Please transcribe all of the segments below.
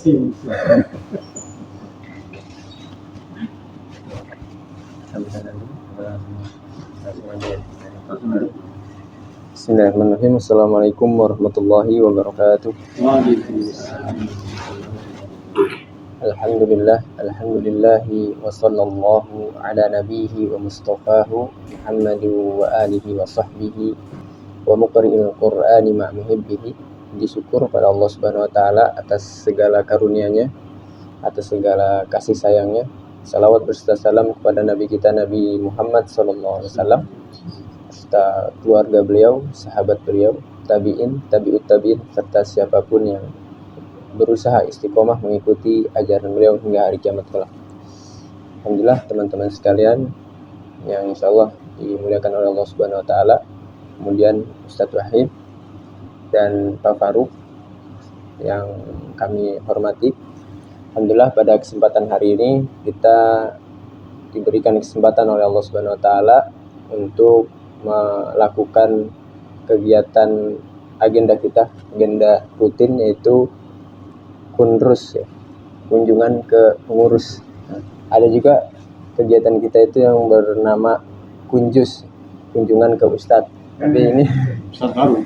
Sim. Bismillahirrahmanirrahim. Assalamualaikum warahmatullahi wabarakatuh. Alhamdulillahi wa sallallahu ala nabihi wa mustafahu Muhammadin wa alihi wa sahbihi wa muqri'il qur'ani ma'muhibbihi. Disyukur pada Allah subhanahu wa ta'ala atas segala karunia-Nya, atas segala kasih sayangnya. Salawat berserta salam kepada Nabi kita Nabi Muhammad sallallahu alaihi wasallam, serta keluarga beliau, sahabat beliau, tabi'in, tabi'ut tabi'in, serta siapapun yang berusaha istiqomah mengikuti ajaran beliau hingga hari kiamat kelak. Alhamdulillah teman-teman sekalian yang insyaallah dimuliakan oleh Allah Subhanahu wa taala. Kemudian Ustadz Wahid dan Pak Faruk yang kami hormati. Alhamdulillah pada kesempatan hari ini kita diberikan kesempatan oleh Allah Subhanahu wa taala untuk melakukan kegiatan agenda rutin, yaitu kunrus, ya, kunjungan ke pengurus. Ada juga kegiatan kita itu yang bernama kunjus, kunjungan ke ustadz. Tapi ini Ustadz baru.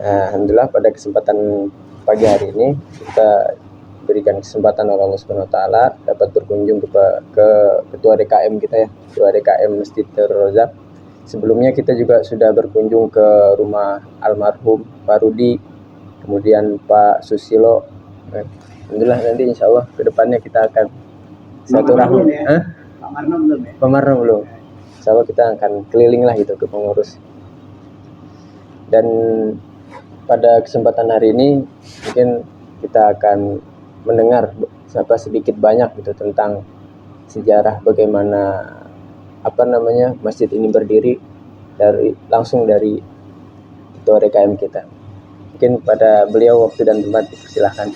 Alhamdulillah pada kesempatan pagi hari ini kita berikan kesempatan oleh Allah Subhanahu wa taala dapat berkunjung ke ketua DKM kita, ya, ketua DKM Masjid Rozak. Sebelumnya kita juga sudah berkunjung ke rumah almarhum Pak Rudi, kemudian Pak Susilo. Alhamdulillah nanti insya Allah kedepannya kita akan satu rahim. Pak Marno belum ya? Pak Marno belum. Insya Allah kita akan keliling lah gitu ke pengurus. Dan pada kesempatan hari ini mungkin kita akan mendengar sedikit banyak gitu tentang sejarah bagaimana masjid ini berdiri langsung dari ketua DKM kita. Mungkin pada beliau waktu dan tempat dipersilahkan.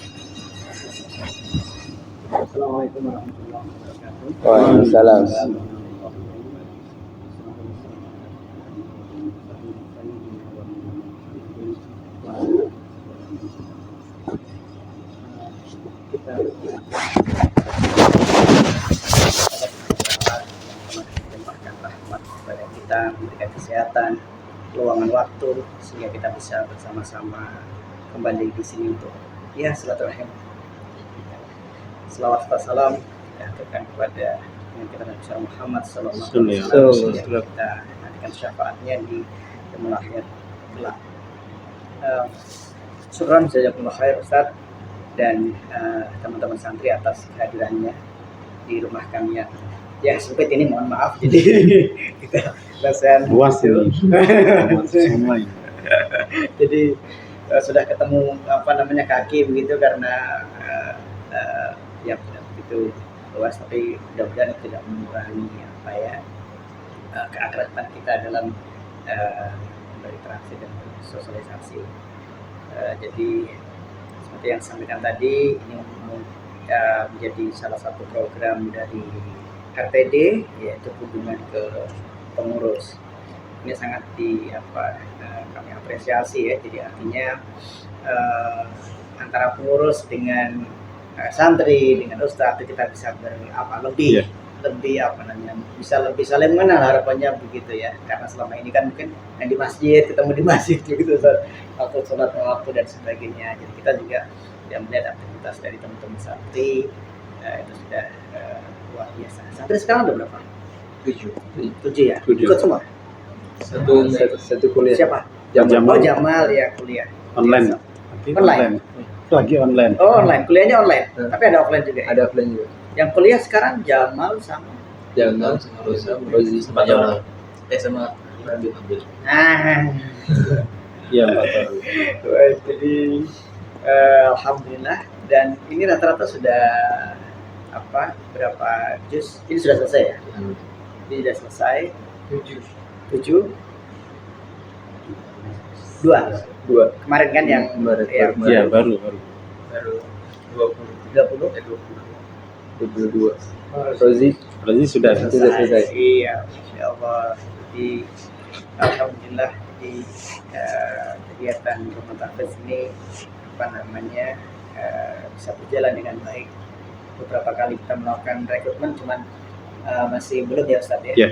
Assalamualaikum warahmatullahi wabarakatuh. Waalaikumsalam. Kita limpahkan rahmat kepada kita, memberikan kesehatan, luangan waktu sehingga kita bisa bersama-sama kembali di sini untuk silaturahim. Selawat dan salam kita kepada kita Nabi Muhammad sallallahu alaihi wasallam. Kita nantikan syafaatnya di kemuliaan akhirat kelak. Syukran jazakumullah khair Ustaz dan teman-teman santri atas kehadirannya di rumah kami ya sempit ini, mohon maaf. Jadi kita rasakan luas ini. Jadi sudah ketemu kaki begitu karena ya begitu luas, tapi mudah-mudahan tidak mengurangi keakraban kita dalam berinteraksi dan bersosialisasi. Jadi seperti yang sampaikan tadi, ini menjadi salah satu program dari RTD, yaitu kunjungan ke pengurus. Ini sangat kami apresiasi, ya. Jadi artinya antara pengurus dengan santri dengan ustadz kita bisa bisa lebih saling mengenal, harapannya begitu ya. Karena selama ini kan mungkin yang di masjid ketemu di masjid begitu, waktu sholat waktu dan sebagainya. Jadi kita juga melihat aktivitas dari teman-teman santri itu sudah luar biasa. Santri sekarang ada berapa? 7 ya? 7. Ikut semua? Satu kuliah. Siapa? Jamal ya, kuliah Online. Lagi online. Oh, online. Kuliahnya online. Tapi ada offline juga. Ada offline juga. Yang kuliah sekarang Jamal sama Rozi sama Jamal. Sama ambil. Iya, Pak Taru. Jadi alhamdulillah, dan ini rata-rata sudah berapa juz? Ini sudah selesai ya? Ini sudah selesai. 7. 2. Kemarin kan yang baru 22. Rozi sudah selesai. Iya, insyaallah. Jadi alhamdulillah Jadi kegiatan rumah tahfiz ini bisa berjalan dengan baik. Beberapa kali kita melakukan rekrutmen, cuman masih belum ya Ustadz ya. Ya.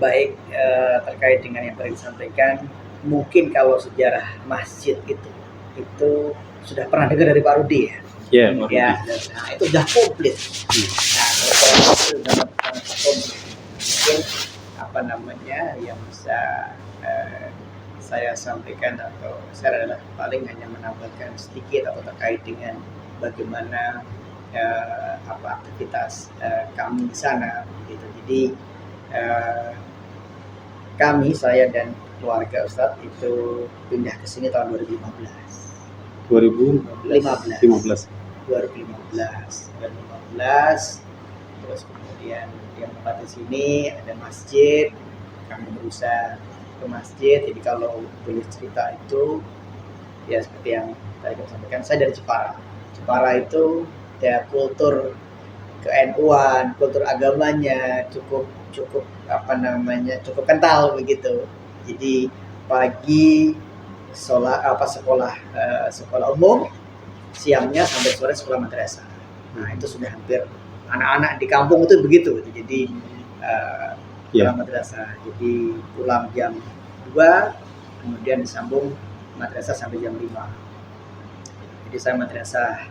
Baik terkait dengan yang tadi disampaikan, mungkin kalau sejarah masjid itu sudah pernah dengar dari Pak Rudi ya. Ya, Ya, nah, itu sudah komplit. Nah, kalau itu sudah komplit, mungkin yang bisa saya sampaikan atau saya adalah paling hanya menambahkan sedikit atau terkait dengan bagaimana aktivitas kami di sana gitu. Jadi saya dan keluarga Ustadz itu pindah ke sini tahun 2015. 2015, terus kemudian yang tempat di sini ada masjid, kami berusaha ke masjid. Jadi kalau boleh cerita itu ya seperti yang tadi saya sampaikan, saya dari Jepara itu ya kultur ke-NU-an, kultur agamanya cukup kental begitu. Jadi pagi sekolah umum, siangnya sampai sore sekolah madrasah. Nah itu sudah hampir anak-anak di kampung itu begitu. Jadi sekolah madrasah. Jadi pulang jam 2, kemudian disambung madrasah sampai jam 5. Jadi saya madrasah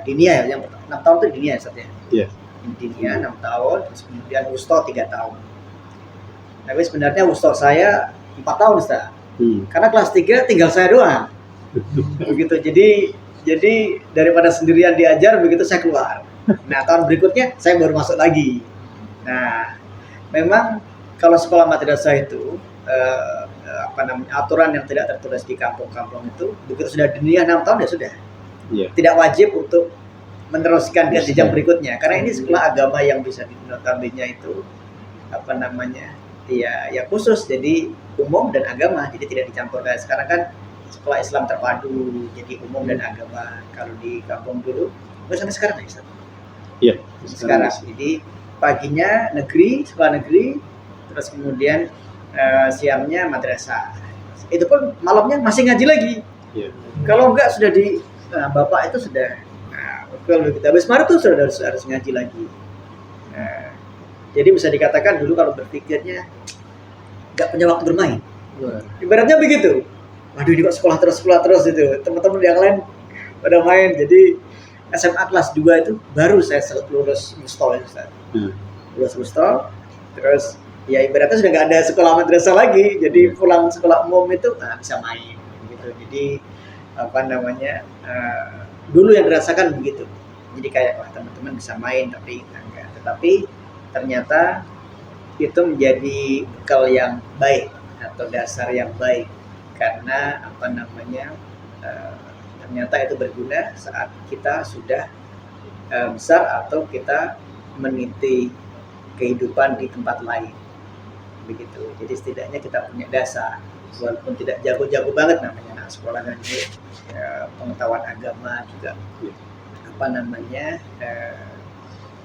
diniyah yang 6 tahun itu diniyah ya Ustaz ya. Iya. Diniyah 6 tahun, terus kemudian wusta 3 tahun. Tapi sebenarnya wusta saya 4 tahun Ustaz. Karena kelas 3 tinggal saya doang. Begitu. Jadi daripada sendirian diajar, begitu saya keluar. Nah tahun berikutnya saya baru masuk lagi. Nah memang kalau sekolah madrasah itu aturan yang tidak tertulis di kampung-kampung itu, begitu sudah diniyah 6 tahun ya sudah. Tidak wajib untuk meneruskan ke jenjang berikutnya, karena ini sekolah agama yang bisa dinotabene itu ya khusus, jadi umum dan agama, jadi tidak dicampur. Kayak sekarang kan sekolah Islam terpadu, jadi umum dan agama. Kalau di kampung dulu, sampai sekarang ya Ustaz? Iya. Sekarang, jadi paginya sekolah negeri, terus kemudian siangnya madrasah. Itu pun malamnya masih ngaji lagi. Kalau enggak sudah bapak itu sudah, kalau kita habis Maret tuh sudah harus ngaji lagi. Jadi bisa dikatakan dulu kalau berpikirnya nggak punya waktu bermain. Ibaratnya begitu. Waduh ini kok sekolah terus itu. Teman-teman yang lain pada main. Jadi SMA kelas 2 itu baru saya lulus mustol ya Ustaz. Lulus mustol, terus ya ibaratnya sudah nggak ada sekolah madrasah lagi. Jadi pulang sekolah umum itu bisa main gitu. Jadi dulu yang dirasakan begitu. Jadi kayak teman-teman bisa main tapi enggak. Tetapi ternyata itu menjadi bekal yang baik atau dasar yang baik, karena ternyata itu berguna saat kita sudah besar atau kita meniti kehidupan di tempat lain begitu. Jadi setidaknya kita punya dasar, walaupun tidak jago-jago banget namanya sekolah dan pengetahuan agama juga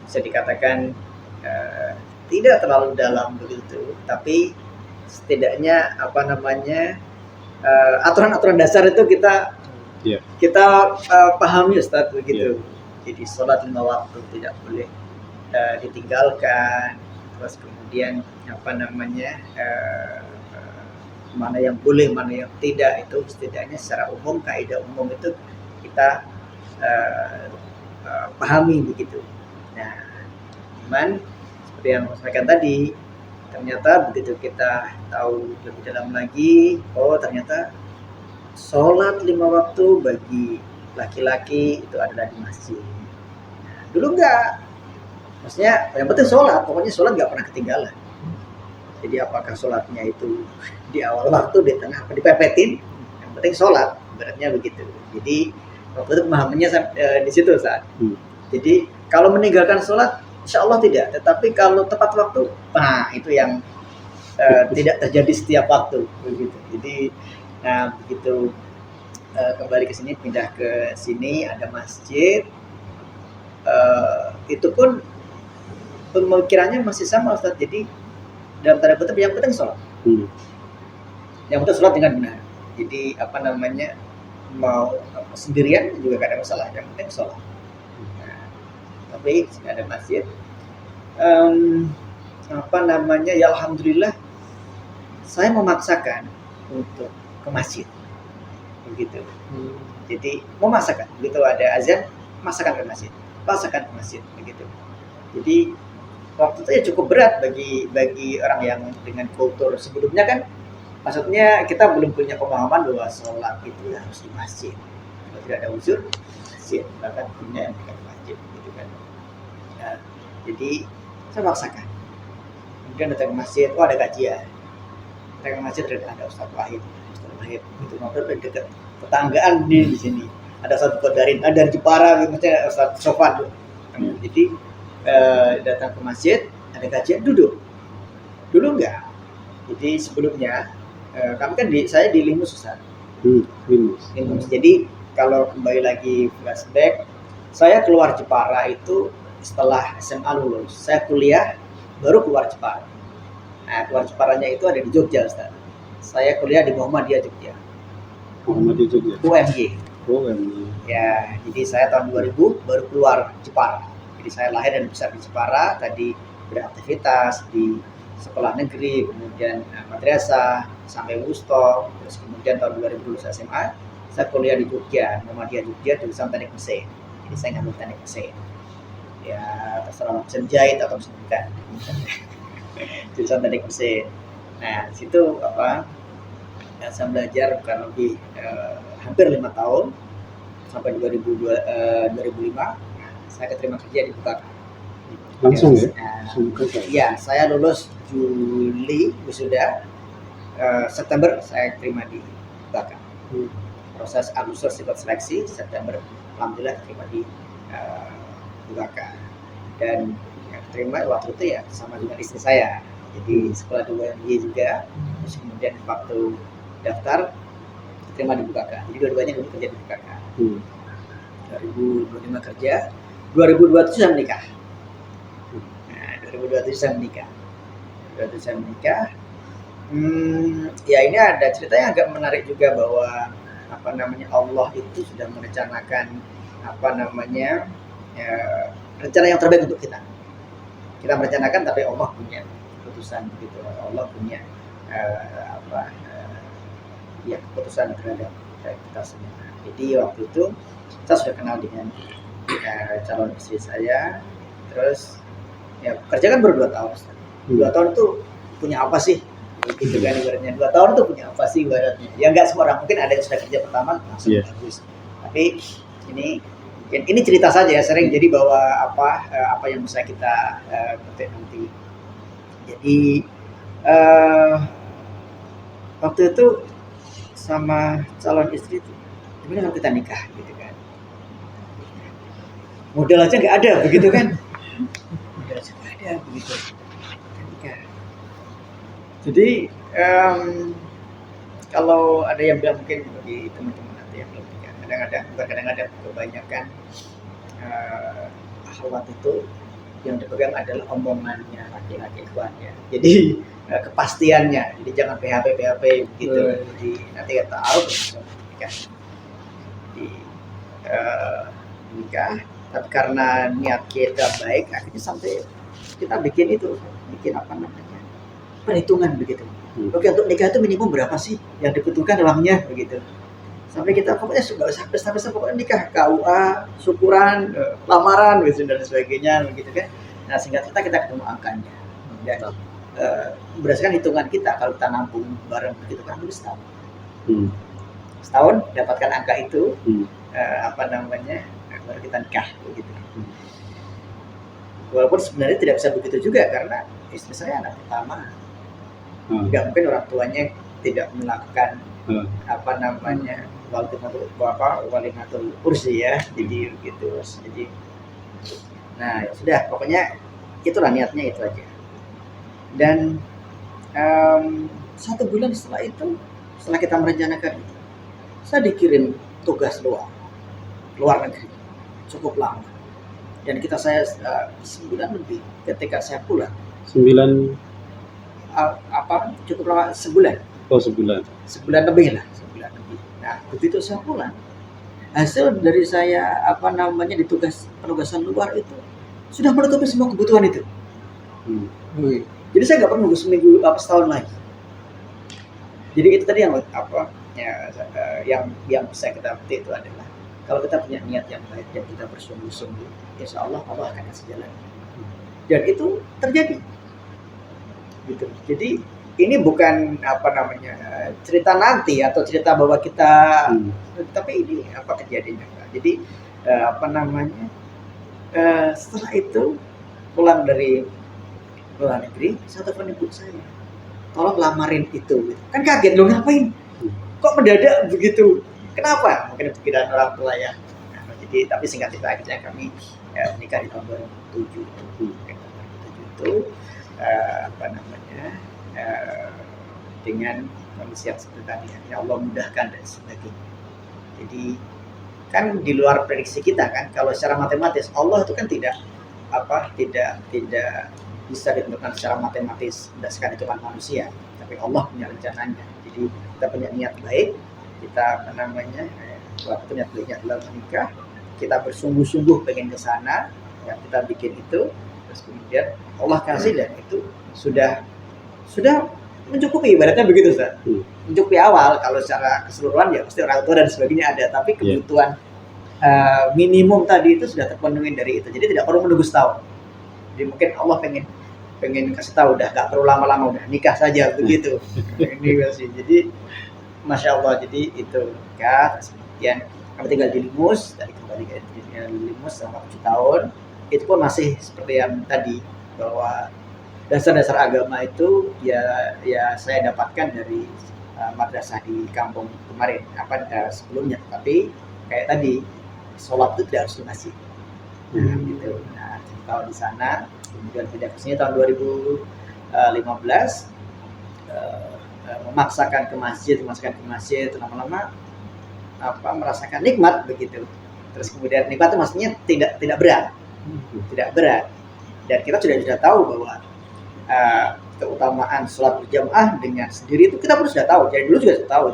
bisa dikatakan tidak terlalu dalam begitu, tapi setidaknya aturan-aturan dasar itu kita pahami Ustaz begitu. Jadi sholat 5 waktu tidak boleh ditinggalkan, terus kemudian mana yang boleh, mana yang tidak, itu setidaknya secara umum, kaidah umum itu kita pahami begitu. Nah, cuman seperti yang saya sampaikan tadi, ternyata begitu kita tahu lebih dalam lagi, ternyata sholat 5 waktu bagi laki-laki itu adalah di masjid. Nah, dulu enggak, maksudnya yang penting sholat, pokoknya sholat nggak pernah ketinggalan. Jadi apakah sholatnya itu di awal waktu, di tengah, apa dipepetin, yang penting sholat, beratnya begitu. Jadi waktu itu pemahamannya di situ saat. Jadi kalau meninggalkan sholat, insya Allah tidak. Tetapi kalau tepat waktu, itu yang tidak terjadi setiap waktu, begitu. Jadi, begitu kembali ke sini, pindah ke sini, ada masjid. Itu pun pemikirannya masih sama Ustaz. Jadi dalam tanda kutip yang penting sholat. Yang penting sholat dengan benar. Jadi apa namanya, mau sendirian juga gak ada masalah, yang penting sholat. Nah, tapi jika ada masjid, apa namanya, ya alhamdulillah saya memaksakan untuk ke masjid, begitu. Jadi memaksakan, begitu ada azan, maksakan ke masjid, begitu. Jadi waktu itu ya cukup berat bagi orang yang dengan kultur sebelumnya kan, maksudnya kita belum punya pemahaman bahwa sholat itu harus di masjid. Kalau tidak ada uzur, masjid, bahkan punya yang dekat masjid, gitu kan. Ya, jadi saya maksakan. Kemudian datang ke masjid, ada kajian. Datang ke masjid ada Ustaz Wahid, itu ngobrol dekat tetanggaan di sini. Ada Ustaz Kodarin, ada dari Jepara, misalnya Ustaz Sofan. Jadi datang ke masjid, ada kajian, duduk. Dulu enggak. Jadi sebelumnya kami kan saya di Limus, Ustaz. Limus. Jadi kalau kembali lagi flashback, saya keluar Jepara itu setelah SMA lulus. Saya kuliah baru keluar Jepara. Nah, keluar Jeparanya itu ada di Jogja, Ustaz. Saya kuliah di Muhammadiyah Jogja. Muhammadiyah Jogja. UMY. UMY. Ya, jadi saya tahun 2000 baru keluar Jepara. Jadi saya lahir dan besar di Jepara, tadi beraktivitas di sekolah negeri, kemudian madrasah sampai wusto, terus kemudian tahun 2000 lulus SMA, saya kuliah di Jogja, Muhammadiyah Jogja, jurusan teknik mesin. Jadi saya ngambil teknik mesin. Ya, terserah mesin jahit atau mesin ikan. Jurusan teknik mesin. Nah, situ saya belajar kurang lebih hampir 5 tahun sampai 2005 saya keterima kerja di Bukaka. Langsung ya? Iya, saya lulus Juli wisuda, September saya terima di Bukaka. Proses Agustus ikut seleksi, September alhamdulillah terima di Bukaka. Dan yang terima waktu itu ya sama dengan istri saya. Jadi sekolah di UMY juga, terus kemudian waktu daftar terima di Bukaka. Jadi dua-duanya dulu kerja di Bukaka. 2005 kerja, 2027 saya menikah. Nah, 2027 saya menikah. Ya ini ada ceritanya agak menarik juga bahwa Allah itu sudah merencanakan rencana yang terbaik untuk kita. Kita merencanakan tapi Allah punya keputusan begitu. Allah punya keputusan terhadap kita semua. Jadi waktu itu saya sudah kenal dengan calon istri saya, terus ya kerja kan baru 2 tahun. 2 tahun itu punya apa sih? Gitu kan ibaratnya 2 tahun itu punya apa sih ibaratnya? Ya nggak semua orang, mungkin ada yang sudah kerja pertama langsung bagus. Tapi ini cerita saja ya, sering jadi bahwa apa yang bisa kita petik nanti. Jadi waktu itu sama calon istri itu gimana kalau kita nikah gitu kan. Modal aja nggak ada begitu kan. Modal aja nggak ada begitu. Kita nikah. Jadi kalau ada yang bilang mungkin bagi teman-teman nanti yang belum nikah, kadang-kadang kebanyakan akhwat itu yang dipegang adalah omongannya laki-laki ikhwannya. Jadi kepastiannya, jadi jangan PHP gitu. Jadi nanti kita tahu nikah. Jadi nikah, tapi karena niat kita baik, akhirnya sampai kita bikin perhitungan begitu. Oke, untuk nikah itu minimum berapa sih yang dibutuhkan uangnya begitu. Sampai kita pokoknya sampai pokoknya nikah, KUA, syukuran, lamaran gitu dan sebagainya begitu kan. Nah, singkat cerita kita ketemu angkanya. Dan berdasarkan hitungan kita, kalau kita nampung bareng begitu kan harus setahun dapatkan angka itu, baru kita nikah begitu. Walaupun sebenarnya tidak bisa begitu juga karena istri saya anak pertama. Tidak mungkin orang tuanya tidak melakukan walimatul kursi ya, jadi begitu. Jadi nah ya sudah, pokoknya itulah niatnya itu aja. Dan 1 bulan setelah itu, setelah kita merencanakan itu, saya dikirim tugas luar negeri cukup lama. Dan saya 9 lebih ketika saya pulang. 9 cukup lama, sebulan. Oh, sebulan. Sebulan lebih lah, sebulan lebih. Nah, begitu saya pulang, hasil dari saya penugasan luar itu sudah menutupi semua kebutuhan itu. Hmm. Jadi saya nggak perlu nunggu seminggu setahun lagi. Jadi itu tadi yang bisa kita petik itu adalah kalau kita punya niat yang baik dan kita bersungguh-sungguh, insya Allah Allah akan kasih jalan. Dan itu terjadi. Gitu. Jadi ini bukan cerita nanti atau cerita bahwa kita, tapi ini kejadiannya. Jadi setelah itu pulang dari luar negeri, saya telepon ibu saya, tolong lamarin itu. Kan kaget, loh ngapain? Kok mendadak begitu? Kenapa? Mungkin pikiran orang tua ya. Nah, jadi tapi singkat cerita akhirnya kami menikah di tahun 2007 itu dengan kondisi yang seperti tadi. Ya Allah mudahkan dan sebagainya. Jadi kan di luar prediksi kita kan, kalau secara matematis Allah itu kan tidak bisa ditentukan secara matematis berdasarkan hitungan manusia, tapi Allah punya rencananya. Jadi kita punya niat baik, kita waktu niat baiknya adalah menikah, kita bersungguh-sungguh pengen ke sana, ya kita bikin itu, terus kemudian Allah kasih dan itu sudah mencukupi, ibaratnya begitu Ustaz. Mencukupi awal, kalau secara keseluruhan ya pasti orang tua dan sebagainya ada, tapi kebutuhan minimum tadi itu sudah terpenuhi dari itu. Jadi tidak perlu menunggu setahun. Jadi mungkin Allah pengen kasih tahu, udah gak perlu lama-lama, udah nikah saja begitu. Ini sih. Jadi Masya Allah, jadi itu nikah, terus kemudian kami tinggal di Limus, dari kembali ke Limus selama 7 tahun. Itu pun masih seperti yang tadi, bahwa dasar-dasar agama itu ya saya dapatkan dari madrasah di kampung kemarin sebelumnya, tapi kayak tadi sholat itu tidak harus di masjid. Gitu. Nah, 7 tahun di sana, kemudian pindah ke sini tahun 2015, memaksakan ke masjid, lama-lama merasakan nikmat begitu. Terus kemudian nikmat itu maksudnya tidak berat, dan kita sudah tahu bahwa keutamaan sholat berjamaah dengan sendiri itu kita pun sudah tahu. Jadi dulu juga sudah tahu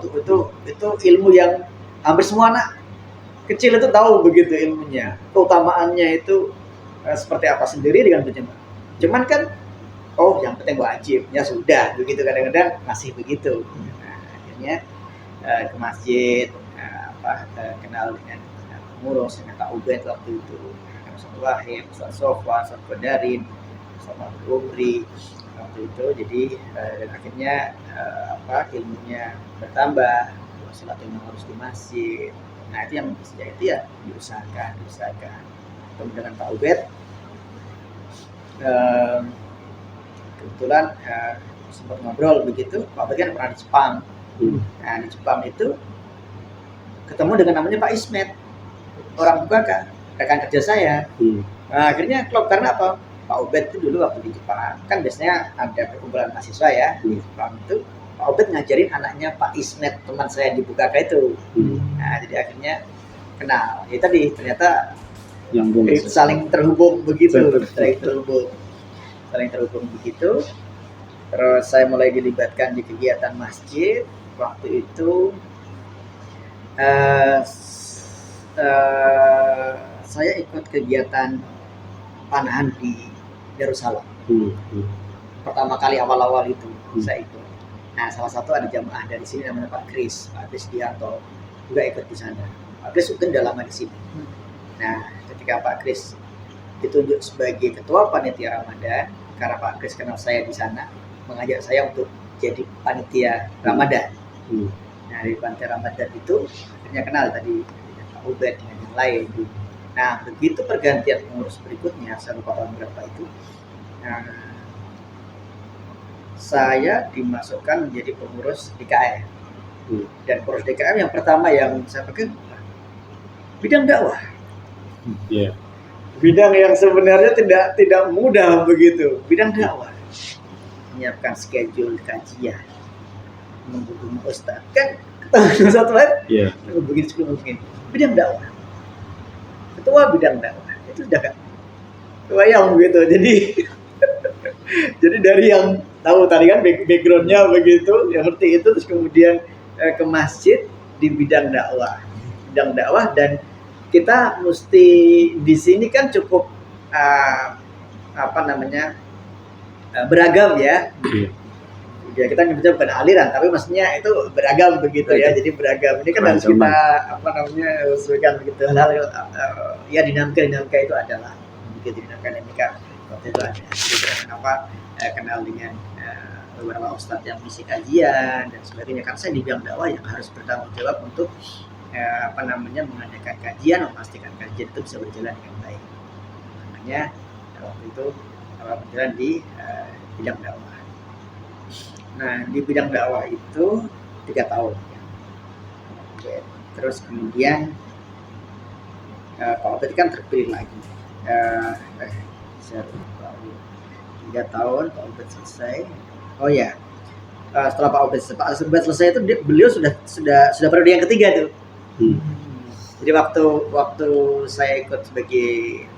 itu ilmu yang hampir semua anak kecil itu tahu begitu ilmunya. Keutamaannya itu seperti apa sendiri dengan berjamaah. Cuman kan yang penting wajib, ya sudah begitu, kadang-kadang masih begitu. Nah, akhirnya ke masjid, kenal dengan pengurus, dengan Pak Ubed waktu itu, Ustaz Wahid, Ustaz Sofa, Ustaz Qadarin, sama Ubri waktu itu. Jadi dan akhirnya ilmunya bertambah, sholat memang harus di masjid. Nah itu yang sejak itu ya diusahakan. Kemudian dengan Pak Ubed kebetulan sempat ngobrol begitu. Pak Ubed kan pernah di Jepang. Nah di Jepang itu ketemu dengan namanya Pak Ismet, orang Bukaka, rekan kerja saya. Nah, akhirnya klop karena apa? Pak Ubed itu dulu waktu di Jepang kan biasanya ada perkumpulan mahasiswa ya di Jepang itu. Pak Ubed ngajarin anaknya Pak Ismet, teman saya di Bukaka itu. Nah, jadi akhirnya kenal. Ya tadi ternyata saling terhubung begitu, saling terhubung begitu. Terus saya mulai dilibatkan di kegiatan masjid. Waktu itu saya ikut kegiatan panahan di Yerusalem. Pertama kali awal-awal itu saya ikut. Nah, salah satu ada jamaah dari sini namanya Pak Kris Dianto, juga ikut di sana. Pak Kris sudah lama di sini. Nah, ketika Pak Kris ditunjuk sebagai ketua panitia Ramadan, karena Pak Kris kenal saya di sana, mengajak saya untuk jadi panitia Ramadan. Nah, di panitia Ramadan itu akhirnya kenal tadi dengan Pak Ubed dengan yang lain. Nah, begitu pergantian pengurus berikutnya, saya lupa tahun berapa itu, saya dimasukkan menjadi pengurus DKM. Dan pengurus DKM yang pertama yang saya pegang bidang dakwah. Bidang yang sebenarnya tidak mudah begitu, bidang dakwah. Menyiapkan schedule kajian, menghubungi ustaz, kan satu lain, begini, bidang dakwah. Ketua bidang dakwah itu sudah kan kebayang begitu. Jadi dari yang tahu tadi kan backgroundnya begitu, ya seperti itu. Terus kemudian ke masjid di bidang dakwah, dan kita mesti di sini kan cukup beragam ya. Ya kita nyebutnya bukan aliran, tapi maksudnya itu beragam begitu ya. Jadi beragam. Ini kan harus kita sesuaikan begitu. Hal ya dinamika itu adalah begitu, dinamika waktu itu ada. Jadi kenapa kenal dengan beberapa ustadz yang misi kajian dan sebagainya, kan saya di bidang dakwah yang harus bertanggung jawab untuk mengadakan kajian, memastikan kajian itu bisa berjalan dengan baik. Makanya waktu itu berjalan di bidang dakwah. Nah, di bidang dakwah itu 3 tahun. Oke. Terus kemudian Pak Obed kan terpilih lagi. 3 tahun Pak Obed selesai. Oh ya, setelah Pak Obed selesai itu beliau sudah periode yang ketiga tuh. Jadi waktu saya ikut sebagai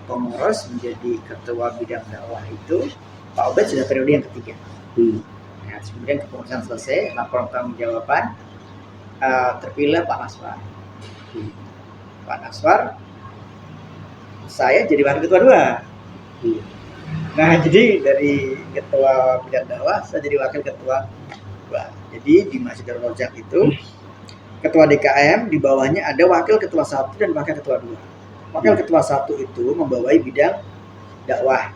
pengurus menjadi ketua bidang dakwah itu, Pak Obed sudah periode yang ketiga. Nah, kemudian kepengurusan selesai, laporan pertanggungjawaban, terpilih Pak Naswar. Pak Naswar, saya jadi wakil ketua 2. Nah, jadi dari ketua bidang dakwah, saya jadi wakil ketua 2. Jadi di Masjid Darul Rojak itu, ketua DKM, di bawahnya ada wakil ketua 1 dan wakil ketua 2. Wakil ketua 1 itu membawai bidang dakwah,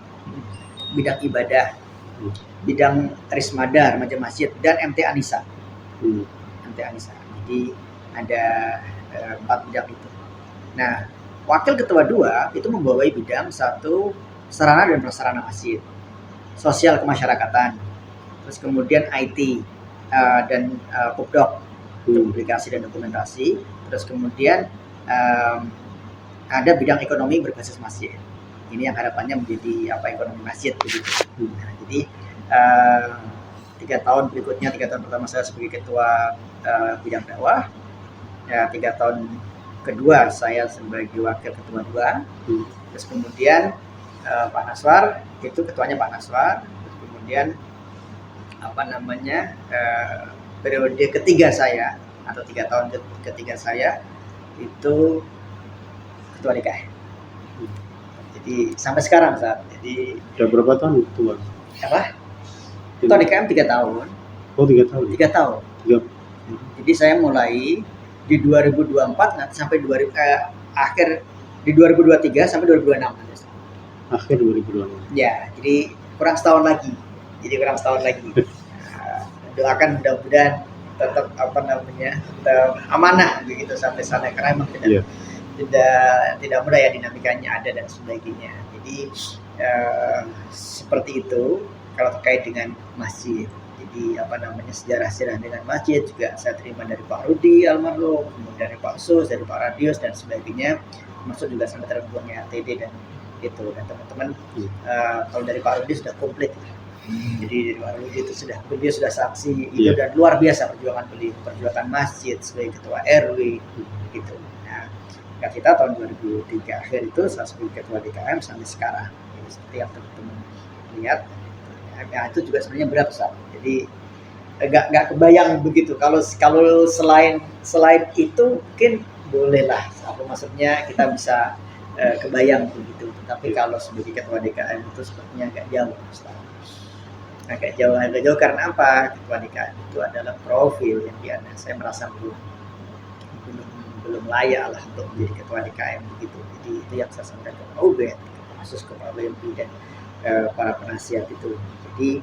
bidang ibadah, bidang Rismada, remaja masjid, dan MT Anissa. MT Anissa. Jadi ada 4 bidang itu. Nah, wakil ketua 2 itu membawai bidang 1 sarana dan prasarana masjid, sosial kemasyarakatan, terus kemudian IT dan Pupdok, publikasi dan dokumentasi, terus kemudian ada bidang ekonomi berbasis masjid. Ini yang harapannya menjadi ekonomi masjid begitu. Nah, jadi 3 tahun berikutnya, 3 tahun pertama saya sebagai ketua bidang dakwah, ya 3 tahun kedua saya sebagai wakil ketua 2, terus kemudian Pak Naswar itu ketuanya Pak Naswar, terus kemudian periode ketiga saya atau 3 tahun ketiga saya itu ketua DKM. Jadi sampai sekarang jadi Udah berapa tahun ketua? Ketua DKM 3 tahun. Oh, 3 tahun. 3 tahun. 3. Jadi saya mulai di 2024 nanti sampai akhir di 2023 sampai 2026 nanti. Akhir 2026. Ya, jadi kurang setahun lagi. Doakan mudah-mudahan tetap tetap amanah begitu sampai sana, karena memang tidak mudah ya, dinamikanya ada dan sebagainya. Jadi seperti itu kalau terkait dengan masjid. Jadi sejarah dengan masjid juga saya terima dari Pak Rudi almarhum, kemudian dari Pak Sus, dari Pak Radius dan sebagainya, termasuk juga sampai terhubungnya TD dan itu, dan teman-teman kalau dari Pak Rudi sudah komplit. Jadi dari Pak Rudi itu beliau sudah saksi itu, dan luar biasa perjuangan masjid sebagai ketua RW gitu. Nah, kita tahun 2003 akhir itu saya sebagai ketua DKM sampai sekarang. Jadi seperti yang teman-teman lihat, ya, itu juga sebenarnya berat besar. Jadi nggak kebayang begitu. Kalau selain itu mungkin bolehlah, maksudnya kita bisa kebayang begitu. Tapi kalau sebagai ketua DKM itu sepertinya agak jauh karena apa? Ketua DKM itu adalah profil yang saya merasa belum layak lah untuk menjadi ketua DKM begitu. Jadi itu yang saya sampaikan ke Pak Obed, khusus ke Pak Wempi dan para penasihat itu. Jadi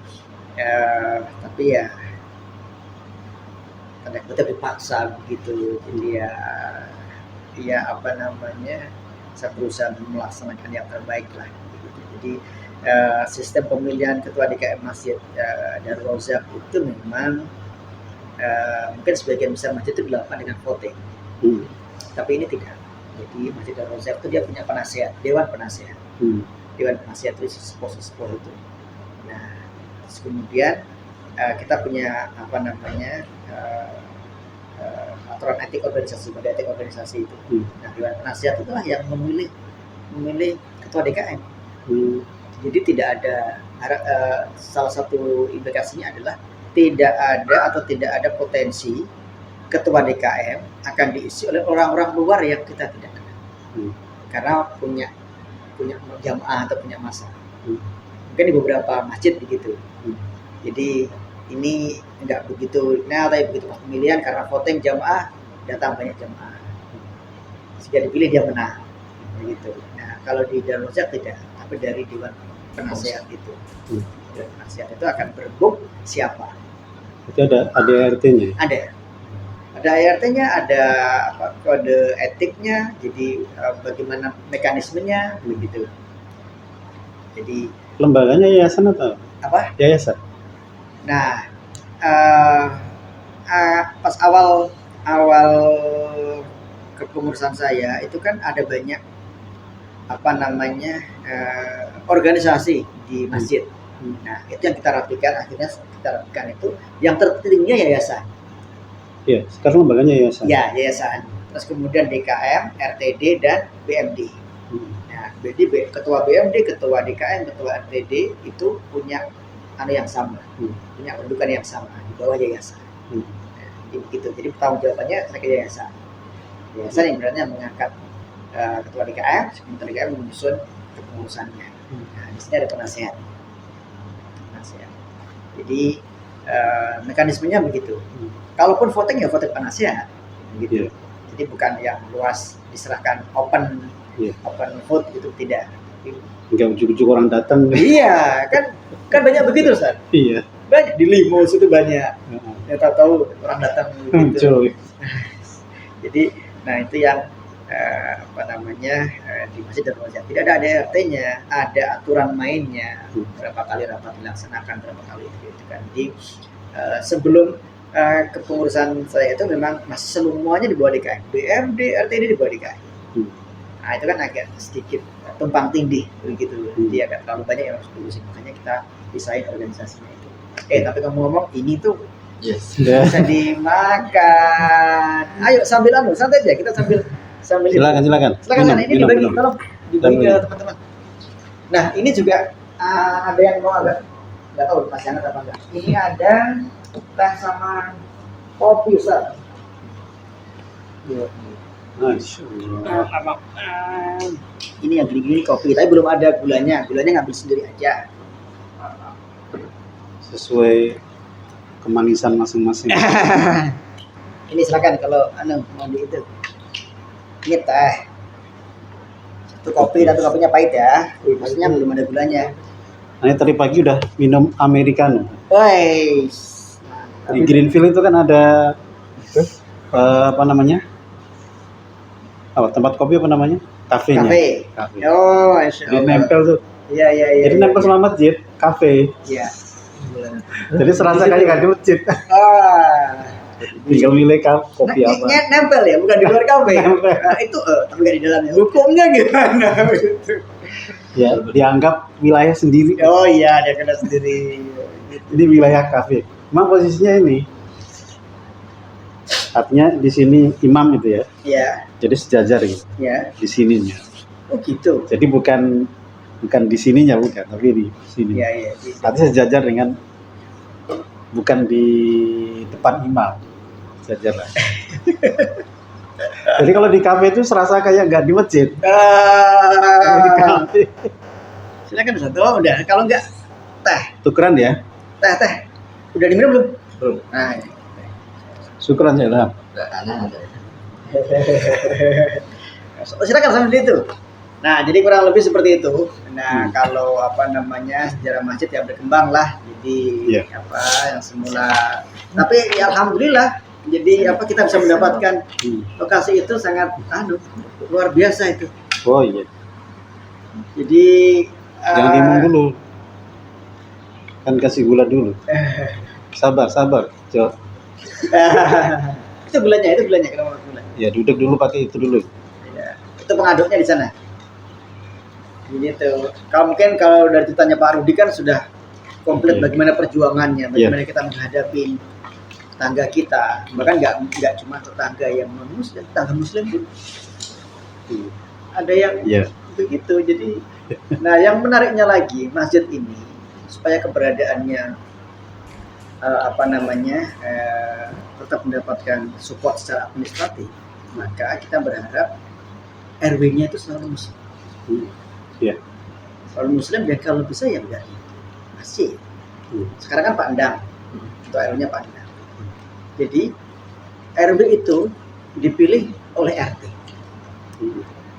tapi ya tanda kutip dipaksa begitu. Jadi saya berusaha melaksanakan yang terbaik lah begitu. Jadi sistem pemilihan ketua DKM Masjid Darul Rojak itu memang mungkin sebagian besar masjid itu dilakukan dengan voting. Tapi ini tidak. Jadi Masjid Darul Rojak itu dia punya penasihat, dewan penasihat. Dewan penasihat itu sepuh itu. Nah, terus kemudian kita punya aturan etik organisasi, pada etik organisasi itu. Nah, dewan penasihat itulah yang memilih ketua DKM. Jadi tidak ada salah satu implikasinya adalah tidak ada potensi ketua DKM akan diisi oleh orang-orang luar yang kita tidak kenal. Karena punya jamaah atau punya masa. Mungkin di beberapa masjid begitu. Jadi ini enggak begitu, tapi begitu pas pemilihan karena voting jamaah datang banyak jamaah. Jika dipilih dia menang. Begitu. Nah, kalau di Darul Mursyad tidak, tapi dari Dewan Penasehat itu. Dewan Penasehat itu akan berebut siapa? Itu ada ART-nya. Ada ART-nya, ada kode etiknya, jadi bagaimana mekanismenya begitu. Jadi Lembaganya yayasan atau apa? yayasan? Nah, pas awal kepengurusan saya itu kan ada banyak organisasi di masjid. Nah, itu yang kita rapikan, itu yang tertingginya yayasan. Iya, sekarang lembaganya yayasan. Ya, yayasan. Terus kemudian DKM, RTD dan BMD. Nah, jadi ketua BMD, ketua DKM, ketua RTD itu punya yang sama, punya kedudukan yang sama di bawah yayasan. Nah, jadi begitu. Jadi tanggung jawabannya ke yayasan. Yayasan yang berarti mengangkat ketua DKM, ketua DKM menyusun kepengurusannya. Nah, di sini ada penasehat. Jadi mekanismenya begitu. Kalaupun voting ya voting penasehat, begitu. Jadi bukan yang luas diserahkan open vote gitu, tidak. Enggak ujuk-ujuk orang datang. Iya, kan banyak begitu, Ustaz. Iya. Banyak di Limos itu banyak. Ya tahu orang datang begitu. Jadi, nah itu yang di Masjid Darul Mursyad tidak ada ART-nya, ada aturan mainnya, berapa kali rapat dilaksanakan, berapa kali itu kan. Jadi sebelum kepengurusan saya itu memang masih semuanya di bawah DKM, BMD, RTD di bawah DKM. Nah itu kan agak sedikit tumpang tindih begitu, jadi agak terlalu banyak yang harus diurusin, makanya kita pisahin organisasinya itu. Tapi kamu ngomong ini tuh bisa dimakan. Ayo sambil santai aja, kita sambil Silakan. Silakan, ini dibagi, tolong dibagi ke teman-teman. Nah, ini juga ada yang mau agak nggak tahu masih hangat apa enggak. Ini ada teh sama kopi, Ustaz. Ini yang gini-gini kopi, tapi belum ada gulanya. Gulanya ngambil sendiri aja. Sesuai kemanisan masing-masing. Ini silakan kalau mau di itu. Ini teh. Satu kopi, dan kopinya pahit ya. Maksudnya belum ada gulanya. Nah, tadi pagi udah minum americano. Woi. Di Greenfield itu kan ada tempat kopi apa namanya? Kafenya. Kafe. Oh, Jadi nempel tuh. Iya. Jadi nempel sama masjid, kafe. Iya. Jadi serasa kayak gak di masjid. Tinggal milih kopi apa. Nempel ya, bukan di luar kafe. Nah, itu tapi nggak di dalamnya. Hukumnya gimana? Ya, dianggap wilayah sendiri. Oh iya, dia kena sendiri. Ini wilayah kafe. Memang posisinya ini. Artinya di sini imam gitu ya. Iya. Jadi sejajar gitu. Iya. Di sininya. Oh gitu. Jadi bukan di sininya bukan, tapi di sini. Iya. Artinya sejajar dengan bukan di depan imam. Sejajar lah. Jadi kalau di kafe itu serasa kayak nggak di masjid. Di kafe. Silakan satu. Udah. Kalau nggak teh. Tukeran ya. Teh. Udah diminum belum? Belum. Nah. Syukuran ya lah. Silakan sambil itu. Nah, jadi kurang lebih seperti itu. Nah, kalau sejarah masjid yang berkembang lah. Jadi yang semula. Tapi ya, alhamdulillah. Jadi kita bisa mendapatkan lokasi itu sangat luar biasa itu. Oh iya. Jadi jangan diminum dulu. Kan kasih gula dulu. Sabar, Jo. itu gulanya kenapa gula? Ya duduk dulu pakai itu dulu. Ya, itu pengaduknya di sana. Gitu. Kalau dari ceritanya Pak Rudi kan sudah komplit bagaimana perjuangannya, bagaimana kita menghadapi tetangga kita, bahkan nggak cuma tetangga yang non muslim, tetangga muslim pun ada yang begitu. Jadi, nah yang menariknya lagi masjid ini supaya keberadaannya tetap mendapatkan support secara administratif, maka kita berharap RW-nya itu selalu muslim. Iya. Selalu muslim, dan kalau bisa ya dari masjid. Sekarang kan Pak Endang, itu RW-nya Pak Endang. Jadi RW itu dipilih oleh RT.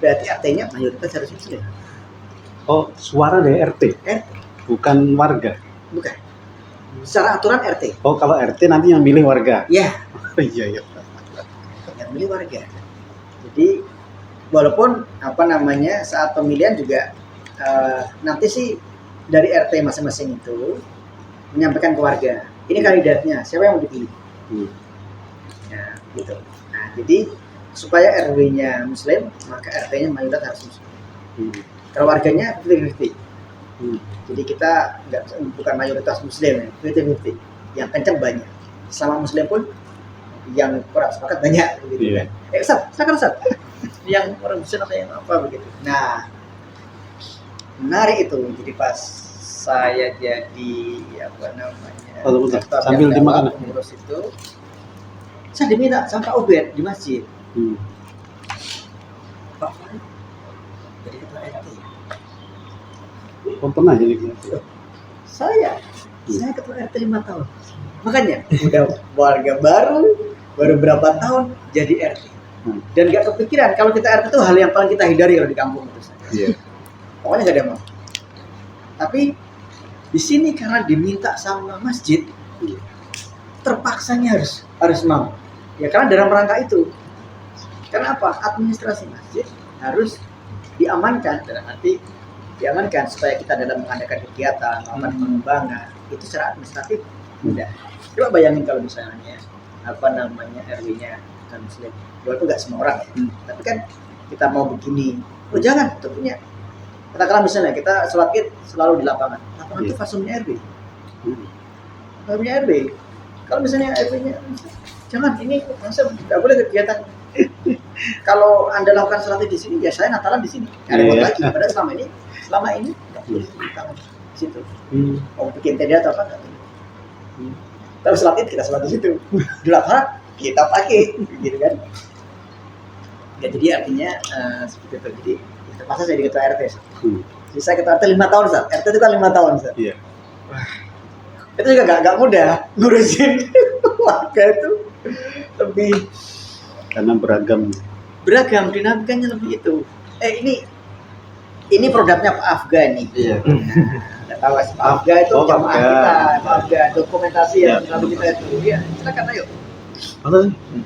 Berarti RT-nya mayoritas harus muslim. Oh, suara dari RT, RT, bukan warga. bukan. Secara aturan RT. Oh, kalau RT nanti yang milih warga. Ya, Oh, iya. yang milih warga. Jadi walaupun saat pemilihan juga nanti sih dari RT masing-masing itu menyampaikan ke warga, ini kandidatnya siapa yang mau dipilih. Nah, gitu. Nah, jadi supaya RW-nya muslim, maka RT-nya mayoritas harus muslim. Kalau warganya 50-50. Jadi kita bukan mayoritas muslim, 50-50. Yang kencang banyak. Sama muslim pun yang kurang sepakat banyak begitu kan. Ustaz. Yang orang muslim atau yang apa begitu. Nah, menarik itu. Jadi pas saya jadi ketua sambil bidang dimakan. dakwah, pengurus itu, saya diminta sama Pak Ubed di masjid. Pak Farid jadi ketua RT. Oh, pernah jadi gitu. Saya ketua RT 5 tahun. Makanya udah warga baru berapa tahun jadi RT. Dan gak kepikiran kalau kita RT itu hal yang paling kita hindari kalau di kampung itu. Iya. Pokoknya gak ada mau. Tapi di sini karena diminta sama masjid, terpaksanya harus mau. Ya karena dalam rangka itu. Karena apa? Administrasi masjid harus diamankan, dalam arti diamankan supaya kita dalam mengadakan kegiatan, melakukan pengembangan itu secara administratif mudah. Coba bayangin kalau misalnya RW-nya bukan muslim, walaupun nggak semua orang ya, tapi kan kita mau begini, oh jangan, tentunya katakanlah misalnya kita sholat id selalu di lapangan itu fasumnya RW, RW. Kalau misalnya RW-nya jangan, ini nggak boleh kegiatan. Kalau Anda lakukan sholat id di sini, ya saya Natalan di sini. Ada lagi. Padahal selama ini nggak boleh di situ. Mau bikin tenda atau apa nggak boleh. Tapi sholat id kita sholat di situ. Di lapangan kita pakai, gitu kan? Ya, jadi artinya seperti itu. Jadi terpaksa saya jadi ketua RT. Jadi saya ketua RT 5 tahun, Ustaz. RT itu kan 5 tahun, Ustaz. Iya. Wah, itu juga nggak mudah ngurusin warga itu, lebih Karena beragam dinamikanya lebih itu. Ini produknya Pak Afga nih. Iya. Nggak tahu Pak Afga itu jamaah kita, Pak Afga dokumentasi yang selalu kita itu. Ya, silakan ayo.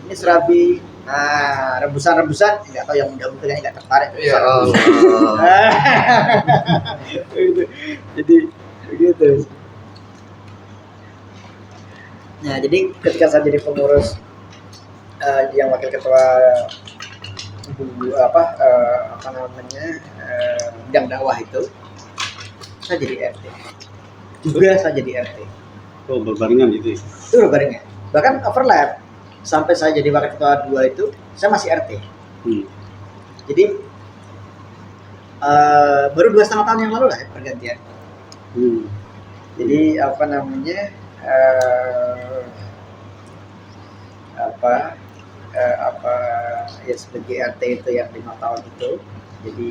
Ini serabi, rebusan nggak tahu yang muda-muda nggak tertarik. Ya Jadi begitu. Nah, jadi ketika saya jadi pengurus yang wakil ketua bidang dakwah itu, saya jadi RT. Juga saya jadi RT. Oh, berbarengan gitu. Itu berbarengan. Bahkan overlap. Sampai saya jadi wakil ketua 2 itu, saya masih RT. Jadi baru 2,5 tahun yang lalu lah ya, pergantian. Jadi ya sebagai RT itu yang 5 tahun itu, jadi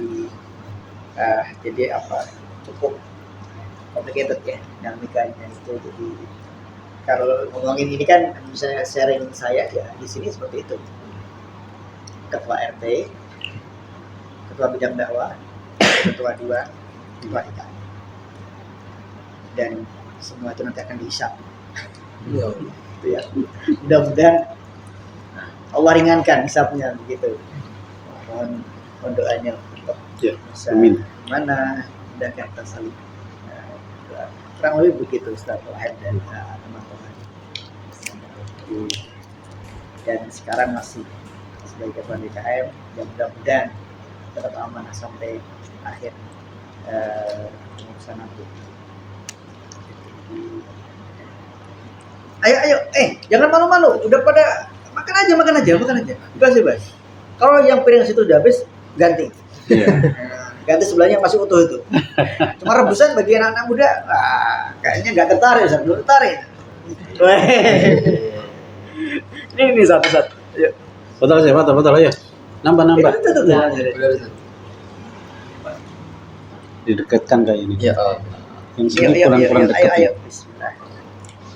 cukup complicated ya dinamikanya itu. Jadi kalau ngomongin ini kan misalnya sharing saya ya di sini seperti itu, ketua RT, ketua bidang dakwah, ketua 2, ketua IKA, dan semua itu nanti akan dihisap. Itu ya, mudah-mudahan Allah ringankan hisapnya begitu. Mohon doanya untuk bisa mana mudahkan kita saling. Kurang lebih begitu Ustaz Wahid dan teman-teman. Dan sekarang masih sebagai ketua DKM, dan mudah-mudahan tetap amanah sampai akhir pengurusan nanti. Ayo, jangan malu-malu. Udah pada makan aja. Bebas. Kalau yang piring situ udah habis, ganti. ganti sebelahnya masih utuh itu. Cuma rebusan bagi anak-anak muda, kayaknya nggak tertarik, belum tertarik. Ini satu-satu. Yuk. Betul sih, betul ya. Nambah. Itu. Udah bisa. Didekatkan kayak ini. Ya, Yang sini kurang dekat. Ayo. Bismillah.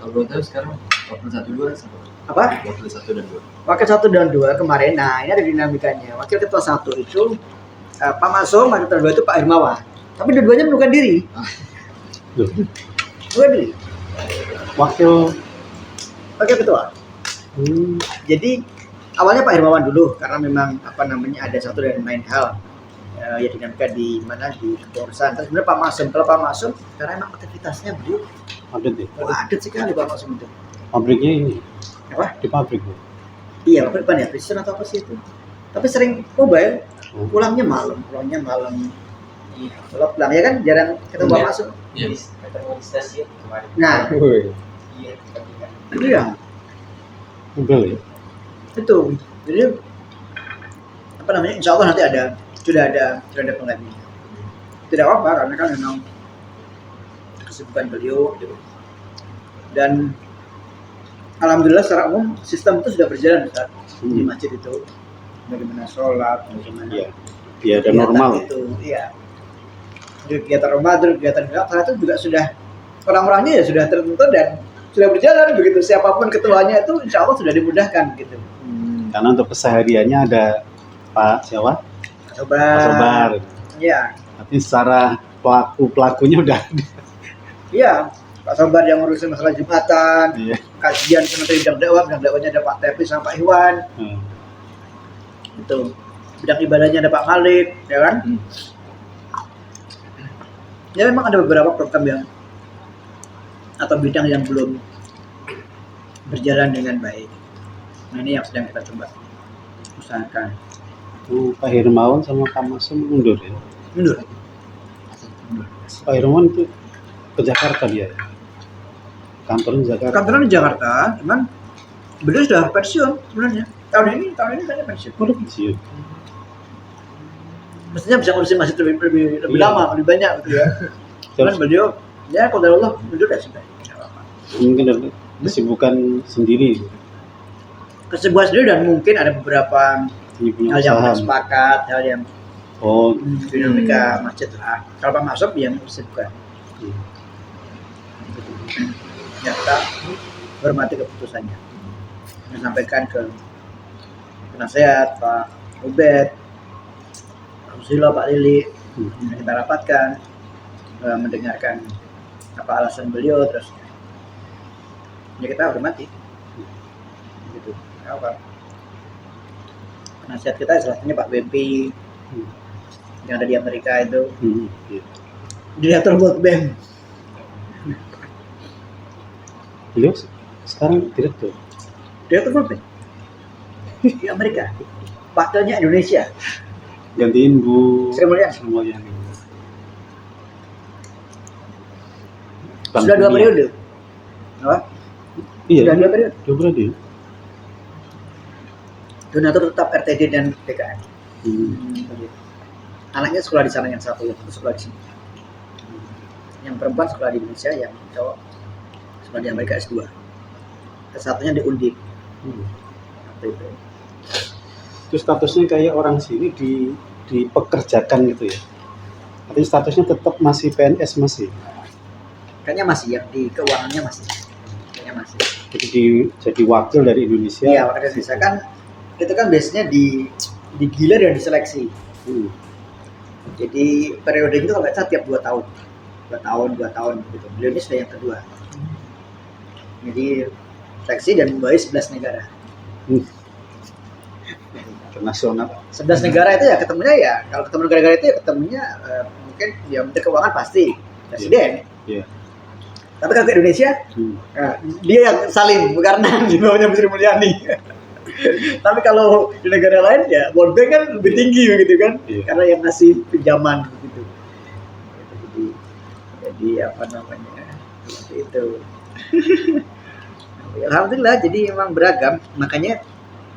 kalau belum tahu sekarang wakil 1-2 Apa? wakil 1 dan 2. Wakil 1 dan 2 kemarin. Nah, ini ada dinamikanya. Wakil ketua 1 itu Pak Masum, wakil ketua 2 itu Pak Hermawan. Tapi dua-duanya mengundurkan diri. Loh, Mengundurkan diri. wakil Wakil ketua. Jadi awalnya Pak Hermawan dulu karena memang ada satu dan lain hal ya dinamika di mana di kepengurusan. Terus sebenarnya Pak Masum, kalau Pak Masum karena emang aktivitasnya beliau padat ya. padat sekali Pak Masum itu. Pabriknya ini. Apa? Di pabrik bu. Iya, pabrik ban ya, precision atau apa sih itu? Tapi sering mobile, pulangnya malam. Kalau pulang ya kan jarang ketemu Pak Masum. Iya. Nah, iya. Mobil ya. Itu jadi insya Allah nanti sudah ada penggantinya. Tidak apa karena kan memang kesibukan beliau dan alhamdulillah secara umum sistem itu sudah berjalan Ustaz. Di masjid itu bagaimana sholat, bagaimana Iya, ada normal. itu iya kegiatan Ramadan, kegiatan salah itu juga sudah orang-orangnya ya sudah tertentu dan sudah berjalan begitu, siapapun ketuanya itu insya Allah sudah dimudahkan gitu. Karena untuk kesehariannya ada Pak siapa? Pak Sobar. Iya. Tapi secara pelakunya udah ada. Iya, Pak Sobar yang ngurusin masalah Jumatan, Iya. kajian bidang dakwahnya ada Pak Tepi sama Pak Iwan. Itu bidang ibadahnya ada Pak Malik, ya kan? Ya memang ada beberapa program yang atau bidang yang belum berjalan dengan baik. Nah ini yang sedang kita coba usahakan. Pak Hermawan sama Pak Masum mundur ya. Mundur. Pak Hermawan itu ke Jakarta dia. Kantornya di Jakarta. Kantornya di Jakarta, cuman beliau sudah pensiun sebenarnya. Tahun ini kayaknya pensiun. Udah pensiun. Mestinya bisa ngurusin masjid lebih lama, lebih banyak gitu ya. Cuman beliau ya kalau Allah mundur ya sudah. Mungkin ada kesibukan sendiri. Kesibukan sendiri dan mungkin ada beberapa Ini punya hal yang usaha. sepakat, hal yang dinamika masjid lah. Kalau Pak Masuk yang kesibukan. Ya kita hormati keputusannya. Menyampaikan ke penasehat Pak Ubed, Pak Susilo, Pak Lili, kita rapatkan, mendengarkan apa alasan beliau, terus ya kita hormati. Gitu. Apa? Penasihat kita salah satunya Pak Bempi yang ada di Amerika itu, direktur World Bank. Beliau sekarang direktur. Direktur World Bank di Amerika. Wakilnya Indonesia. Gantiin Bu Sri Mulyani. Sri Mulyani. Sudah 2 periode. Apa? Iya. Sudah 2 periode. 2 periode. Donatur tetap RTD dan PKN. Anaknya sekolah di sana, yang satu sekolah di sini. Yang perempuan sekolah di Indonesia, yang cowok sekolah di Amerika S2. Satunya di Undip. Itu statusnya kayak orang sini dipekerjakan gitu ya. Tapi statusnya tetap masih PNS masih. Kayaknya masih ya, di keuangannya masih. Kayaknya masih. Jadi jadi wakil dari Indonesia. Iya, wakil dari Indonesia kan itu kan biasanya digilir dan diseleksi. Jadi periode itu kalau nggak salah tiap 2 tahun. 2 tahun gitu. Beliau ini sudah yang kedua. Jadi seleksi dan membawahi 11 negara. Internasional. 11 negara itu ya ketemunya ya, kalau ketemu negara-negara itu ya ketemunya mungkin ya Menteri Keuangan pasti, Presiden. Iya. Tapi kalau ke Indonesia, dia yang saling karena di bawahnya Bu Sri Mulyani. Tapi kalau di negara lain ya World Bank kan lebih tinggi begitu kan, karena yang ngasih pinjaman gitu. Jadi apa namanya seperti itu. Alhamdulillah, jadi memang beragam, makanya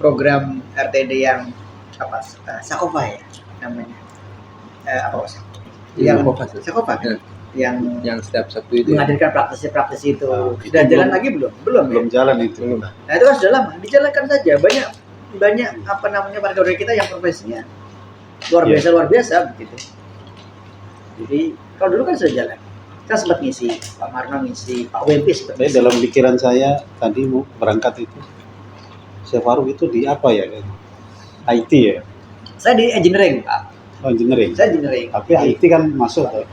program RTD yang apa Sakofa ya namanya, apa Mas? Iya, Yang Sekofas. Sekofas, Ya. yang Yang setiap Sabtu itu. menghadirkan praktisi-praktisi itu. Itu Sudah jalan belum- lagi belum? Belum. Belum Ya? jalan itu. Nah itu kan sudah lama, dijalankan saja. Banyak apa namanya warga kita yang profesinya luar Iya. biasa begitu. Jadi kalau dulu kan sudah jalan. Kita sempat ngisi, Pak Marno ngisi, Pak WP sempat Tapi ngisi. dalam pikiran saya tadi mau berangkat itu, Chef Farouk itu di apa ya? IT ya? Saya di engineering, Pak. Oh, engineering. Saya engineering. Tapi IT kan masuk tuh.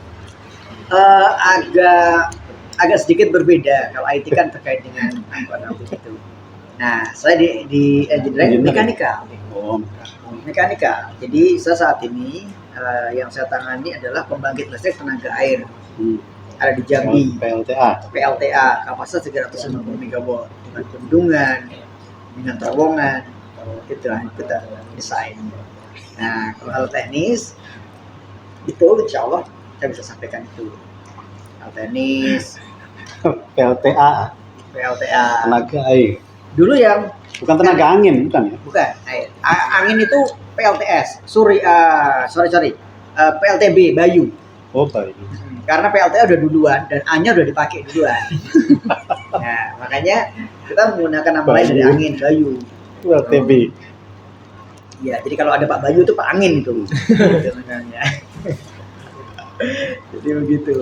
Agak sedikit berbeda. Kalau IT kan terkait dengan apa namanya itu. Nah, saya di engineering mekanika. Oh, Mekanika. Jadi saya saat ini yang saya tangani adalah pembangkit listrik tenaga air. Ada di Jambi. PLTA. PLTA kapasitas 350 MW dengan bendungan, dengan terowongan, itu lah kita desain. Nah, kalau hal teknis itu insya Allah saya bisa sampaikan itu. Hal teknis, PLTA, PLTA. tenaga air. Dulu yang Bukan tenaga angin, bukan ya? bukan air. Angin itu PLTS, PLTB Bayu. Oh, baik. Karena PLTA udah duluan dan A-nya udah dipakai duluan. Nah, makanya kita menggunakan nama lain dari Bayu. angin, Bayu. PLTB. Ya, jadi kalau ada Pak Bayu itu Pak Angin itu. Gitu namanya. Jadi begitu.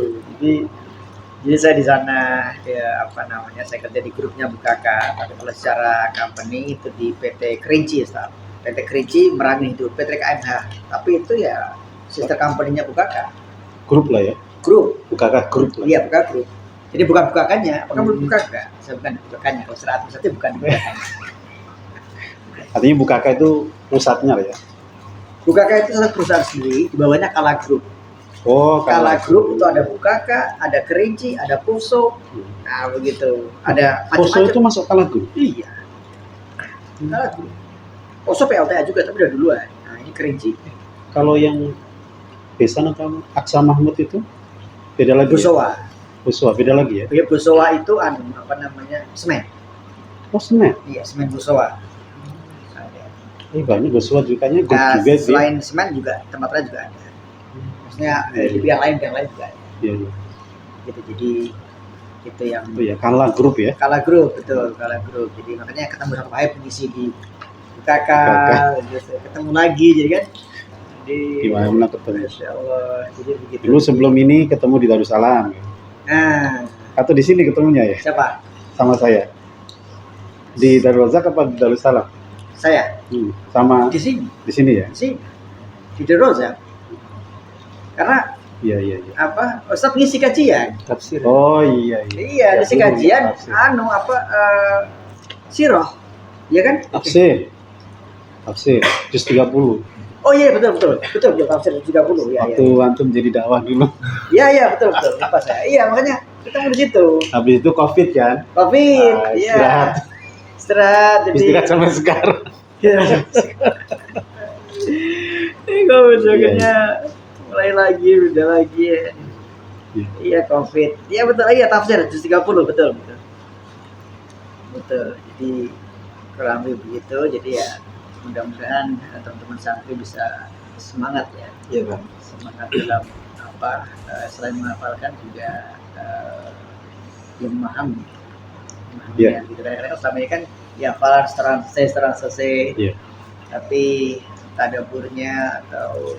Jadi saya di sana ya apa namanya, saya kerja di grupnya Bukaka. Tapi kalau secara company itu di PT Kerinci, Ustaz. PT Kerinci Merangin itu PT KMH. Tapi itu ya sister company-nya Bukaka. Grup lah ya. Grup. Bukaka grup lah. Iya, Bukaka grup. Jadi bukan Bukakanya, bukan Bukaka. Saya bukan Bukakanya. Kalau secara administratif bukan Bukakanya. Artinya Bukaka itu pusatnya lah ya. Bukaka itu satu perusahaan sendiri, di bawahnya Kala Group. Oh, Kala Group itu ada Bukaka, ada Kerinci, ada Poso. Nah, begitu. Ada Poso itu macam-macam. masuk Kala Group. Iya. Kala Group. Poso PLTA juga, tapi udah duluan. Nah, ini Kerinci. Kalau yang Besan atau Aksa Mahmud itu beda lagi. Busowa. Busowa beda lagi ya. Ya, Busowa itu apa namanya? Semen. Oh, semen. Iya, semen Busowa. Banyak Busowa juga nya grup Nah, juga sih. selain semen juga tempat lain juga ada. Maksudnya di bidang lain juga ada. Iya, iya. Gitu. Jadi itu yang Oh ya, Kala Group ya. Kala Group, betul, Kala Group. Jadi makanya ketemu sama Pak Haib ngisi di Bukaka, gitu. Ketemu lagi, jadi kan di Gimana ketemu? Masya Allah, jadi begitu. Dulu sebelum ini ketemu di Darussalam. Nah, Atau di sini ketemunya ya siapa? sama saya. Di Darul Razak apa di Darussalam? Saya Sama di sini, di sini ya. di sini di Deros ya. Karena Iya, iya, iya. apa? Ustaz ngisi kajian. Tafsir. Oh iya, iya. Iya, ngisi Dulu kajian. tafsir. Sirah, ya kan? Tafsir. Juz 30. Oh iya betul tafsir 30 ya. Waktu antum jadi dakwah dulu. Iya betul lupa saya. Iya makanya kita di situ. Habis itu Covid kan. Covid, Istirahat. iya. Istirahat jadi. Istirahat sampai sekarang. Iya. Ini Covid Iya. makanya mulai lagi, udah lagi ya. Iya. Iya Covid. Iya betul, iya tafsir 30 betul. Betul. Jadi kurang lebih begitu. Jadi ya mudah-mudahan teman-teman santri bisa semangat ya. Iya, Pak. Semangat dalam apa selain menghafalkan juga yang memahami. Iya. Gitu. Kadang-kadang selama ini kan ya hafalan setelah selesai. Iya. Tapi tadaburnya atau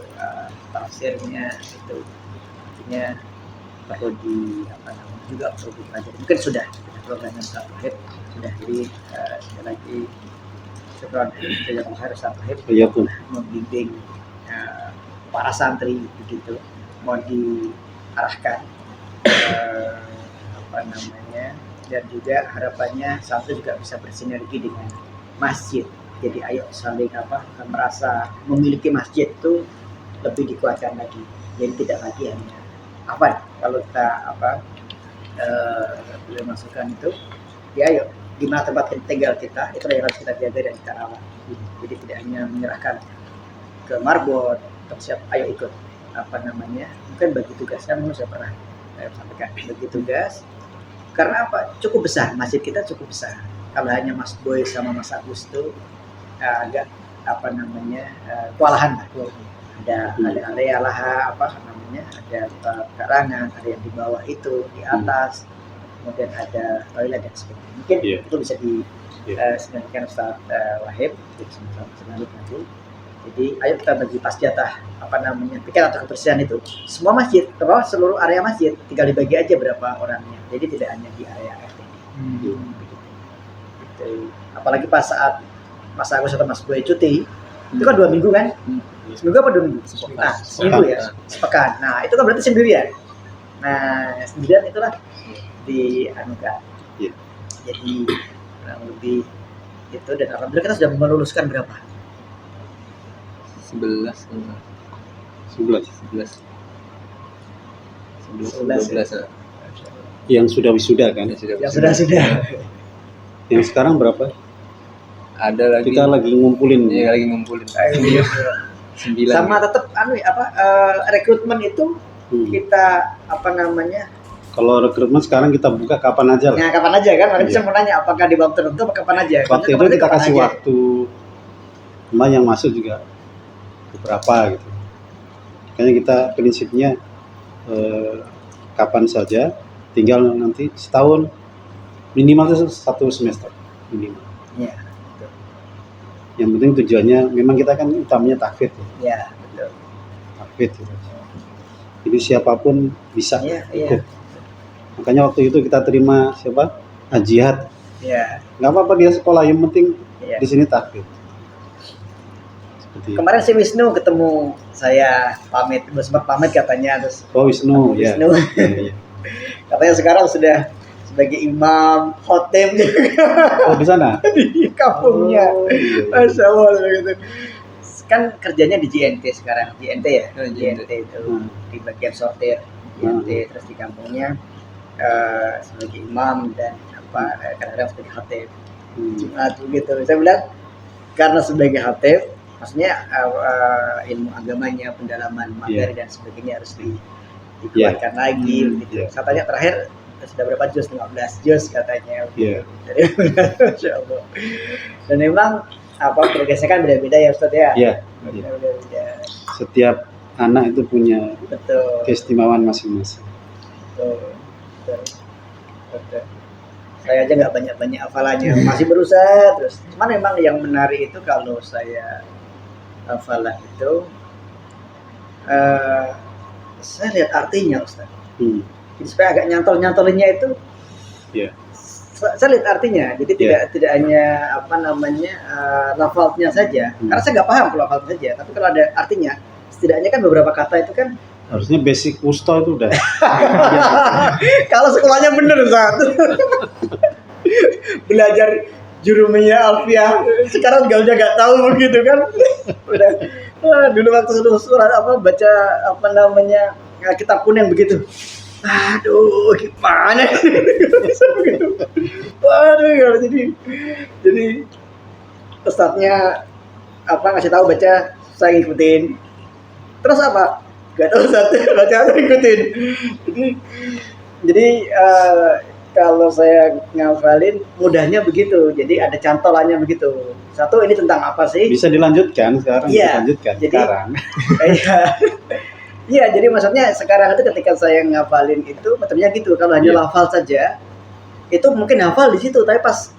tafsirnya itu artinya perlu di apa namanya juga perlu dipelajari. Mungkin sudah programnya Ustaz Wahid sudah, jadi sekali lagi syukran jazakallahu khairan Ustaz Wahid Iya tuh. membimbing para santri begitu, mau diarahkan apa namanya, dan juga harapannya santri juga bisa bersinergi dengan masjid. Jadi ayo saling merasa memiliki masjid itu lebih dikuatkan lagi. Jadi tidak lagi hanya apa kalau kita boleh masukkan itu, ya ayo di mana tempat tinggal kita itu yang harus kita jaga dan kita rawat. Jadi tidak hanya menyerahkan ke marbot untuk siap ayo ikut mungkin bagi tugasnya mungkin saya pernah sampaikan bagi tugas, karena cukup besar masjid kita, cukup besar. Kalau hanya Mas Boy sama Mas Agus itu agak kewalahan lah. ada area laha apa namanya, ada karangan, ada yang di bawah itu, di atas, kemudian ada toilet dan sebagainya. Mungkin itu bisa disebarkan Ustaz Wahib jadi selanjutnya nanti. Jadi ayo kita bagi pas jatah apa namanya piket atau kebersihan itu semua masjid, terus seluruh area masjid tinggal dibagi aja berapa orangnya. Jadi tidak hanya di area RT. Gitu. Apalagi pas saat Mas Agus atau Mas Boy cuti, itu kan 2 minggu kan? Seminggu apa 2 minggu? Nah, seminggu ya, sepekan. Nah, itu kan berarti sendirian. Nah, sendirian itulah di anugerah. Jadi kurang lebih itu, dan alhamdulillah kita sudah meluluskan berapa? 11 Yang sudah wisuda kan? Yang sudah. Yang sekarang berapa? Ada lagi. Kita lagi ngumpulin. Iya, lagi ngumpulin. 9. Sama tetap rekrutmen itu kita apa namanya? Kalau rekrutmen sekarang kita buka kapan aja lah. Nah, kapan aja kan? Makanya saya mau nanya apakah di waktu tertentu atau kapan aja? Waktu itu kita kasih waktu. Cuma yang masuk juga beberapa gitu. Makanya kita prinsipnya kapan saja, tinggal nanti setahun minimal itu 1 semester minimal. Iya. Yang penting tujuannya memang kita kan utamanya tahfidz. Iya, betul. Tahfidz gitu. Jadi siapapun bisa ikut. Iya. Makanya waktu itu kita terima siapa? Jihad. Iya. Nggak apa-apa dia sekolah, yang penting Iya. di sini tahfidz. Seperti Kemarin si Wisnu ketemu saya pamit, sempat pamit katanya, terus Wisnu, ya. Wisnu. Iya. Katanya sekarang sudah sebagai imam khotib juga Oh, di sana? di kampungnya. Iya. Masya Allah gitu. Kan kerjanya di JNT sekarang, JNT ya, JNT. JNT itu di bagian sortir JNT, terus di kampungnya sebagai imam dan kadang-kadang sebagai khatib Jumat begitu. Saya bilang karena sebagai khatib, maksudnya ilmu agamanya, pendalaman materi dan sebagainya harus dikuatkan lagi begitu. Katanya terakhir sudah berapa juz? 15 juz katanya. Jadi Masya Allah. Dan memang progresnya kan beda-beda ya Ustaz ya. Iya. Beda-beda. Setiap anak itu punya keistimewaan masing-masing. Betul. Saya aja nggak banyak hafalannya, masih berusaha terus. Cuman memang yang menarik itu kalau saya hafalan itu, saya lihat artinya Ustaz. Jadi supaya agak nyantol-nyantolinnya itu, saya lihat artinya. Jadi tidak hanya lafalnya saja. Karena saya nggak paham kalau lafalnya saja, tapi kalau ada artinya, setidaknya kan beberapa kata itu kan. Harusnya basic wusta itu udah. Kalau sekolahnya bener Ustaz. Belajar jurumiyah alfiah, sekarang udah nggak tahu begitu kan. Udah dulu waktu surat baca kitab kuning begitu. Aduh, gimana? Begitu. Waduh, jadi ustadznya ngasih tahu baca, saya ngikutin. Terus apa? Gak tahu satu baca atau ikutin. Jadi kalau saya ngafalin mudahnya begitu. Jadi ada cantolannya begitu. Satu, ini tentang apa sih? Bisa dilanjutkan sekarang. Dilanjutkan sekarang. Iya, jadi maksudnya sekarang itu ketika saya ngafalin itu metodenya gitu. Kalau hanya lafal saja, itu mungkin hafal di situ, tapi pas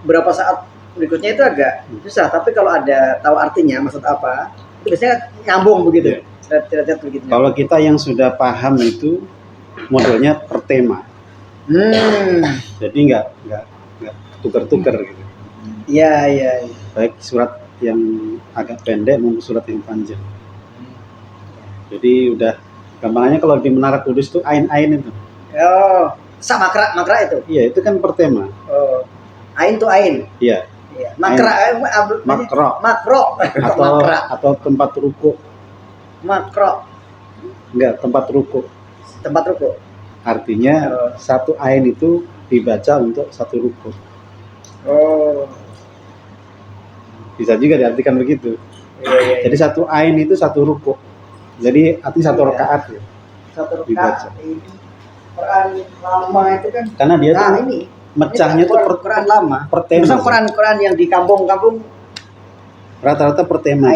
berapa saat berikutnya itu agak susah. Tapi kalau ada tahu artinya maksud apa, itu biasanya nyambung begitu. Begitu. Kalau kita yang sudah paham itu modelnya per tema. Jadi nggak tukar-tukar gitu. Iya. Baik surat yang agak pendek maupun surat yang panjang. Jadi udah gampangnya kalau di Menara Kudus itu ain itu. Oh, sama makra itu. Iya, itu kan per tema. Oh. Ain tuh ain. Iya. Makro. Atau tempat ruku. Makro. Enggak, tempat ruku. Artinya satu ain itu dibaca untuk satu ruku. Oh. Bisa juga diartikan begitu. Iya. Jadi satu ain itu satu ruku. Jadi artinya satu rakaat ya. Satu rakaat. Ini Quran lama itu kan. Karena dia tuh ini mecahnya tuh Quran lama. Per tema. Quran yang di kampung-kampung rata-rata per tema.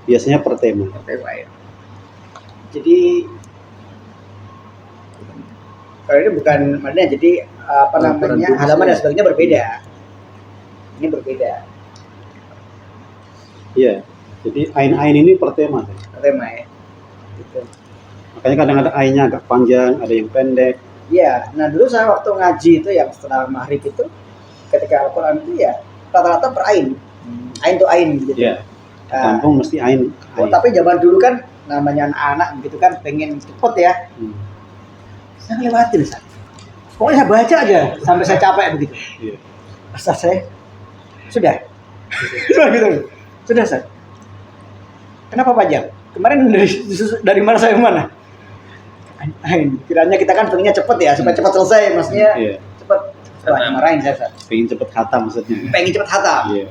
Biasanya per tema. tema ya. Jadi kalau ini bukan maknanya, jadi apa namanya, halaman dan sebagainya berbeda. Ini berbeda Iya. Jadi ain ini per tema. tema ya. Gitu. Makanya kadang-kadang ainnya agak panjang, ada yang pendek. Iya, nah dulu saya waktu ngaji itu yang setelah maghrib itu, ketika Al-Quran itu ya rata-rata per ain to ain gitu. Iya. Nah, Kampung mesti ain. tapi zaman dulu kan namanya anak-anak gitu kan pengen cepet ya. Saya ngelewatin Ustaz. Pokoknya saya baca aja sampai saya capek begitu. Iya. Ustaz saya sudah. Gitu. Sudah Ustaz. Kenapa panjang? Kemarin dari mana saya ke mana? Kiranya kita kan pengennya cepet ya, supaya cepat selesai, maksudnya Iya. cepet. Wah, marahin saya Ustaz. Pengen cepet khatam maksudnya. Pengen cepet khatam. Iya.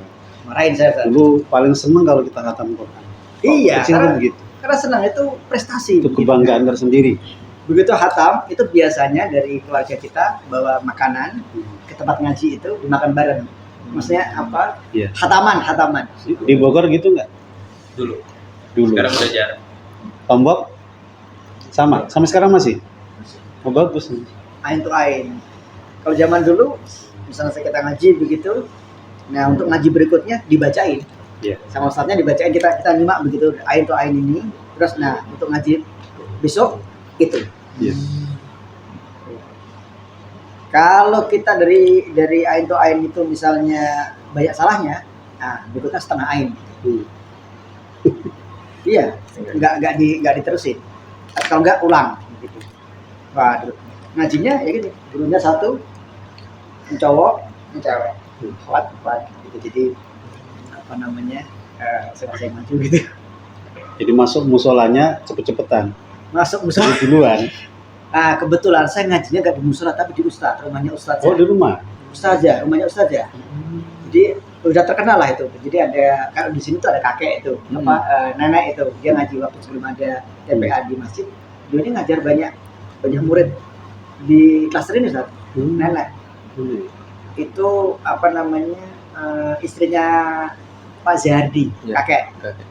Marahin saya Ustaz. Dulu paling seneng kalau kita khatam Quran. Iya, Kecil karena, tuh begitu. karena senang itu prestasi. Itu kebanggaan tersendiri. Begitu khatam, itu biasanya dari keluarga kita bawa makanan ke tempat ngaji itu dimakan bareng. Maksudnya apa? Iya. Khataman. Di Bogor gitu nggak? Dulu. Dulu. Sekarang udah jarang. Lombok sama sekarang masih. Oh, bagus. Ain to ain. Kalau zaman dulu, misalnya kita ngaji begitu, nah untuk ngaji berikutnya dibacain. Iya. Sama ustadznya dibacain, kita nyimak begitu ain to ain ini. Terus nah untuk ngaji besok itu. Iya. Kalau kita dari ain to ain itu misalnya banyak salahnya, nah berikutnya setengah ain. Iya, nggak diterusin. Kalau nggak ulang gitu. Waduh, ngajinya ya gitu. Gurunya satu, yang cowok, yang cewek. Kuat gitu. Jadi apa namanya? Selesai maju gitu. Jadi masuk musolanya cepet-cepetan. Masuk musola. Duluan. Nah, kebetulan saya ngajinya nggak di musola tapi di ustadz, rumahnya ustadz. Oh, di rumah. Ustazah, rumahnya ustazah. Jadi udah terkenal lah itu. Jadi ada, kalau di sini tuh ada kakek itu, nenek itu, dia ngaji waktu sebelum ada TPA di masjid. Dia ngajar banyak murid di klaster ini, Ustaz. Nenek itu apa namanya, istrinya Pak Zahardi, Ya, kakek. kakek.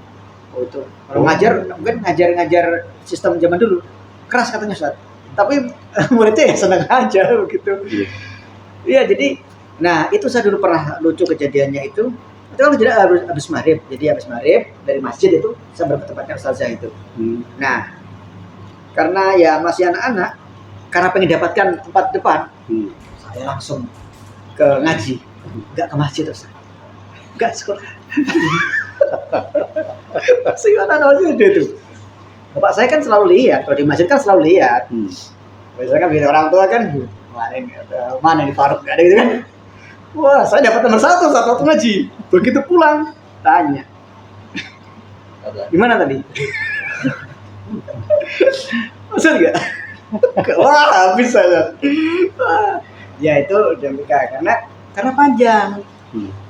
Oh itu, kalau mungkin ngajar sistem zaman dulu keras katanya Ustaz. Tapi muridnya ya senang aja begitu. Iya, jadi nah itu saya dulu pernah lucu kejadiannya itu kan tidak habis maghrib. Jadi habis maghrib dari masjid itu saya bertempatnya ustazah itu. Nah, karena ya masih anak-anak, karena pengen dapatkan tempat depan, saya langsung ke ngaji, nggak ke masjid Ustaz. Nggak sekolah. Sekolah masjid itu. Bapak saya kan selalu lihat, kalau di masjid kan selalu lihat. Biasanya kan bikin orang tua kan, mana di Faruk gak ada gitu kan. Wah, saya dapat nomor satu waktu ngaji. Begitu pulang, tanya. Gimana tadi? Maksud gak? Wah, habis saya. Ya itu demikian karena panjang.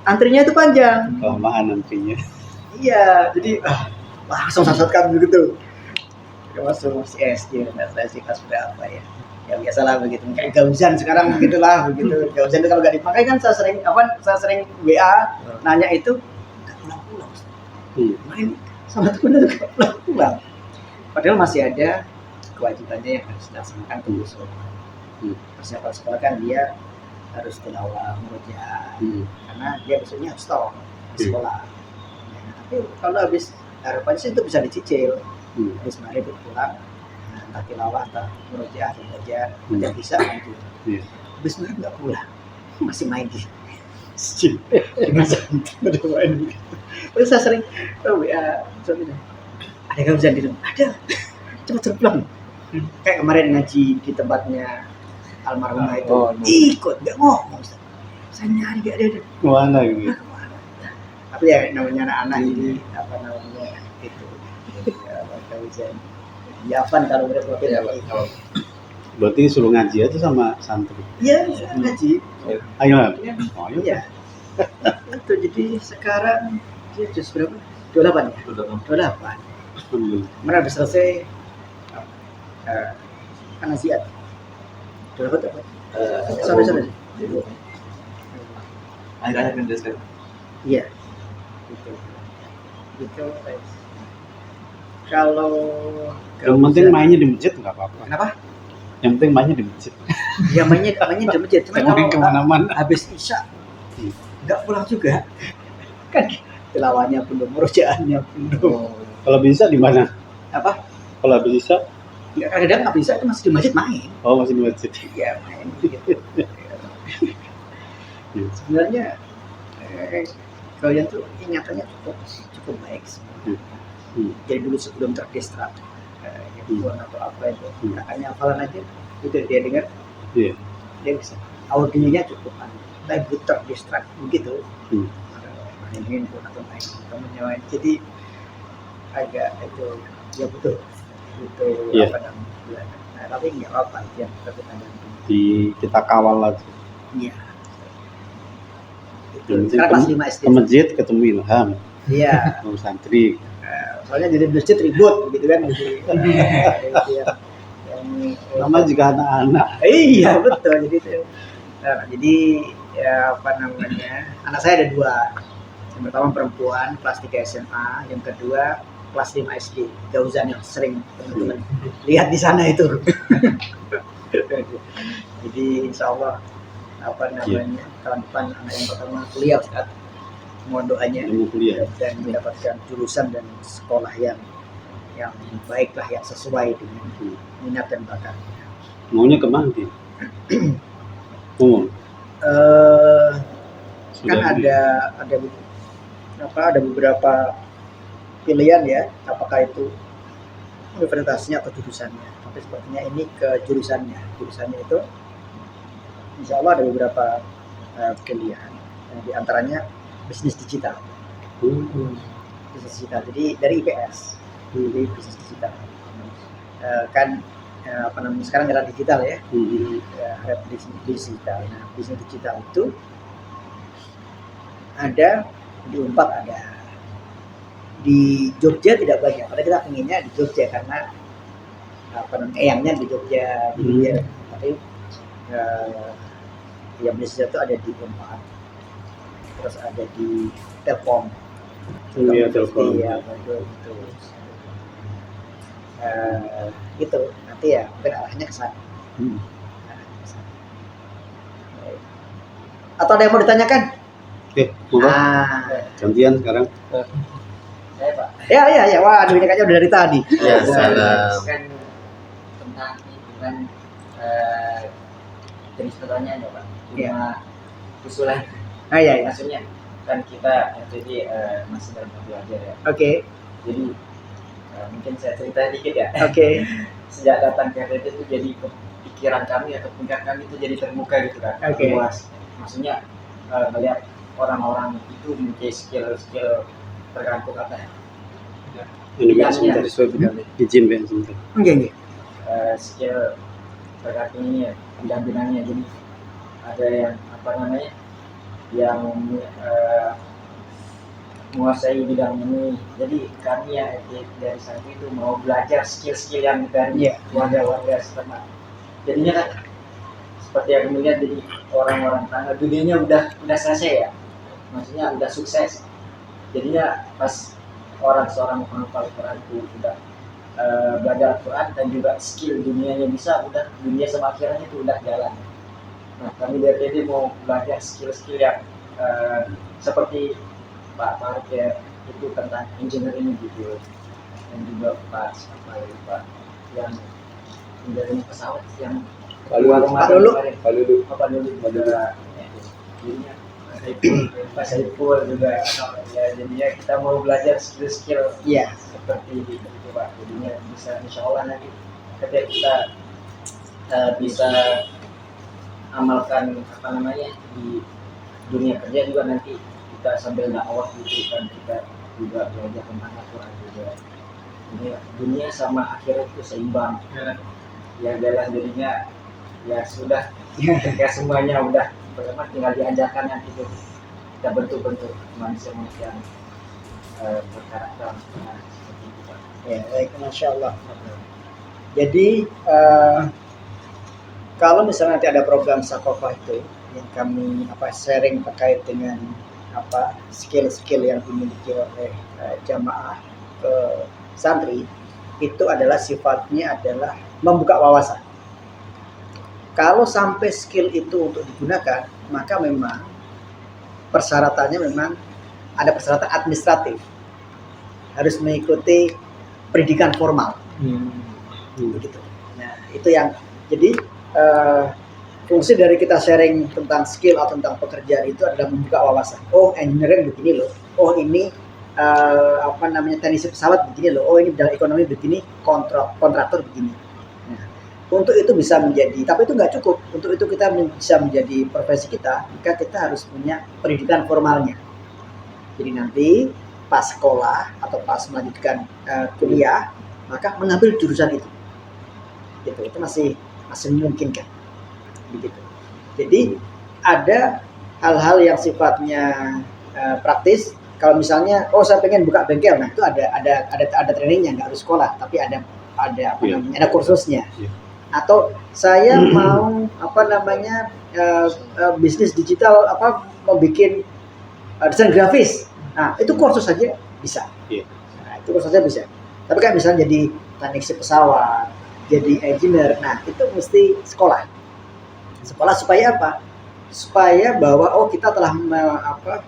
Antrinya itu panjang. Kelamaan antrinya. Iya, jadi langsung sasatkan begitu. Masuk SD, saya sih kelas berapa ya? Ya biasalah begitu. Kayak gauzan sekarang begitulah begitu. Gauzan itu kalau nggak dipakai kan saya sering WA nanya itu nggak pulang-pulang. Main sama temen itu nggak pulang-pulang. Padahal masih ada kewajibannya yang harus dilaksanakan untuk usul. Persiapan sekolah kan dia harus tilawah, murojaah, karena dia besoknya harus tahu di sekolah. Ya, tapi kalau habis harapannya sih itu bisa dicicil. Habis maghrib pulang, entah tilawah, entah murojaah, atau belajar, tidak bisa lanjut. Habis maghrib nggak pulang, masih main di masjid, udah main. Terus saya sering, ada gauzan di rumah, ada, cepat pulang. Kayak kemarin ngaji di tempatnya almarhumah itu, ikut, nggak ngomong, saya nyari nggak ada. Kemana gitu? Tapi ya namanya anak-anak ini apa namanya itu. Ya Afan kalau udah Ya, Berarti suruh ngaji aja sama santri. iya ngaji. Ayo. Iya. Itu jadi sekarang dia juz berapa? 28 ya? 28. Kemarin habis selesai kan nasihat. 28 apa? Sampai. Akhir-akhir pindah sekarang. Iya. Gitu. Gitu. Kalau Yang penting mainnya di masjid nggak apa-apa. Kenapa? Yang penting mainnya di masjid. Ya mainnya di masjid. Cuma Jangan kalau kemana-mana. habis isya nggak pulang juga. Kan tilawahnya belum, murojaahnya belum. Kalau bisa di mana? Apa? Kalau habis bisa, Ya, kadang nggak bisa itu masih di masjid main. oh masih di masjid. Iya main gitu. Sebenarnya kalian tuh ingatannya cukup baik semua. Jadi dulu sebelum terdistrak handphone atau apa itu, kakaknya hafalan aja, itu dia dengar, Iya. dia bisa. Audionya cukup, tapi butuh terdistrak begitu. Main handphone atau main temennya main. Jadi agak itu ya butuh Iya. apa namanya. Nah, tapi nggak apa-apa yang kita tanggung. Kita kawal lagi. Iya. Yang penting Sekarang kelas 5 SD. ke masjid ketemu Ilham, Iya. ketemu santri. Soalnya jadi masjid ribut gitu kan. Nama juga anak-anak. Iya betul. Jadi itu. Nah, jadi ya apa namanya? Anak saya ada 2. Yang pertama perempuan kelas 3 SMA, yang kedua kelas 5 SD. Gauzan yang sering teman-teman lihat di sana itu. Jadi insya Allah apa namanya tahun depan anak yang pertama kuliah Ustaz. Mohon doanya Yang mau kuliah. dan mendapatkan jurusan dan sekolah yang baik lah, yang sesuai dengan minat dan bakat. Maunya kemana dia? Umum. Kan ada beberapa pilihan ya, apakah itu universitasnya atau jurusannya. Tapi sepertinya ini ke jurusannya itu insya Allah ada beberapa pilihan. Di antaranya bisnis digital. Bisnis digital. Jadi dari IPS. Jadi bisnis digital. Kan apa namanya sekarang era digital ya. Ada bisnis digital. Nah, bisnis digital itu ada di Unpad, ada di Jogja tidak banyak. Padahal kita pengennya di Jogja karena apa namanya eyangnya di Jogja. Tapi yang bisnis itu ada di Unpad. Terus ada di Telkom. Iya, Telkom. Iya, betul. Gitu. Nanti ya mungkin arahnya ke sana. Atau ada yang mau ditanyakan? Oke, monggo. Gantian sekarang. Saya Pak. Ya. Waduh, ini kayaknya udah dari tadi. Ya, salam. Kan tentang itu kan jenis pertanyaan ya Pak. Iya. Cuma usulan. Iya. Maksudnya kan kita jadi masih dalam belajar ya. Oke. Jadi mungkin saya cerita dikit ya. Oke. Sejak datang ke RTT itu jadi pikiran kami atau pikiran kami itu jadi terbuka gitu kan. Oke. Luas. Maksudnya melihat orang-orang itu mempunyai skill tergantung apa ya? Ini biar Bidangnya. sebentar. Izin biar sebentar. Oke. Skill tergantung ini ya, bidang-bidangnya. Jadi ada yang apa namanya yang menguasai bidang ini. Jadi kami ya dari santri itu mau belajar skill-skill yang dari warga-warga setempat. Jadinya kan seperti yang melihat jadi orang-orang tangga dunianya udah selesai ya, maksudnya udah sukses. Jadinya pas seorang penghafal Quran itu udah belajar Quran dan juga skill dunianya bisa, udah dunia sama akhirnya itu udah jalan. Nah kami dari TD mau belajar skill-skill yang seperti Pak Farid ya, itu tentang engineering gitu, dan juga Pak yang menjalani pesawat yang Pak Lulu juga jadinya Pak Saiful juga ya, jadinya kita mau belajar skill seperti itu Pak. Jadinya bisa insya Allah nanti ketika kita bisa amalkan apa namanya di dunia kerja juga, nanti kita sambil dakwah gitu kan, kita juga belajar tentang Al-Quran juga. Ini dunia sama akhirat itu seimbang ya, jalan jadinya ya sudah ketika semuanya udah bagaimana tinggal diajarkan nanti itu kita bentuk manusia yang berkarakter seperti itu Pak. Ya, baik, Masya Allah. Jadi kalau misalnya nanti ada program Sakofah itu yang kami sharing terkait dengan skill-skill yang dimiliki oleh jamaah santri itu adalah sifatnya adalah membuka wawasan. Kalau sampai skill itu untuk digunakan, maka memang persyaratannya memang ada persyaratan administratif, harus mengikuti pendidikan formal. Begitu. Nah, itu yang jadi fungsi dari kita sharing tentang skill atau tentang pekerjaan itu adalah membuka wawasan. Oh, engineering begini loh. Oh, ini teknisi pesawat begini loh. Oh, ini bidang ekonomi begini, kontraktor begini. Nah, untuk itu bisa menjadi, tapi itu nggak cukup. Untuk itu kita bisa menjadi profesi kita, maka kita harus punya pendidikan formalnya. Jadi nanti pas sekolah atau pas melanjutkan kuliah, maka mengambil jurusan itu. Gitu. Itu masih memungkinkan. Begitu. Jadi ada hal-hal yang sifatnya praktis. Kalau misalnya, saya pengen buka bengkel, nah itu ada trainingnya, nggak harus sekolah, tapi ada kursusnya. Atau saya mau bisnis digital, mau bikin desain grafis, nah itu kursus saja bisa. Nah, itu kursus saja bisa. Tapi kan misalnya jadi teknisi pesawat, jadi engineer, nah itu mesti sekolah supaya apa? Supaya bahwa kita telah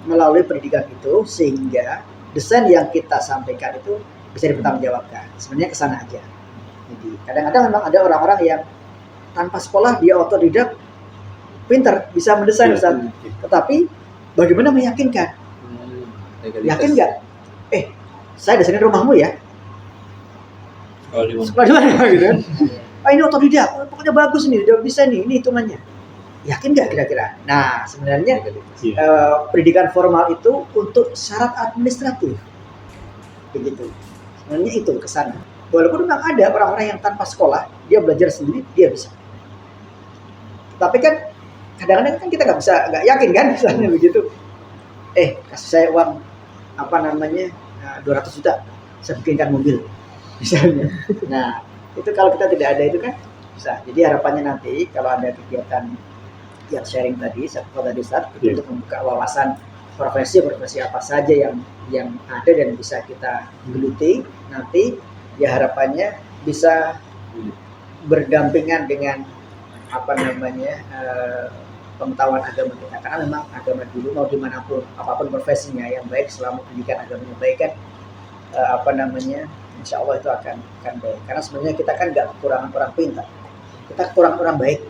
melalui pendidikan itu, sehingga desain yang kita sampaikan itu bisa dipertanggungjawabkan. Sebenarnya kesana aja. Jadi kadang-kadang memang ada orang-orang yang tanpa sekolah dia otodidak, pinter, bisa mendesain, Ustaz. Tetapi bagaimana meyakinkan? Yakin nggak? Saya desainin rumahmu ya. Sekolah di mana gitu kan? Ini otodidak, pokoknya bagus nih, udah bisa nih, ini hitungannya. Yakin nggak kira-kira? Nah, sebenarnya pendidikan formal itu untuk syarat administratif, begitu. Sebenarnya itu kesana. Walaupun memang ada orang-orang yang tanpa sekolah, dia belajar sendiri, dia bisa. Tapi kan kadang-kadang kan kita nggak yakin kan, misalnya begitu. Kasih saya uang 200 juta, saya bikinkan mobil, misalnya. Nah, itu kalau kita tidak ada itu kan bisa. Jadi harapannya nanti kalau ada kegiatan yang sharing tadi, untuk membuka wawasan profesi apa saja yang ada dan bisa kita geluti, nanti ya harapannya bisa berdampingan dengan pengetahuan agama kita. Karena memang agama dulu mau dimanapun, apapun profesinya yang baik, selama pendidikan agamanya baik kan, insya Allah itu akan baik. Karena sebenarnya kita kan nggak kekurangan orang pintar, kita kekurangan orang baik.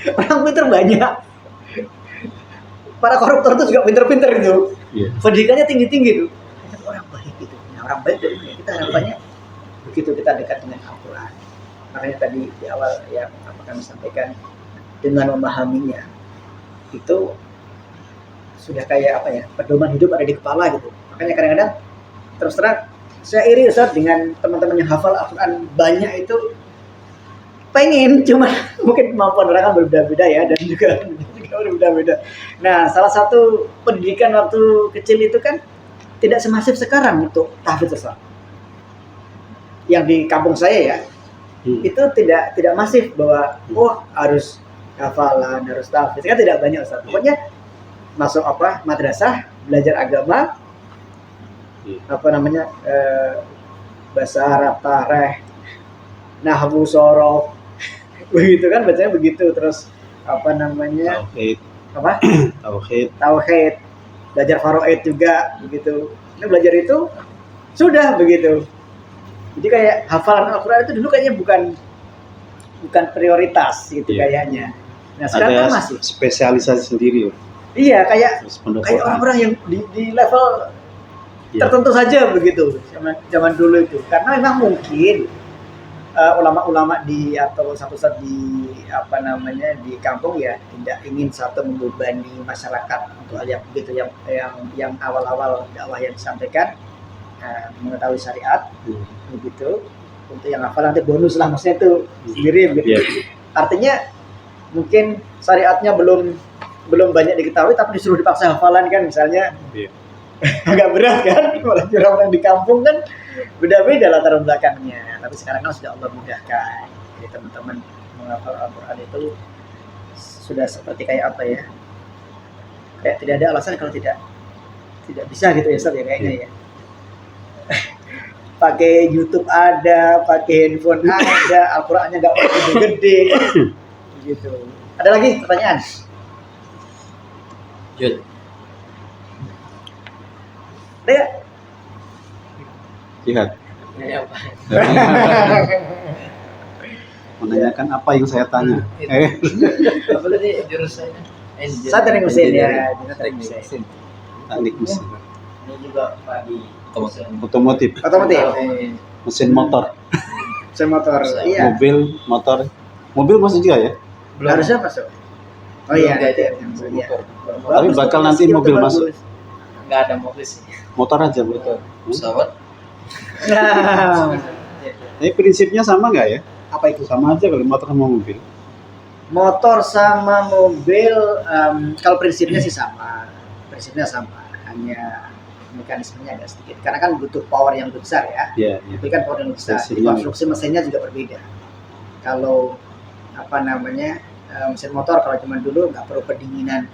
Orang pintar banyak, para koruptor itu juga pintar-pintar gitu. Pendidikannya tinggi-tinggi tuh. Orang baik gitu. Nah, orang baik dari kita harapannya begitu kita dekat dengan Al-Quran. Makanya tadi di awal ya kami sampaikan, dengan memahaminya itu sudah kayak pedoman hidup ada di kepala gitu. Makanya kadang-kadang terus terang saya iri, Ustaz, dengan teman-teman yang hafal Al-Quran banyak itu. Pengen, cuma mungkin kemampuan orang kan berbeda-beda ya, dan juga berbeda-beda. Nah, salah satu pendidikan waktu kecil itu kan tidak semasif sekarang untuk tahfidz Ustaz. Yang di kampung saya ya, itu tidak masif bahwa harus hafalan, harus tahfidz, kan tidak banyak Ustaz. Pokoknya masuk madrasah, belajar agama, bahasa Arab, tarikh, nahwu, sorof, begitu kan, bacanya begitu. Terus tauhid, belajar faraid juga begitu. Nah, belajar itu sudah begitu. Jadi kayak hafalan Al-Quran itu dulu kayaknya bukan prioritas gitu kayaknya. Nah, sekarang kan masih spesialisasi sendiri. Iya, kayak orang-orang yang di level tertentu saja begitu zaman dulu itu. Karena memang mungkin ulama-ulama atau satu-satu di di kampung ya tidak ingin membebani masyarakat untuk yang begitu, yang awal-awal dakwah yang disampaikan mengetahui syariat begitu. Untuk yang hafal nanti bonus lah, maksudnya itu sendiri begitu. Artinya mungkin syariatnya belum banyak diketahui, tapi disuruh dipaksa hafalan kan, misalnya agak berat kan. Malah orang-orang di kampung kan beda-beda latar belakangnya. Tapi sekarang kan sudah Allah mudahkan. Jadi teman-teman menghafal Al-Quran itu sudah seperti kayak Kayak tidak ada alasan kalau tidak bisa gitu ya Ustaz ya kayaknya ya. Pakai YouTube ada, pakai handphone ada, Al-Qur'annya nggak gede-gede gitu. Ada lagi pertanyaan? Jud. Ada ya? Jihad. Menanyakan apa yang saya tanya. Apa tadi jurusannya? Saya teknik mesin ya, teknik mesin. Teknik mesin. Ini juga Pak di Otomotif. Otomotif, Mesin motor. mesin motor, iya. Mobil, motor. Mobil masuk juga ya? Harusnya masuk. Oh iya, Belum, itu ya. Iya. Tapi bakal nanti Skill mobil itu masuk. bagus. Nggak ada mobil sih. Motor aja betul. Pesawat. Nah, Tapi prinsipnya sama nggak ya? apa itu? Sama aja kalau motor sama mobil. Motor sama mobil, kalau prinsipnya sih sama. Prinsipnya sama, hanya mekanismenya agak sedikit. Karena kan butuh power yang besar ya. Iya. Mobil kan power yang besar. Jadi Mesinnya. konstruksi mesinnya juga berbeda. Kalau mesin motor kalau zaman dulu nggak perlu pendinginan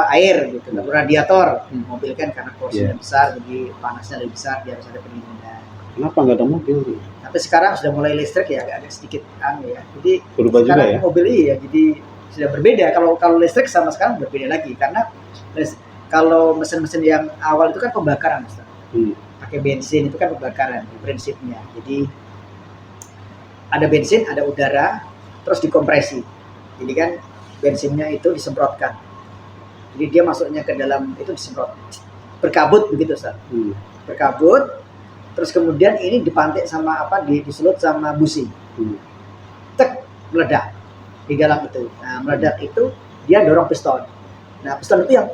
air gitu, nggak perlu radiator. Mobil kan karena porsinya besar, jadi panasnya lebih besar, dia harus ada pendinginan. Kenapa nggak ada mobil? Tapi sekarang sudah mulai listrik ya, agak sedikit ya. Jadi Berubah juga sekarang ya? mobil iya, jadi sudah berbeda. Kalau listrik sama sekarang berbeda lagi karena kalau mesin-mesin yang awal itu kan pembakaran, Ustaz. Pakai bensin itu kan pembakaran prinsipnya. Jadi ada bensin, ada udara, terus dikompresi. Jadi kan bensinnya itu disemprotkan. Jadi dia masuknya ke dalam itu disemprot, berkabut begitu Ustaz. Berkabut. Terus kemudian ini dipantik sama disulut sama busi. Tek, meledak di dalam itu. Nah, meledak itu dia dorong piston. Nah, piston itu yang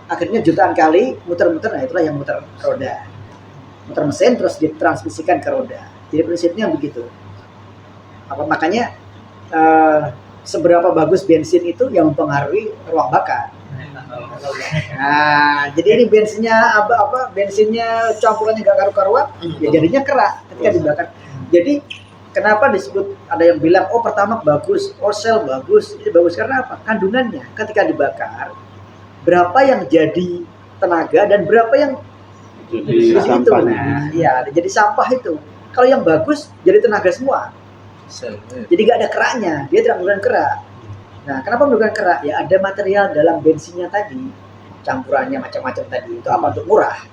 akhirnya jutaan kali muter-muter, nah itulah yang muter roda. Muter mesin terus ditransmisikan ke roda. Jadi prinsipnya begitu. Makanya seberapa bagus bensin itu yang mempengaruhi ruang bakar. Nah, jadi ini bensinnya bensinnya campurannya gak karu-karuan, ya jadinya kerak ketika dibakar. Jadi kenapa disebut ada yang bilang pertama bagus, Shell bagus, ini bagus karena apa? Kandungannya ketika dibakar berapa yang jadi tenaga dan berapa yang Jadi itu. Nah, iya, jadi sampah itu. Kalau yang bagus jadi tenaga semua. Jadi gak ada keraknya, dia tidak menggunakan kerak. Nah, kenapa menggunakan kerak? Ya ada material dalam bensinnya tadi, campurannya macam-macam tadi. Itu apa untuk murah?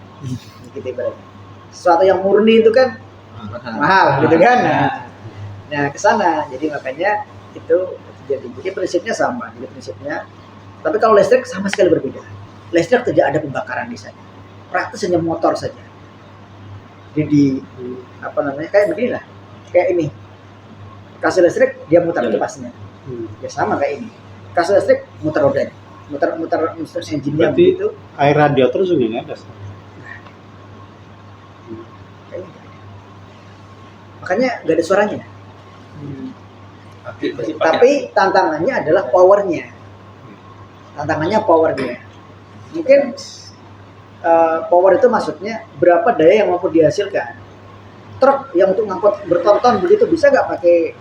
Gitu ibaratnya. Sesuatu yang murni itu kan mahal, gitu kan? Nah, ke sana. Jadi makanya itu jadi prinsipnya sama. Jadi prinsipnya. Tapi kalau listrik sama sekali berbeda. Listrik tidak ada pembakaran di sana. Praktis hanya motor saja. Jadi kayak begini lah. Kayak ini. Kasih listrik dia muter kipasnya. Ya sama kayak ini. Kasih listrik muter rodanya. Muter engine-nya begitu. Air radiator juga nggak ada. Makanya nggak ada suaranya. Tapi tantangannya adalah powernya. Mungkin power itu maksudnya berapa daya yang mampu dihasilkan. Truk yang untuk ngangkut bertonton begitu bisa nggak pakai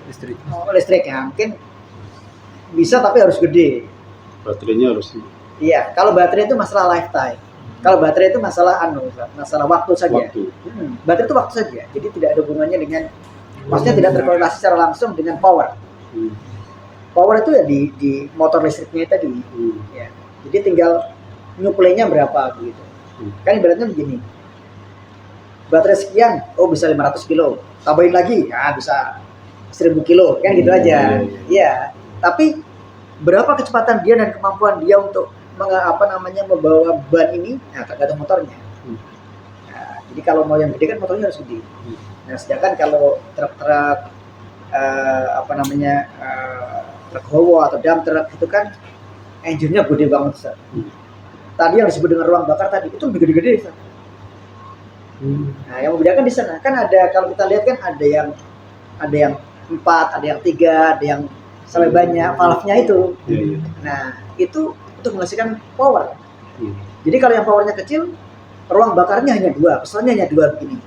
listrik ya? Mungkin bisa tapi harus gede. Baterainya harus. Iya, kalau baterai itu masalah lifetime. Kalau baterai itu masalah waktu saja. Baterai itu waktu saja. Jadi tidak ada hubungannya dengan, maksudnya tidak terkorelasi secara langsung dengan power. Power itu ya di motor listriknya tadi. Ya. Jadi tinggal nyuplainya berapa begitu. Kan ibaratnya begini. Baterai sekian, bisa 500 kilo. Tambahin lagi, ya bisa 1000 kilo. Kan gitu aja. Iya. Tapi berapa kecepatan dia dan kemampuan dia untuk membawa ban ini, tergantung motornya. Nah, jadi kalau mau yang gede kan motornya harus gede. Nah, sedangkan kalau truk-truk truk Howo atau dump truck itu kan engine-nya gede banget, Ustaz. Tadi yang disebut dengan ruang bakar tadi itu lebih gede-gede, Ustaz. Nah, yang membedakan di sana kan ada, kalau kita lihat kan ada yang 4, ada yang 3, ada yang sampai banyak valve-nya itu. Nah, itu untuk menghasilkan power. Jadi kalau yang powernya kecil, ruang bakarnya hanya 2, pistonnya hanya 2 begini.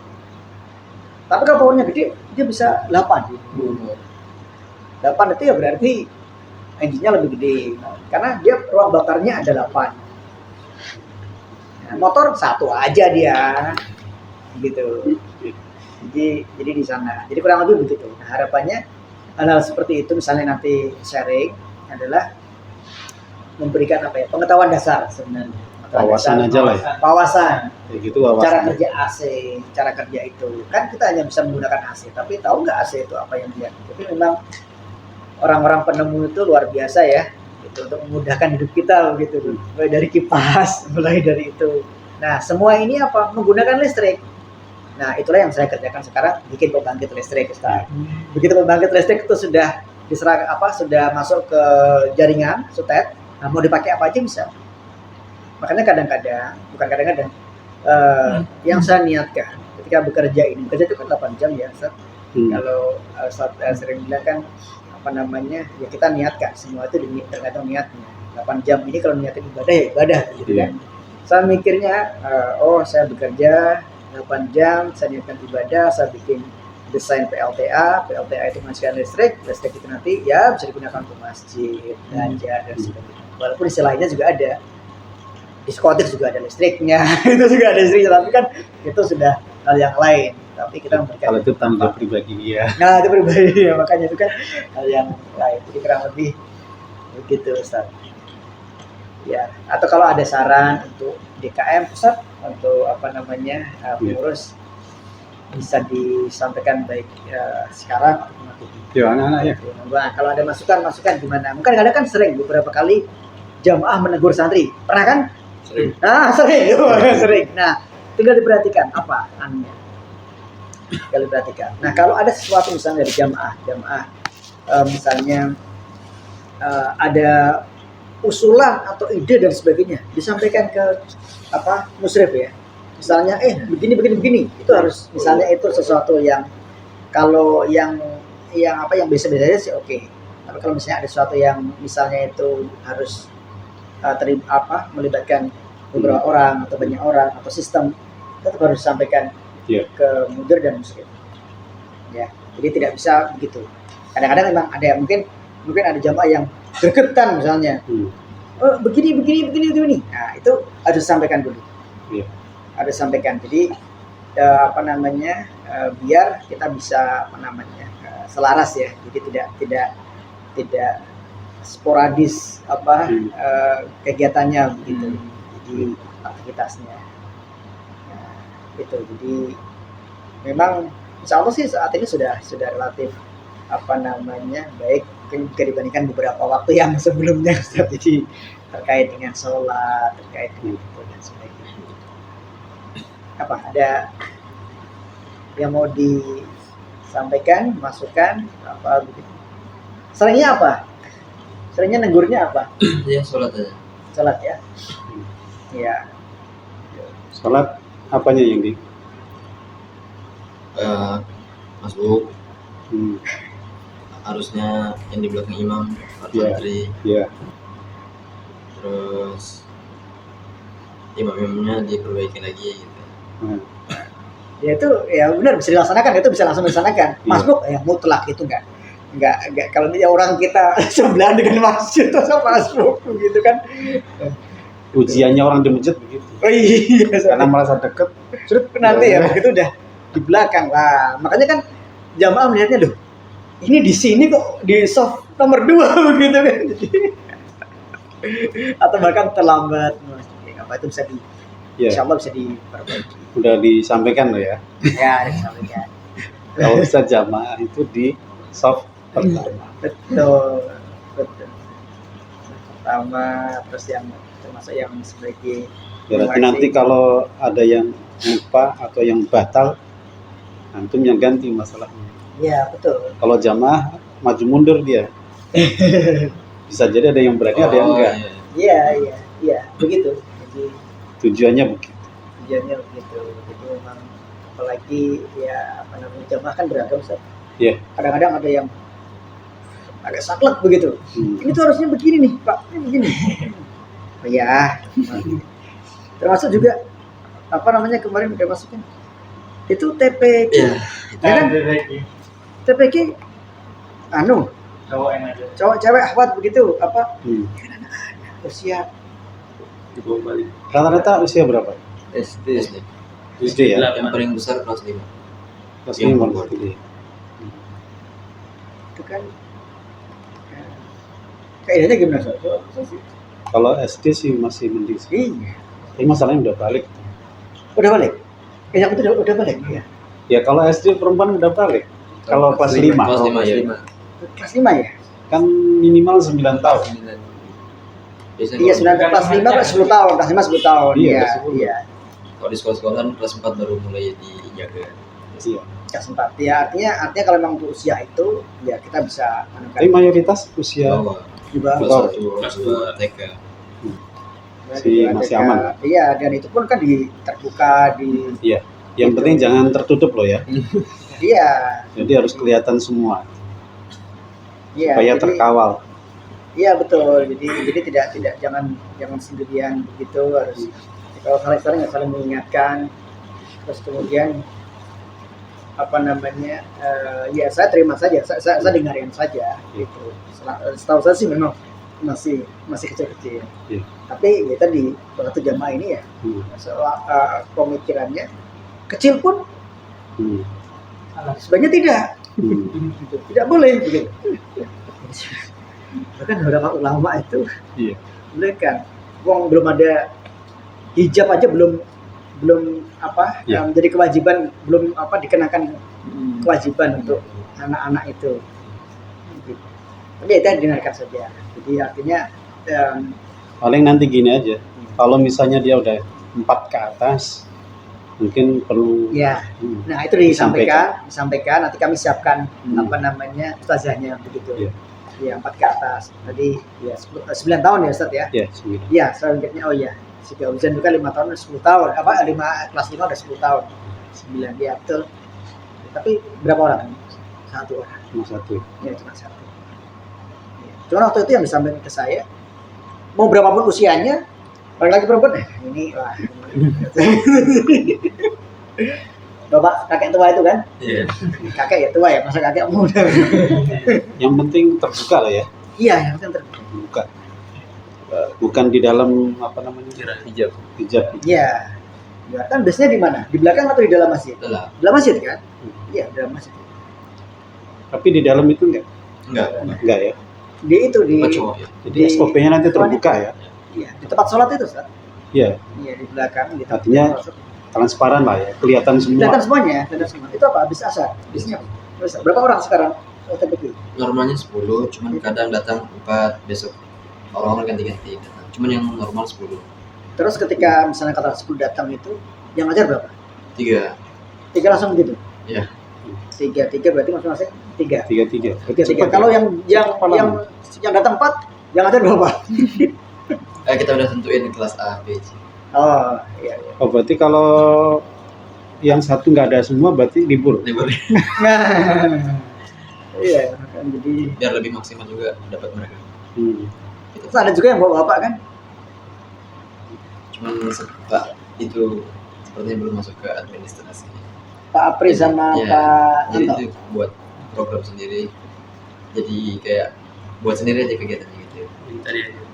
Tapi kalau powernya gede, dia bisa 8. 8 itu ya berarti engine-nya lebih gede karena dia ruang bakarnya ada 8. Nah, motor satu aja dia gitu. Jadi di sana. Jadi kurang lebih begitu. Nah, harapannya hal-hal seperti itu misalnya nanti sharing adalah memberikan apa ya, pengetahuan dasar sebenarnya. Wawasan aja lah ya. Wawasan. Kayak gitu wawasan. Cara kerja AC, cara kerja itu. Kan kita hanya bisa menggunakan AC, tapi tahu nggak AC itu apa yang dia. Tapi memang orang-orang penemu itu luar biasa ya. Gitu, untuk memudahkan hidup kita begitu. Mulai dari kipas, mulai dari itu. Nah, semua ini apa? Menggunakan listrik. Nah, itulah yang saya kerjakan sekarang, bikin pembangkit listrik Ustaz. Begitu pembangkit listrik itu sudah diserang sudah masuk ke jaringan sutet, nah mau dipakai apa aja bisa. Makanya kadang-kadang, bukan kadang-kadang, yang saya niatkan ketika bekerja itu kan 8 jam ya Ustaz. Kalau Ustaz sering bilang kan apa namanya, ya kita niatkan, semua itu tergantung niatnya. 8 jam ini kalau niatin ibadah ya ibadah gitu kan. Saya mikirnya, saya bekerja 8 jam, saya niatkan ibadah, saya bikin desain PLTA itu menghasilkan listrik itu nanti ya bisa digunakan untuk masjid, belanja dan sebagainya. Walaupun istilahnya juga ada, diskotik juga ada listriknya, itu juga ada listriknya, tapi kan itu sudah hal yang lain. Tapi kita memberikan kalau itu tanggung jawab pribadi ya. Nah itu pribadi ya, makanya itu kan hal yang lain. Jadi kurang lebih begitu Ustaz. Ya, atau kalau ada saran untuk DKM Ustaz, untuk apa namanya pengurus bisa disampaikan baik sekarang atau nanti. Ya anak-anak ya. Nah, kalau ada masukan gimana? Mungkin ada kan sering beberapa kali jamaah menegur santri, pernah kan? Sering. Nah sering. Nah tinggal diperhatikan apa anunya. Tinggal diperhatikan. Nah kalau ada sesuatu misalnya dari jamaah misalnya ada usulan atau ide dan sebagainya disampaikan ke musyrif ya, misalnya begini itu harus, misalnya itu sesuatu yang kalau yang biasa-biasa sih oke. Tapi kalau misalnya ada sesuatu yang misalnya itu harus melibatkan beberapa orang atau banyak orang atau sistem, tetap harus disampaikan ke mudir dan musyrif ya. Jadi tidak bisa begitu. Kadang-kadang memang ada mungkin ada jamaah yang gregetan misalnya, begini. Nah itu harus disampaikan dulu. Harus disampaikan. Jadi biar kita bisa selaras ya. Jadi tidak sporadis kegiatannya begitu. Jadi aktivitasnya. Nah, itu. Jadi memang insya Allah sih saat ini sudah relatif baik jika dibandingkan beberapa waktu yang sebelumnya Ustaz. Jadi terkait dengan sholat, terkait dengan itu dan sebagainya. Ada yang mau disampaikan, masukan apa begitu? Seringnya apa? Seringnya nenggurnya apa? Ya sholat aja. Sholat ya. Iya. Sholat apanya yang di? Masuk. Harusnya yang di belakang imam santri. Terus imamnya diperbaiki lagi gitu. Ya itu ya benar, bisa dilaksanakan, itu bisa langsung dilaksanakan. Masbuk ya mutlak itu enggak kalau dia orang kita sebelah dengan masjid atau sama masbuk gitu kan. Ujiannya orang di masjid begitu. Oh iya, karena merasa dekat. Nanti ya begitu udah di belakang lah. Makanya kan jamaah melihatnya ini di sini kok di soft nomor 2 begitu kan. Atau bahkan terlambat. Apa itu bisa insya Allah bisa diperbaiki. Udah disampaikan loh ya. Ya, disampaikan. Kalau bisa jamaah itu di soft pertama. Betul. Pertama, terus yang termasuk yang sebagai berarti nanti kalau ada yang lupa atau yang batal, antum yang ganti masalahnya. Iya betul. Kalau jamaah maju mundur dia. Bisa jadi ada yang berani, ada yang enggak. Iya, begitu. Jadi tujuannya begitu. Jadi memang apalagi ya jamaah kan beragam Ustaz. Iya. Kadang-kadang ada yang agak saklek begitu. Ini tuh harusnya begini nih, Pak. Ini begini. Ya. Termasuk juga kemarin udah masukin itu TPQ. Iya. Ya kan? TPQ cowok yang ada. Cowok cewek akhwat begitu apa? Hmm. Usia Dibawa balik. Rata-rata usia berapa? SD. SD ya? Yang paling besar kelas 5. Kelas Yang 5 perempuan. SD. itu kan kayaknya gimana Sob? Kalau SD sih masih mending sih. Iya. Tapi masalahnya udah balik. Udah balik? Yang itu udah balik ya? Ya kalau SD perempuan udah balik. Kalau kelas 5 Kelas 5 ya. Kelas 5 ya? kan minimal 9 tahun. Biasanya Iya, kalau- sudah kelas 5 kan 10 tahun, kelas 5 10 tahun. Iya, Iya, kelas 10. iya. Kalau di sekolah-sekolahan kelas 4 baru mulai dijaga. Iya. Kelas 4. Ya, artinya kalau memang untuk usia itu ya kita bisa Tapi mayoritas usia Bawah. di bawah. Kelas Bawah. 1, kelas 2, TK. masih aman. Iya, dan itu pun kan terbuka di yang penting jangan tertutup loh ya. iya. Jadi harus kelihatan semua Iya, supaya jadi- terkawal. Iya betul. Jadi tidak jangan sendirian begitu, harus kalau saling saling mengingatkan. Terus kemudian apa namanya? Ya saya terima saja, saya dengarin saja gitu. Setahu saya sih memang masih kecil-kecil. Iya. Tapi ya tadi waktu jamaah ini ya pemikirannya kecil pun Hmm. sebenarnya tidak. Hmm. Tidak boleh begitu. Bahkan beberapa ulama itu Iya. boleh kan, wong belum ada hijab aja belum apa Ya. menjadi kewajiban, belum apa dikenakan kewajiban untuk anak-anak itu. Gitu. Tapi itu dengarkan saja. Jadi artinya Paling nanti gini aja. Kalau misalnya dia udah 4 ke atas, mungkin perlu. ya, Hmm. nah itu disampaikan. Nanti kami siapkan apa namanya ustazahnya begitu. Iya. Ya 4 ke atas. Tadi ya 9 tahun ya Ustaz ya. Ya, sembilan. Iya, selanjutnya oh iya. Si Gauzan juga 5 tahun 10 tahun. Apa 5 kelas 5 udah 10 tahun. 9 dia betul. Tapi berapa orang? 1 orang. Cuma 1. Ya cuma 1. Ya. Cuma waktu itu yang disampaikan ke saya, mau berapapun usianya, laki-laki perempuan, ini wah. Bapak kakek tua itu kan? Iya. Kakek ya tua ya, masa kakek muda. Yang penting terbuka lah ya. Iya, yang penting Terbuka. Bukan di dalam apa namanya? Hijab. Hijab. Iya. Ya, kan biasanya di mana? Di belakang atau di dalam masjid? Itulah. Di dalam masjid kan? Iya, di dalam masjid. Tapi di dalam itu enggak ya. Di itu di Bukan cowok ya. Jadi SOP-nya nanti terbuka ya. iya, di tempat sholat itu, Ustaz. Iya, Iya, di belakang di tempat Artinya- sholat. transparan lah ya. Kelihatan semua. Kelihatan semuanya, kelihatan semua. Itu apa? Habis asar. Habisnya apa? Terus berapa orang sekarang? OTBK? Normalnya 10, cuman kadang datang 4, besok orang-orang ganti-ganti datang. Cuman yang normal 10. Terus ketika misalnya kata 10 datang itu, yang ngajar berapa? 3. 3 langsung gitu? Iya. 3 berarti masing-masing 3. 3. 3. Kalau yang datang 4, yang ngajar berapa? Kita udah tentuin kelas A, B, C. Oh, iya. Oh, berarti kalau yang satu nggak ada semua berarti libur. Libur. Nah, iya, kan jadi Biar lebih maksimal juga dapat mereka. Hmm. Gitu. terus ada juga yang bawa bapak kan? Cuman Pak itu sepertinya belum masuk ke administrasi. Pak Apri sama Iya. Pak Jadi Anto. itu buat program sendiri. Jadi kayak buat sendiri aja kegiatannya gitu. Minta diajarin.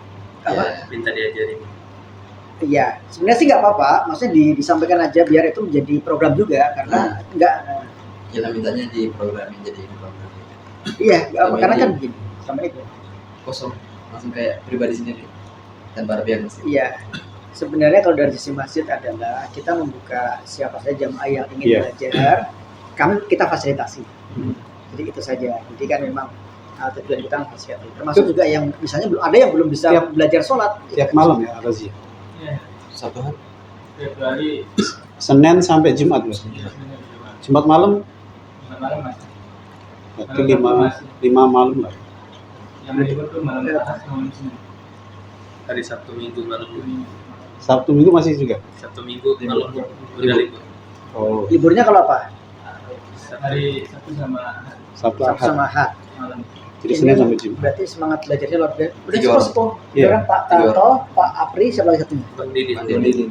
Apa? Ya, Minta diajarin. Iya, sebenarnya sih nggak apa-apa. Maksudnya disampaikan aja biar itu menjadi program juga karena nggak. kita mintanya di programin jadi program. Iya, nggak apa, Sama karena ini. kan begini, sama itu. Kosong, langsung kayak pribadi sendiri tanpa ada pihak mesin. Iya, sebenarnya kalau dari sisi masjid adalah kita membuka siapa saja jamaah yang ingin Iya. belajar, kita fasilitasi. Jadi itu saja. Jadi kan memang tujuan kita fasilitasi. Termasuk juga yang misalnya ada yang belum bisa Tiap- belajar sholat. Tiap malam ya razia. Iya. Satu hari. Februari Senin sampai Jumat Mas. Jumat malam malam mas. berarti 5 malam lah. Yang libur tuh malam Ahad sama malam Senin. Hari Sabtu Minggu malam libur. Sabtu Minggu masih juga. Sabtu Minggu malam udah libur. Oh, Liburnya kalau apa? Hari Sabtu sama Ahad Sabtu Sabtu Ahad. sama Ahad. malam. Jadi Senin sampai Jumat. Berarti semangat belajarnya luar biasa. Udah 3 orang. sepuh. Iya. Orang Pak 3 orang. Tanto, Pak Apri, siapa lagi satunya? Bang Didin. Mang Didin.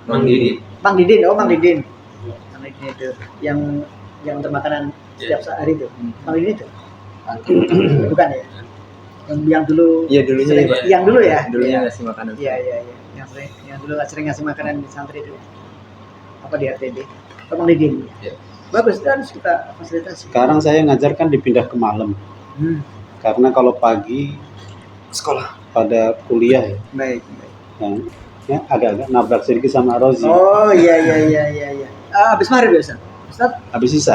Bang Didin. Mang Didin, Mang Didin. Mang Didin itu yang untuk makanan setiap hari itu. Mang Didin itu. Bukan ya? Yang dulu Iya, dulunya sering- ya, Pak. yang dulu ya? Dulunya Iya. ngasih makanan. Iya. Yang dulu sering ngasih makanan di santri itu. Apa di RTD? Bang Didin. Iya. Bagus, itu harus kita fasilitasi. Sekarang saya ngajar kan dipindah ke malam. Hmm, Karena kalau pagi Sekolah. pada kuliah ya, baik. ya agak-agak nabrak sedikit sama Rozi. Oh iya. Habis maghrib biasa. Ustaz, Habis sisa.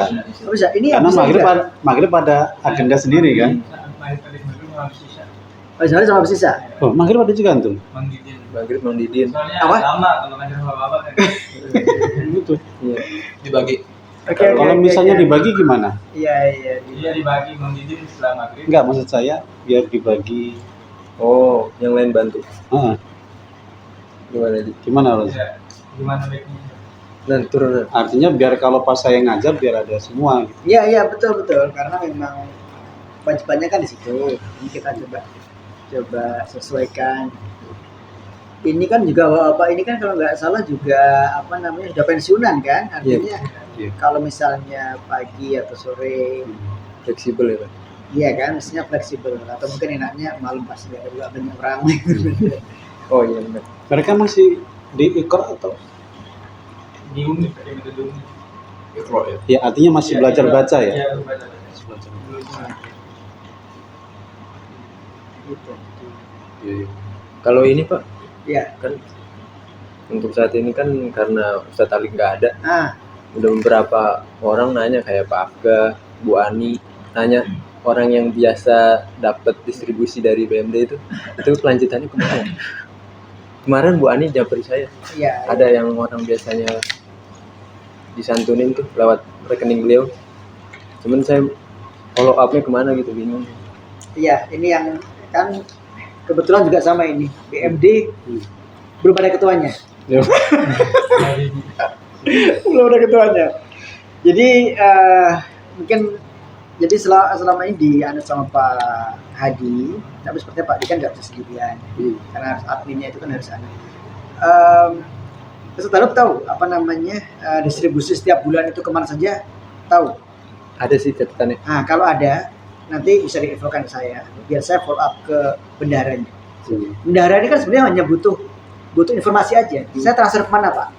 bisa. Ini Karena habis maghrib pada agenda sendiri kan. Habis sama habis sisa. Oh, maghrib ada juga tuh. Mang Didin. Maghrib Mang Didin. Soalnya Apa? sama kalau ngajar bapak-bapak kan. Gitu. Iya. Dibagi. Oke. Kalau misalnya dibagi gimana? Iya. Iya dibagi Mang Didin setelah maghrib. Enggak, maksud saya biar dibagi. Oh, yang lain bantu. Heeh. Gimana Di? Gimana Rozi? Ya, gimana baiknya? Nah, turun. Artinya biar kalau pas saya ngajar biar ada semua gitu. Iya betul karena memang wajibannya kan di situ. Ini kita coba sesuaikan. Ini kan juga Bapak ini kan kalau nggak salah juga sudah pensiunan kan, artinya Iya. kalau misalnya pagi atau sore, Fleksibel ya, Pak. iya kan, mestinya fleksibel atau mungkin enaknya malam pas nggak ada banyak orang. Oh iya benar. Mereka masih di Iqra atau Di Umi, tadi metode Umi. ya artinya masih belajar baca ya? Iya, baca. Gitu. Iya. Kalau ini Pak, Iya. kan untuk saat ini kan karena Ustadz Ali nggak ada, udah beberapa orang nanya kayak Pak Afga, Bu Ani, nanya orang yang biasa dapat distribusi dari BMD itu kelanjutannya kemana? Kemarin Bu Ani japri saya, Iya. ada yang orang biasanya disantunin tuh lewat rekening beliau, cuman saya follow up-nya kemana gitu, bingung. Iya, ini yang kan kebetulan juga sama ini BMD belum ada ketuanya. Belum ada ketuanya. Jadi mungkin jadi selama ini dianut sama Pak Hadi, tapi sepertinya Pak Hadi kan nggak bisa sendirian karena harus adminnya itu kan harus ada. Ustaz Talib tahu distribusi setiap bulan itu kemana saja, tahu? Ada sih catatannya. Nah kalau ada nanti bisa diinfokan ke saya biar saya follow up ke bendaharanya. Bendahara ini kan sebenarnya hanya butuh informasi aja. Saya transfer kemana Pak?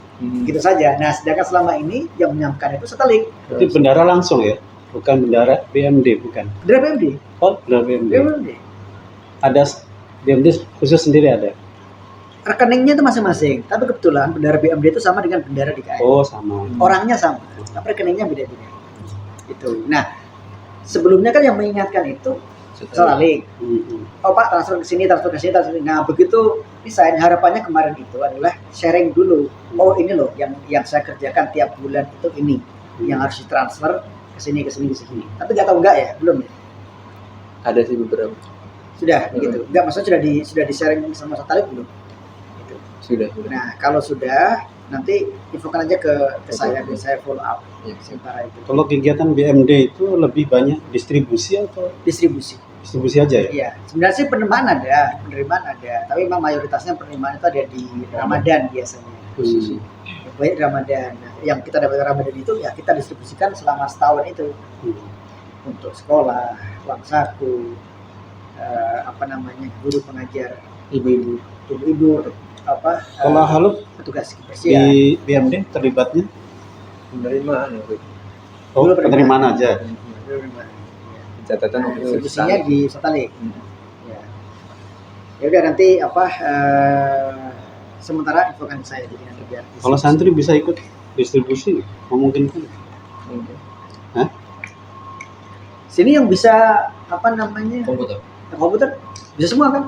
Gitu saja. Nah sedangkan selama ini yang menyampaikan itu satelit. Itu bendara langsung ya? Bukan bendara BMD, bukan? Dari BMD. Oh, bendara BMD. BMD. Ada BMD khusus sendiri ada? Rekeningnya itu masing-masing. Tapi kebetulan bendara BMD itu sama dengan bendara DKI. Oh, sama. Orangnya sama, tapi rekeningnya beda-beda. Itu. Nah sebelumnya kan yang mengingatkan itu Satelit. Oh Pak transfer ke sini. Nah begitu desain harapannya kemarin itu adalah sharing dulu. Oh ini loh yang saya kerjakan tiap bulan itu ini yang harus ditransfer ke sini. Tapi nggak tahu nggak ya, belum ya? Ada sih beberapa. Sudah begitu. Nggak, maksudnya sudah di sharing sama Satelit belum? Gitu. Sudah. Nah kalau sudah nanti infokan aja ke saya dan saya follow up Ya, sementara itu. Kalau kegiatan BMD itu lebih banyak distribusi atau Distribusi. distribusi aja ya? Iya, sebenarnya sih penerimaan ada, tapi memang mayoritasnya penerimaan itu ada di Ramadan biasanya. Baik Ramadan. Nah, yang kita dapat Ramadan itu ya kita distribusikan selama setahun itu untuk sekolah, uang saku, guru pengajar, ibu-ibu, Kalau Haluk petugas kebersihan. di BMD terlibatnya? penerimaan ya. Oh, Dulu penerimaan aja. Catatan Distribusinya di Satelit. Ya udah nanti sementara infokan ke saya jadi nanti biar Kalau santri bisa ikut distribusi, memungkinkan? Hah? sini yang bisa komputer bisa semua kan?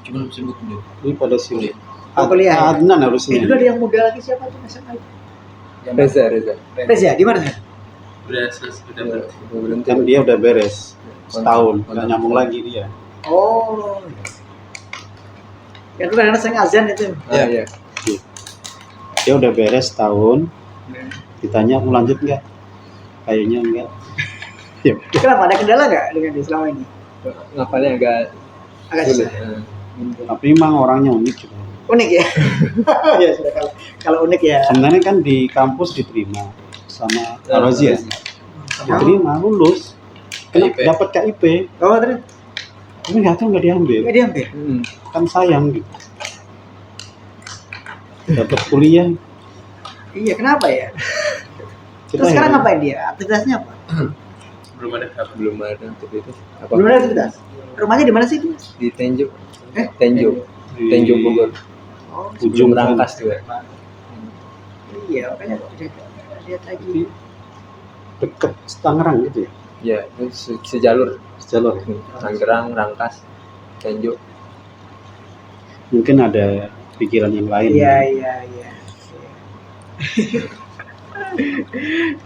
Cuma sibuk dulu. Ini pada sini. Kuliah ya? Adnan harusnya. Itu ada yang muda lagi siapa tuh SMA? Reza. Reza di mana? Belum Kan dia udah beres setahun, nggak nyambung lagi dia. Oh. Ya itu karena saya azan itu. Iya. Dia udah beres setahun. Ditanya mau lanjut nggak? Kayaknya enggak. Ya, Kenapa ada kendala nggak dengan dia selama ini? Ngapalnya agak Agak sulit. susah. tapi memang orangnya unik juga. Unik ya. Ya sudah kalau unik ya. Sebenarnya kan di kampus diterima sama Rozi ya. diterima lulus, KIP. dapat KIP, Oh, terus tapi nggak tahu nggak diambil, nggak diambil. kan sayang gitu. Dapat kuliah, Iya, kenapa ya? kita Terus sekarang heran. ngapain dia? Aktivitasnya apa? Belum ada hak. Belum ada aktivitas. Apa? Belum ada aktivitas. Rumahnya di mana sih? Dia? Di Tenjo. Eh? Tenjo. Di Tenjo Bogor. Oh, ujung Rangkas juga. iya, makanya lihat lagi. Di deket Tangerang gitu ya, Ya, itu sejalur. sejalur. Tangerang, Rangkas, Tenjo. Mungkin ada pikiran yang lain. Iya.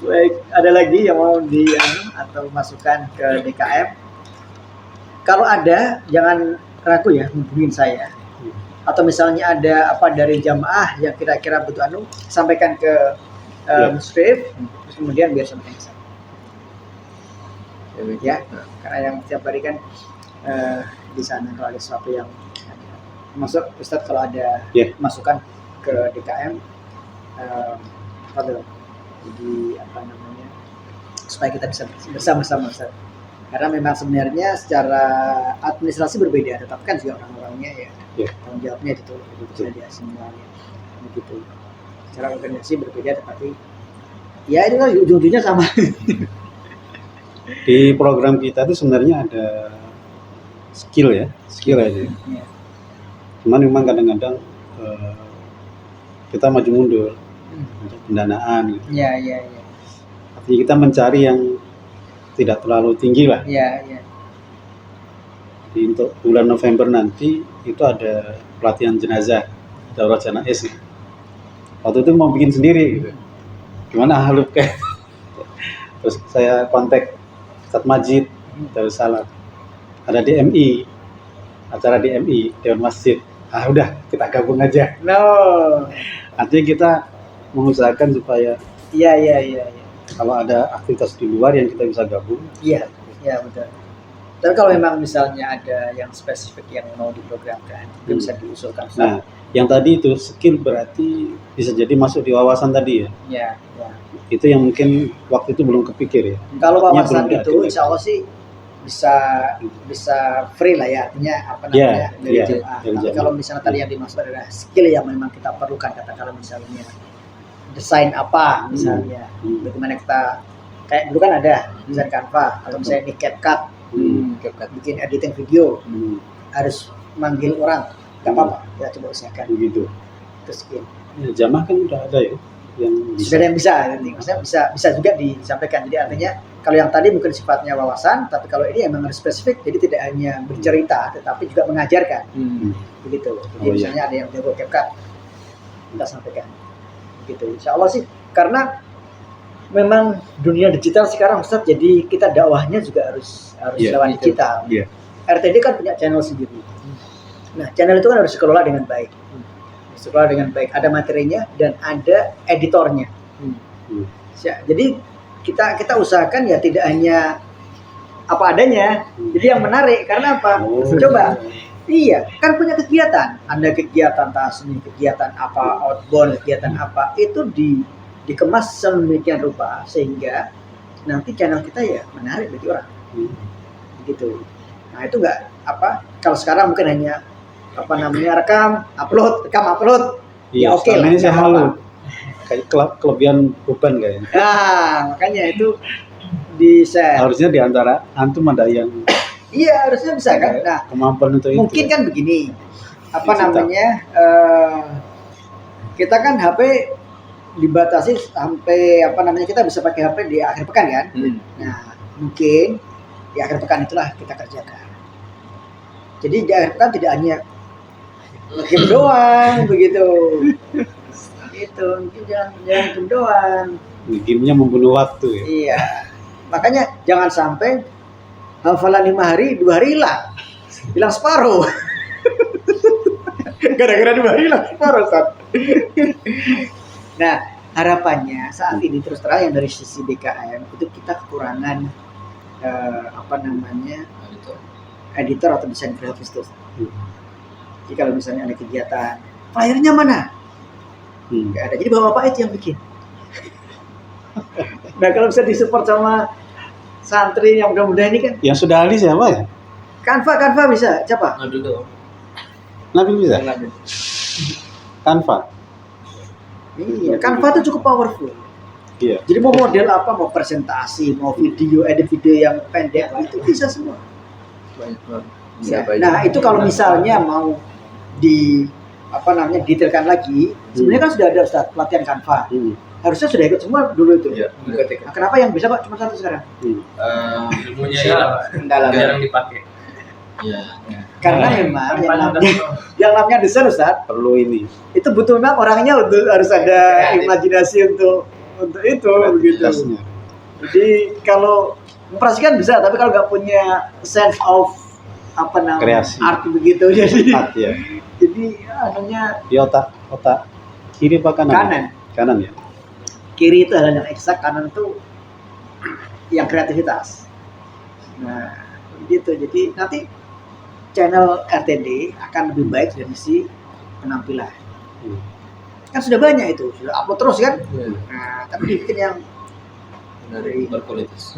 Baik, ada lagi yang mau atau masukan ke DKM? Kalau ada, jangan ragu ya hubungin saya. Atau misalnya ada apa dari jamaah yang kira-kira butuh sampaikan ke Musrif, terus kemudian biar sampaikan ke saya. Ya, karena yang setiap hari kan di sana kalau ada sesuatu yang masuk Ustadz, kalau ada masukan ke DKM, jadi apa namanya, supaya kita bisa bersama-sama Ustadz. Karena memang sebenarnya secara administrasi berbeda, tetapi kan juga orang-orangnya ya tanggung jawabnya itu saja semuanya begitu. Secara organisasi berbeda, tetapi ya itu kan ujung-ujungnya sama. Di program kita itu sebenarnya ada skill aja. Iya. Cuman memang kadang-kadang kita maju mundur untuk pendanaan gitu. Iya. Artinya kita mencari yang tidak terlalu tinggi lah. Iya. Jadi untuk bulan November nanti itu ada pelatihan jenazah, daurah janais gitu. Waktu itu mau bikin sendiri gitu. Gimana halus kayak. Terus saya kontak Ustadz Majid Darussalam. Ada DMI, acara DMI, Dewan Masjid. Ah udah, kita gabung aja. No. Artinya kita mengusahakan supaya Iya. kalau ada aktivitas di luar yang kita bisa gabung. Iya, betul. Tapi kalau memang misalnya ada yang spesifik yang mau diprogramkan, itu bisa diusulkan. Nah, yang tadi itu skill berarti bisa jadi masuk di wawasan tadi ya. Iya. Itu yang mungkin waktu itu belum kepikir ya. Kalau Artinya wawasan belum itu, ada. insya Allah sih bisa free lah ya, artinya apa Iya, namanya dari iya, jamaah. dari Tapi jamaah. kalau misalnya tadi yang dimaksud adalah skill yang memang kita perlukan, katakanlah misalnya desain apa misalnya, bagaimana kita kayak dulu kan ada desain Canva, kalau misalnya ini CapCut, bikin editing video harus manggil orang, nggak apa-apa, kita coba usahakan Begitu. itu skill. Ya, jamaah kan udah ada ya yang Sudah ada yang bisa, nanti maksudnya bisa juga disampaikan. Jadi artinya kalau yang tadi mungkin sifatnya wawasan, tapi kalau ini memang harus spesifik, jadi tidak hanya bercerita, tetapi juga mengajarkan, begitu. Jadi misalnya ada yang jago CapCut, kita sampaikan, gitu. Insya Allah sih, karena memang dunia digital sekarang Ustaz, jadi kita dakwahnya juga harus lewat digital. Iya. RTD kan punya channel sendiri. Nah, channel itu kan harus dikelola dengan baik. Dikelola dengan baik, ada materinya dan ada editornya. Jadi kita usahakan ya tidak hanya apa adanya. Jadi yang menarik karena apa? Coba. Iya, kan punya kegiatan. Ada kegiatan tasmi, kegiatan apa, outbound, kegiatan apa, itu dikemas sedemikian rupa sehingga nanti channel kita ya menarik bagi orang. Begitu. Nah, itu enggak apa, kalau sekarang mungkin hanya apa namanya rekam, upload. Iya, Oke lah. ini saya malu. Kayak kelebihan beban kayaknya. Nah, makanya itu di share. Harusnya di antara antum ada yang Iya, harusnya bisa kan. Nah, kemampuan untuk mungkin itu. kan begini, apa Digital. namanya, kita kan HP dibatasi sampai apa namanya, kita bisa pakai HP di akhir pekan kan. Nah, mungkin di akhir pekan itulah kita kerjakan. Jadi di akhir pekan tidak hanya game doang begitu. Itu mungkin jangan game doang. Gamenya membunuh waktu ya. Iya. Makanya jangan sampai hafalan 5 hari, 2 hari hilang separuh. Gara-gara 2 hari hilang separuh, Ustaz. Nah, harapannya saat ini terus terang yang dari sisi DKM itu kita kekurangan apa namanya, editor atau desain grafis tuh. Jadi kalau misalnya ada kegiatan, flyernya mana? Nggak ada. Jadi bapak itu yang bikin. Nah, kalau bisa disupport sama santri yang muda-muda ini kan. Yang sudah ahli siapa ya? Canva bisa, siapa? Nabil tuh. Nabil bisa? Nabil. Canva. Iya, Canva itu cukup powerful. Iya. Jadi mau model apa, mau presentasi, mau video, edit video yang pendek itu bisa semua. Banyak banget. Bisa Ya. banyak. Nah itu kalau misalnya mau di detailkan lagi, sebenarnya kan sudah ada Ustaz pelatihan Canva. Harusnya sudah ikut semua dulu itu. Iya, Nah, kenapa yang bisa kok cuma satu sekarang? Ilmunya hilang. Kendala. Jarang dipakai. Iya. Karena memang yang namanya desain Ustaz Perlu ini. itu butuh memang orangnya untuk harus ada imajinasi untuk itu begitu. Kreativitasnya. Jadi kalau memperhatikan bisa, tapi kalau nggak punya sense of Kreasi. art begitu, Art, ya. jadi anunya Di otak kiri apa kanan? Kanan ya. kiri itu hal yang eksak, kanan itu yang kreativitas. Nah gitu, jadi nanti channel RTD akan lebih baik dari sisi penampilan. Kan sudah banyak itu, sudah upload terus kan. Iya. Nah tapi dibikin yang Dari berkualitas.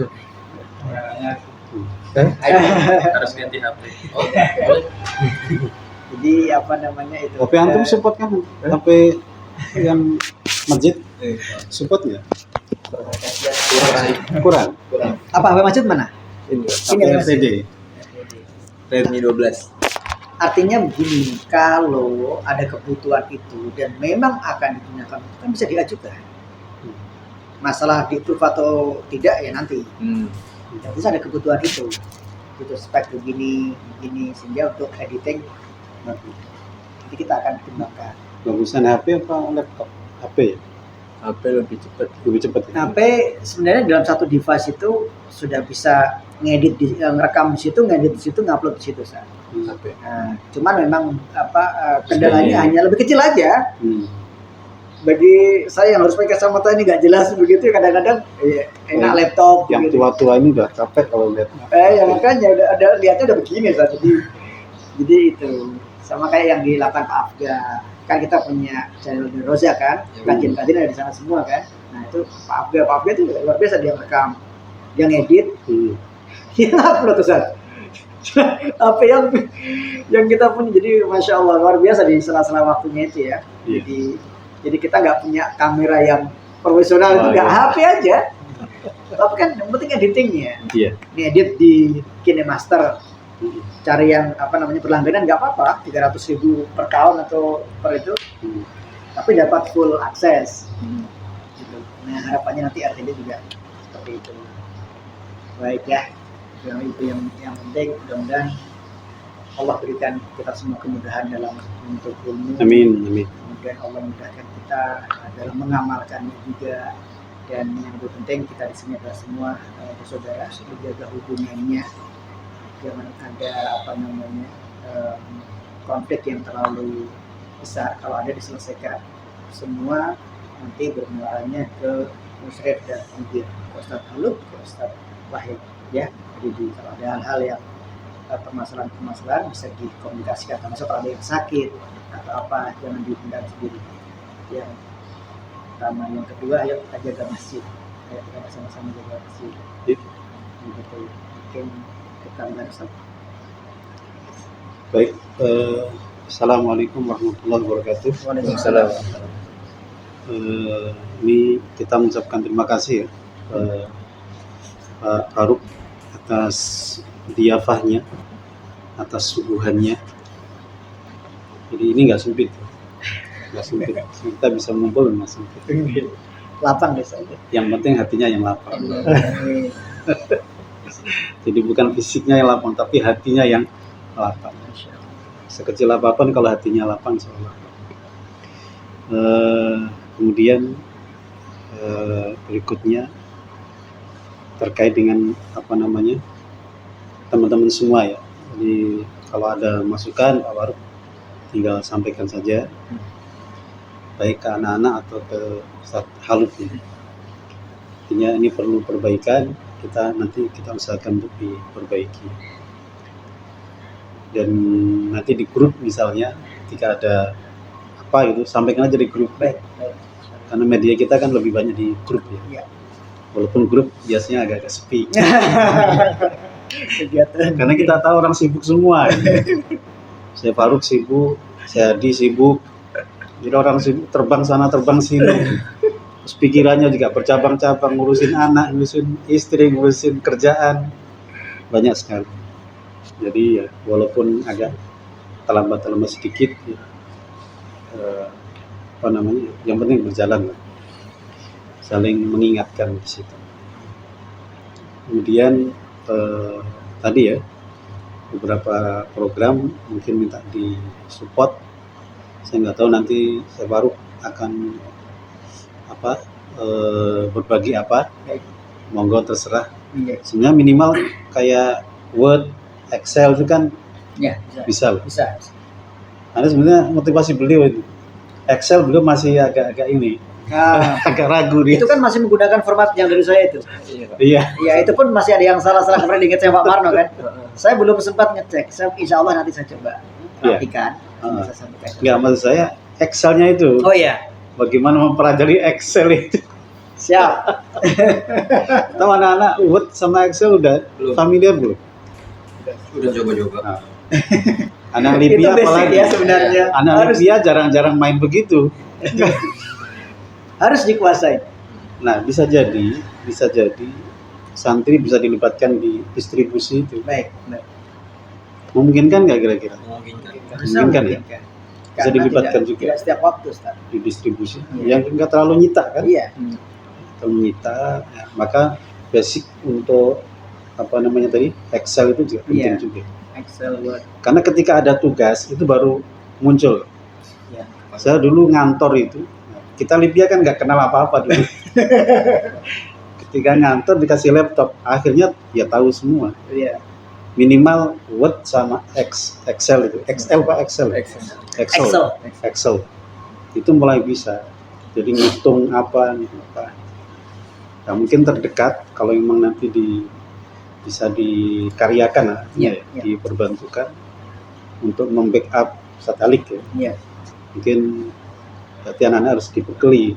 Harus ganti HP. jadi itu. Tapi antum support kan sampai yang masjid support nggak? Kurang. Apa HP masjid mana? Ini Ini Tapi ya, RCD. Redmi 12. Artinya begini, kalau ada kebutuhan itu dan memang akan digunakan, itu kan bisa diajukan. Masalah di approve atau tidak ya nanti. Yang bisa ada kebutuhan itu, gitu spek begini, sehingga untuk editing nanti kita akan kembangkan. Bagusan HP apa laptop? HP ya? HP lebih cepat. Lebih cepat ya? HP sebenarnya dalam satu device itu sudah bisa ngedit, ngerekam di situ, ngedit di situ, ngupload di situ. HP. Nah, cuman memang kendalanya hanya lebih kecil aja. Bagi saya yang harus pakai kacamata ini nggak jelas begitu, kadang-kadang enak laptop. Yang gitu. tua-tua ini udah capek kalau lihat. Ya makanya ada lihatnya udah begini Ustaz. Jadi itu sama kayak yang di lapangan Pak Afga, kan kita punya channel di Roza kan, kajian-kajian ada di sana semua kan. Nah itu Pak Afga itu luar biasa, dia rekam, dia ngedit, dia upload Ustaz. Apa yang kita punya, jadi masya Allah luar biasa di sela-sela waktunya itu ya. Jadi kita nggak punya kamera yang profesional, itu nggak HP aja. Tapi kan yang penting editingnya. Ngedit di KineMaster, cari yang berlangganan nggak apa-apa, 300.000 per tahun atau per itu, tapi dapat full akses. Gitu. Nah harapannya nanti RTD juga seperti itu. Baik ya, itu yang penting, mudah-mudahan Allah berikan kita semua kemudahan dalam menuntut ilmu. Amin. Kemudian Allah mudahkan kita dalam mengamalkannya juga. Dan yang lebih penting kita di sini adalah semua bersaudara, menjaga hubungannya. Jangan ada konflik yang terlalu besar. Kalau ada diselesaikan. Semua nanti bermulanya ke Musyrif dan Mudir, ke Ustaz Haluk, ke Ustaz Wahid. Ya, jadi kalau ada hal-hal yang permasalahan bisa dikomunikasikan, termasuk kalau ada yang sakit atau apa, jangan dipendam sendiri. Yang pertama, yang kedua, ayo kita jaga masjid, ayo kita sama-sama jaga masjid. Begitu. Mungkin kita bersama. Baik. Assalamualaikum warahmatullahi wabarakatuh. Waalaikumsalam. Ini kita mengucapkan terima kasih ya, Pak Faruk atas diafahnya, atas suguhannya. Jadi ini nggak sempit, kita bisa ngumpul nggak sempit. Lapang deh saya. Yang penting hatinya yang lapang. Jadi bukan fisiknya yang lapang, tapi hatinya yang lapang. Sekecil apapun kalau hatinya lapang, insyaallah. Kemudian berikutnya terkait dengan teman-teman semua ya. Jadi kalau ada masukan Pak Waruk tinggal sampaikan saja, baik ke anak-anak atau ke Ustaz Haluk ya. Artinya ini perlu perbaikan, nanti kita usahakan untuk diperbaiki. Dan nanti di grup misalnya ketika ada apa itu sampaikan aja di grup. Baik. Karena media kita kan lebih banyak di grup ya. Iya. Walaupun grup biasanya agak-agak sepi. Kegiatan. Karena kita tahu orang sibuk semua. Saya Faruk sibuk, saya Adi sibuk. Jadi orang sibuk terbang sana terbang sini. Terus pikirannya juga bercabang-cabang, ngurusin anak, ngurusin istri, ngurusin kerjaan. Banyak sekali. Jadi ya walaupun agak terlambat sedikit, ya, yang penting berjalan lah. Saling mengingatkan di situ. Kemudian tadi ya beberapa program mungkin minta di support. Saya nggak tahu nanti saya baru akan berbagi apa. Monggo terserah. Iya. Sebenarnya minimal kayak Word, Excel itu kan Ya, bisa loh. bisa. Karena sebenarnya motivasi beliau itu Excel beliau masih agak-agak ini, Nah, agak ragu dia. itu kan masih menggunakan format yang dari saya itu. Iya. Ya, itu pun masih ada yang salah-salah kemarin diingat sama Pak Marno kan. Saya belum sempat ngecek. Insya Allah nanti saya coba perhatikan. Bisa sampaikan. Nggak, maksud saya Excelnya itu. Oh iya, Bagaimana mempelajari Excel itu? siap. Tahu anak-anak Word sama Excel udah Belum. familiar belum? Udah coba-coba. Nah. Anak Itu Libya basic apalagi? ya sebenarnya. Anak Harus Libya jarang-jarang main begitu. harus dikuasai. Nah, bisa jadi santri bisa dilibatkan di distribusi itu. Baik, baik. Memungkinkan nggak kira-kira? Memungkinkan. Mungkin ya? Bisa Karena dilibatkan tidak, juga. tidak setiap waktu, Ustaz. Di distribusi Iya. yang nggak terlalu nyita kan? Iya. Terlalu nyita, ya, maka basic untuk tadi Excel itu juga penting Iya. juga. Excel Word. Karena ketika ada tugas itu baru muncul. Ya. Saya dulu ngantor itu, kita Libya kan nggak kenal apa-apa dulu. Ketika ngantor dikasih laptop, akhirnya ya tahu semua. Iya. Minimal Word sama Excel itu. Excel Pak Excel. Excel. Itu mulai bisa. Jadi ngitung apa. Nah, mungkin terdekat kalau memang nanti bisa dikaryakan lah, Iya, ya, iya. diperbantukan untuk membackup satelit ya. Iya. Mungkin berarti anak-anak harus dibekali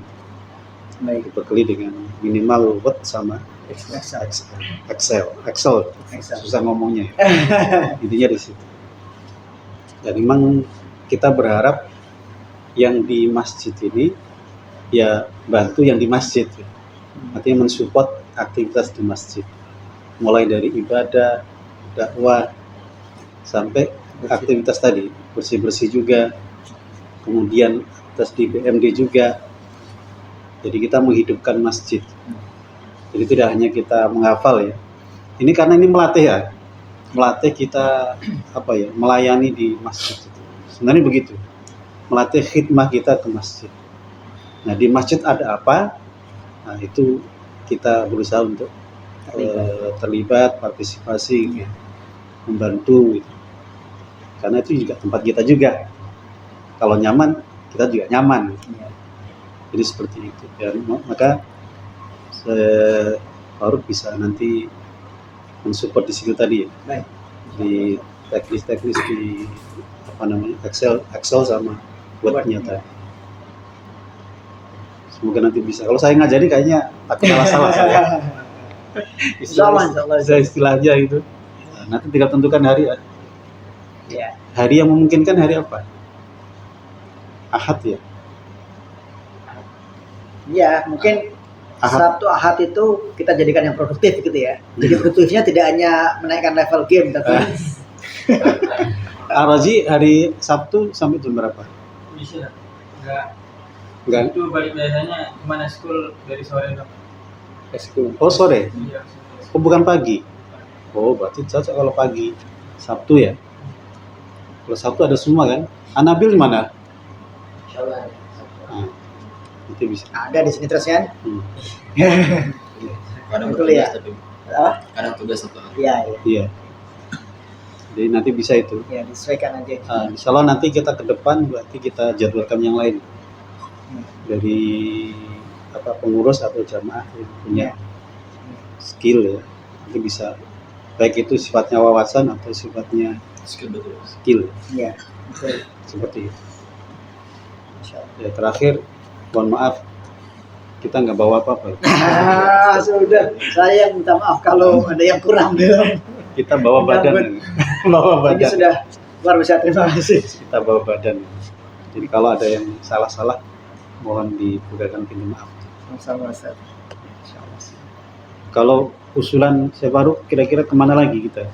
dengan minimal Word sama Excel. Susah ngomongnya. Intinya di situ. Dan memang kita berharap yang di masjid ini ya bantu yang di masjid. Artinya mensupport aktivitas di masjid. Mulai dari ibadah, dakwah, sampai aktivitas tadi, bersih-bersih juga, kemudian aktivitas di BMD juga. Jadi kita menghidupkan masjid. Jadi tidak hanya kita menghafal ya. Ini karena ini melatih ya. Melatih kita melayani di masjid. Sebenarnya begitu. Melatih khidmah kita ke masjid. Nah, di masjid ada apa? Nah, itu kita berusaha untuk terlibat, partisipasi, gitu, membantu, gitu. Karena itu juga tempat kita juga. Kalau nyaman, kita juga nyaman. Gitu. Jadi seperti itu. Dan maka baru bisa nanti mensupport di situ tadi ya. Baik. Di teknis di Excel sama Word-nya tadi. Semoga nanti bisa. Kalau saya ngajari kayaknya takut salah saya. Istilahnya itu. Nah, nanti tinggal tentukan hari ya. Iya. Hari yang memungkinkan hari apa? Ahad ya. Ya, mungkin Ahad. Sabtu Ahad itu kita jadikan yang produktif gitu ya. Jadi produktifnya tidak hanya menaikkan level game, tapi Arazi hari Sabtu sampai jam berapa? Bisa. Enggak. Itu balik biasanya cuma school dari sore dong. Oh, sore. Iya. Oh, bukan pagi. Oh, berarti cocok kalau pagi. Sabtu ya. Kalau Sabtu ada semua kan? Anabil di mana? Nah, itu bisa. ada di sini terus kan? Kadang Betul tugas ya? tapi Apa? kadang tugas atau Iya, iya. Iya. Jadi nanti bisa itu. Ya, disesuaikan aja. Insya Allah nanti kita ke depan berarti kita jadwalkan yang lain dari pengurus atau jamaah yang punya skill ya. Nanti bisa baik itu sifatnya wawasan atau sifatnya skill betul. skill Iya. Betul. seperti itu. Insya Allah. Ya, terakhir mohon maaf kita nggak bawa apa-apa. Sudah. Saya yang minta maaf kalau ada yang kurang dalam. Kita bawa badan. Bawa Ini badan. sudah luar biasa, terima kasih. Kita bawa badan. Jadi kalau ada yang salah-salah, mohon dibukakan pintu maaf. Sama-sama Ustaz. Kalau usulan saya baru, kira-kira kemana lagi kita?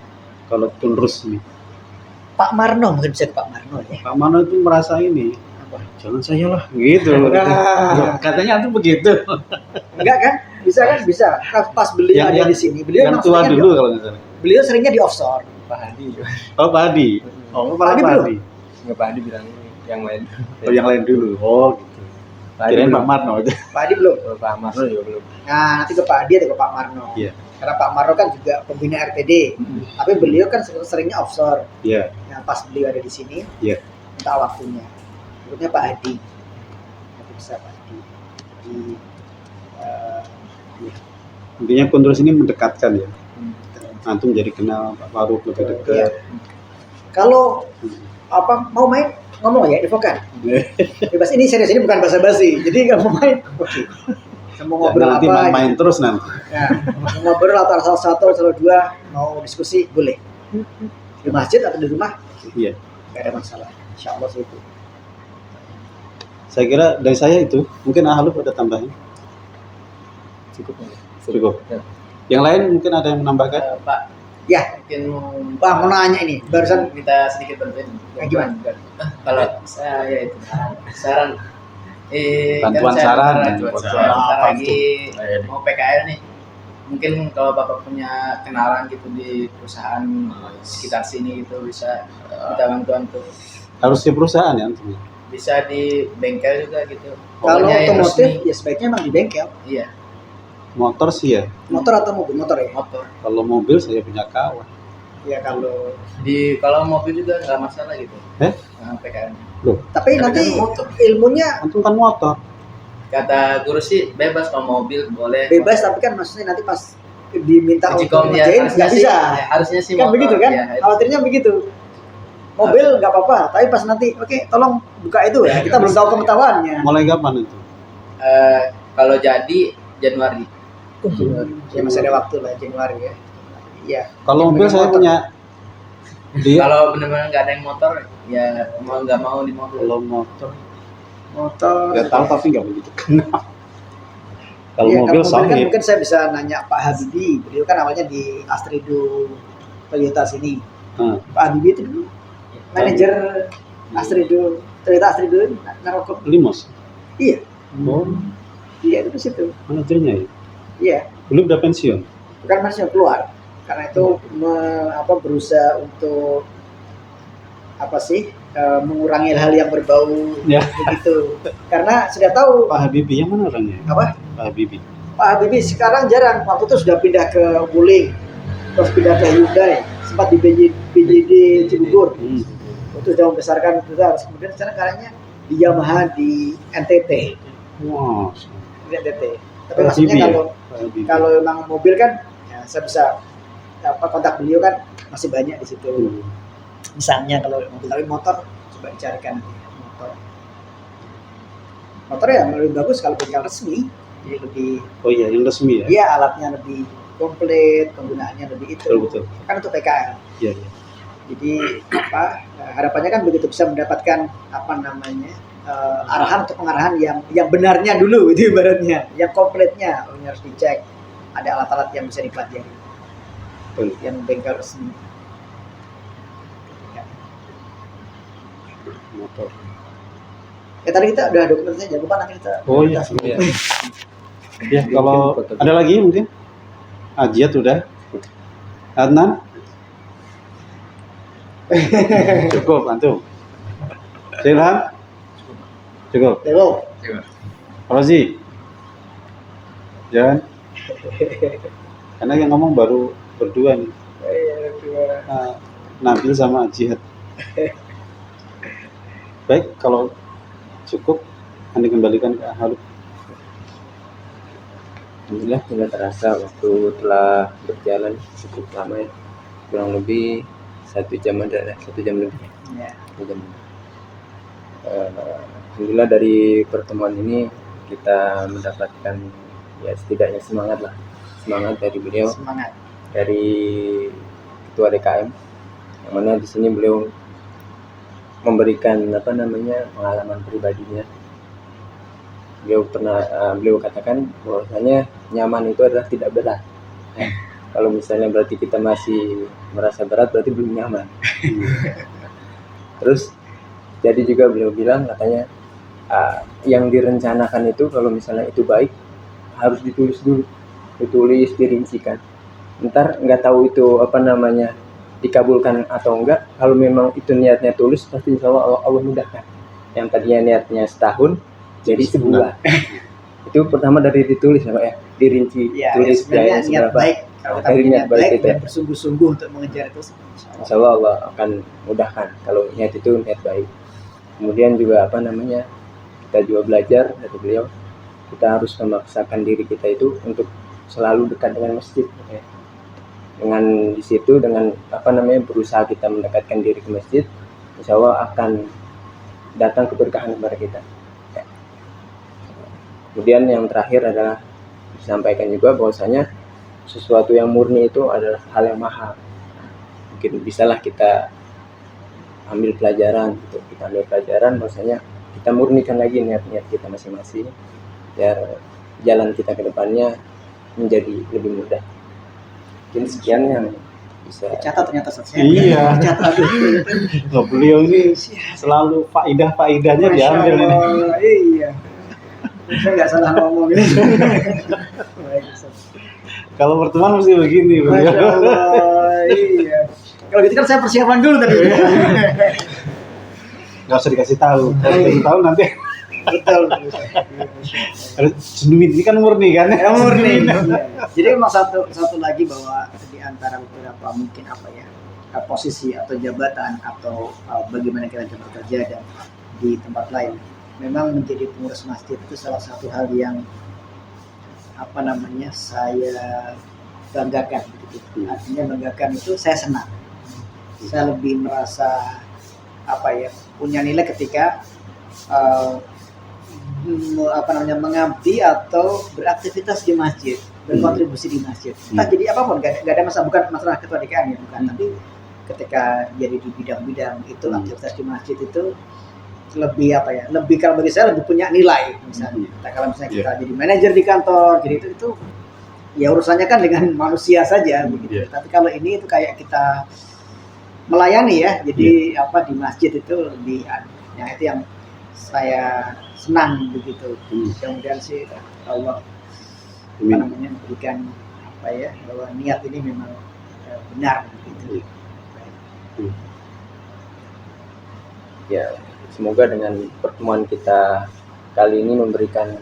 Kalau terus nih, Pak Marno, mungkin bisa ke Pak Marno ya. Pak Mano itu merasa ini, Apa? jangan saya lah, gitu. Nah. Katanya tuh begitu. Enggak kan? Bisa kan? Bisa. Pas beliau Yang- ada yang- di sini, beliau Yang emang tua seringnya dulu kalau nggak salah. beliau seringnya di offshore. Pak Hadi. Oh, Pak Adi. Oh, Pak Adi belum? Adi. Nggak, Pak Hadi bilang yang lain. Oh, yang lain dulu. Oh, gitu. Pak Hadi Kirain belum. Pak Marno aja. Pak Adi belum. Oh, Pak Marno juga belum. Nah, nanti ke Pak Adi atau ke Pak Marno. Iya. Karena Pak Marno kan juga pembina RPD. Tapi beliau kan seringnya offshore. Iya. Nah, pas beliau ada di sini, Iya. minta waktunya. Berikutnya Pak Adi. Nanti bisa Pak Adi. Di, Intinya Kundrus ini mendekatkan ya. Antum jadi kenal Pak Faruk lebih Iya. dekat. Kalau apa mau main ngomong ya, infokan. Bebas, ini serius, ini bukan basa-basi. Jadi nggak mau main, oke. Mau ngobrol Nanti apa? main terus nanti. Nah, mau ngobrol atau salah satu, salah dua, mau diskusi boleh. Di masjid atau di rumah, Iya. nggak ada masalah. Insya Allah sih itu. Saya kira dari saya itu, mungkin Ahluf ada tambahan. Cukup. Cukup. Ya. Yang lain mungkin ada yang menambahkan? Pak, Ya, mungkin mau Bang mau nanya ini, barusan kita sedikit bantuin. Gimana? Kalau saya itu saran. Bantuan kan saya saran. bantuan Bantuan saran. saran. Bentar lagi Apa itu? mau PKL nih. Mungkin kalau Bapak punya kenalan gitu di perusahaan sekitar sini gitu bisa minta bantuan tuh. Harus di perusahaan ya antum. Bisa di bengkel juga gitu. kalau Pokoknya yang otomotif resmi. ya sebaiknya emang di bengkel. Iya, Motor sih ya. Motor atau mobil? Motor ya. motor. Kalau mobil saya punya kawan. Ya kalau Kalau mobil juga nggak masalah gitu. Nah, PKL. tapi Tapi nanti kan motor. ilmunya Antum kan motor. Kata guru sih bebas kalau mobil boleh. bebas, tapi kan maksudnya nanti pas diminta untuk Cikom ya, ngerjain harusnya nggak sih- bisa. ya, harusnya sih Kan motor, begitu kan? ya, itu. Khawatirnya begitu. Mobil nggak apa-apa, tapi pas nanti oke tolong buka itu ya. Kita belum tahu pengetahuannya. Mulai kapan itu? Kalau jadi Januari. Ya masih ada waktu lah, Januari ya. Iya. Kalau Yang mobil pegang saya motor. punya. Dia Kalau benar-benar nggak ada yang motor, ya mau nggak mau di mobil. kalau motor Motor. nggak tahu tapi nggak begitu kenal. Kalau Iya, mobil kan sahib. mungkin saya bisa nanya Pak Habibie. Beliau kan awalnya di Astrido Toyota sini. Nah, Pak Habibie itu dulu manajer Astrido Toyota Astrido Narokop. Limos. Iya, Oh, iya itu di situ. manajernya ya. Iya, Belum udah pensiun. bukan masih keluar. Karena itu berusaha untuk apa sih mengurangi hal yang berbau Ya. begitu. Karena sudah tahu Pak Habibie yang mana orangnya? apa Pak Habibie. Pak Habibie sekarang jarang. Waktu itu sudah pindah ke Wuling, terus pindah ke Hyundai, sempat di BJD Cibubur. Itu sudah membesarkan perusahaan. Kemudian sekarang karyanya di Yamaha di NTT, Wah, di NTT. Tapi Pak maksudnya Habibie ya? kalau Pak Habibie. kalau memang mobil kan, ya saya bisa kontak beliau kan masih banyak di situ. Hmm. Misalnya kalau mobil, tapi motor coba dicarikan motor. Motor ya lebih bagus kalau bengkel resmi, jadi lebih Oh iya, yang resmi ya. ya alatnya lebih komplit, penggunaannya lebih itu. Betul betul. Kan untuk PKL. Iya iya. Jadi harapannya kan begitu bisa mendapatkan apa namanya arahan untuk pengarahan yang benarnya dulu itu ibaratnya, yang komplitnya ini harus dicek, ada alat-alat yang bisa dipelajari, Betul. yang bengkel resmi. Ya. Motor. Tadi kita udah dokumentasinya, jangan lupa nanti kita. Oh iya. Iya. Ya kalau ada lagi mungkin. Ajiat udah. Adnan. Cukup antum. Silhan. Cukup. Tengok. Rozi. Jangan. Karena yang ngomong baru berdua nih. Nabil sama Jihad. Baik, kalau cukup, Anda kembalikan ke Haluk. Alhamdulillah tidak terasa waktu telah berjalan cukup lama ya, kurang lebih 1 jam ada 1 jam lebih. Ya. 1 jam. Alhamdulillah dari pertemuan ini kita mendapatkan ya setidaknya semangat dari beliau, Semangat. dari ketua DKM, yang mana di sini beliau memberikan pengalaman pribadinya. Beliau katakan bahwasanya nyaman itu adalah tidak berat. Kalau misalnya berarti kita masih merasa berat, berarti belum nyaman. Terus jadi juga beliau bilang katanya yang direncanakan itu kalau misalnya itu baik harus ditulis dulu, dirincikan. Ntar nggak tahu itu dikabulkan atau enggak. Kalau memang itu niatnya tulus, pasti insya Allah mudahkan. Yang tadinya niatnya setahun jadi sebulan. Itu pertama dari ditulis ya Pak ya, dirinci, Ya, tulis sebenarnya biayanya niat seberapa. baik. Kalau Dari kita niat niat baik baik itu dan ya. bersungguh-sungguh untuk mengejar itu, Insya Allah akan mudahkan kalau niat itu niat baik. Kemudian juga kita juga belajar dari beliau, kita harus memaksakan diri kita itu untuk selalu dekat dengan masjid. Ya. Dengan di situ dengan berusaha kita mendekatkan diri ke masjid, insya Allah akan datang keberkahan kepada kita. Ya. Kemudian yang terakhir adalah disampaikan juga bahwasanya sesuatu yang murni itu adalah hal yang mahal. Mungkin bisalah kita ambil pelajaran bahwasanya kita murnikan lagi niat-niat kita masing-masing biar jalan kita ke depannya menjadi lebih mudah. Mungkin sekian yang bisa catat ternyata selesai. Iya. Catat. Loh, beliau ini selalu faidahnya diambil ini. Iya. Saya nggak salah ngomong ini. Kalau pertemuan mesti begini Masya beliau. Allah, iya. Kalau gitu kan saya persiapan dulu tadi. Nggak usah dikasih tahu. Kalau dikasih tahu nanti Betul. harus sendiri. Ini kan murni kan? Ya, murni. Jadi memang satu lagi bahwa di antara beberapa mungkin posisi atau jabatan atau bagaimana kita bekerja dan di tempat lain, memang menjadi pengurus masjid itu salah satu hal yang saya banggakan begitu. Artinya banggakan itu saya senang. Saya lebih merasa punya nilai ketika mengabdi atau beraktivitas di masjid, berkontribusi di masjid. Entah jadi apapun, gak ada masalah, bukan masalah ketua DKM ya, bukan. Tapi ketika jadi di bidang-bidang itu aktivitas di masjid itu lebih lebih kalau bagi saya lebih punya nilai misalnya. Kalau misalnya kita jadi manajer di kantor, jadi itu ya urusannya kan dengan manusia saja begitu. Tapi kalau ini itu kayak kita melayani ya, jadi di masjid itu lebih itu yang saya senang begitu. Kemudian sih Allah memberikan bahwa niat ini memang benar begitu. Ya, semoga dengan pertemuan kita kali ini memberikan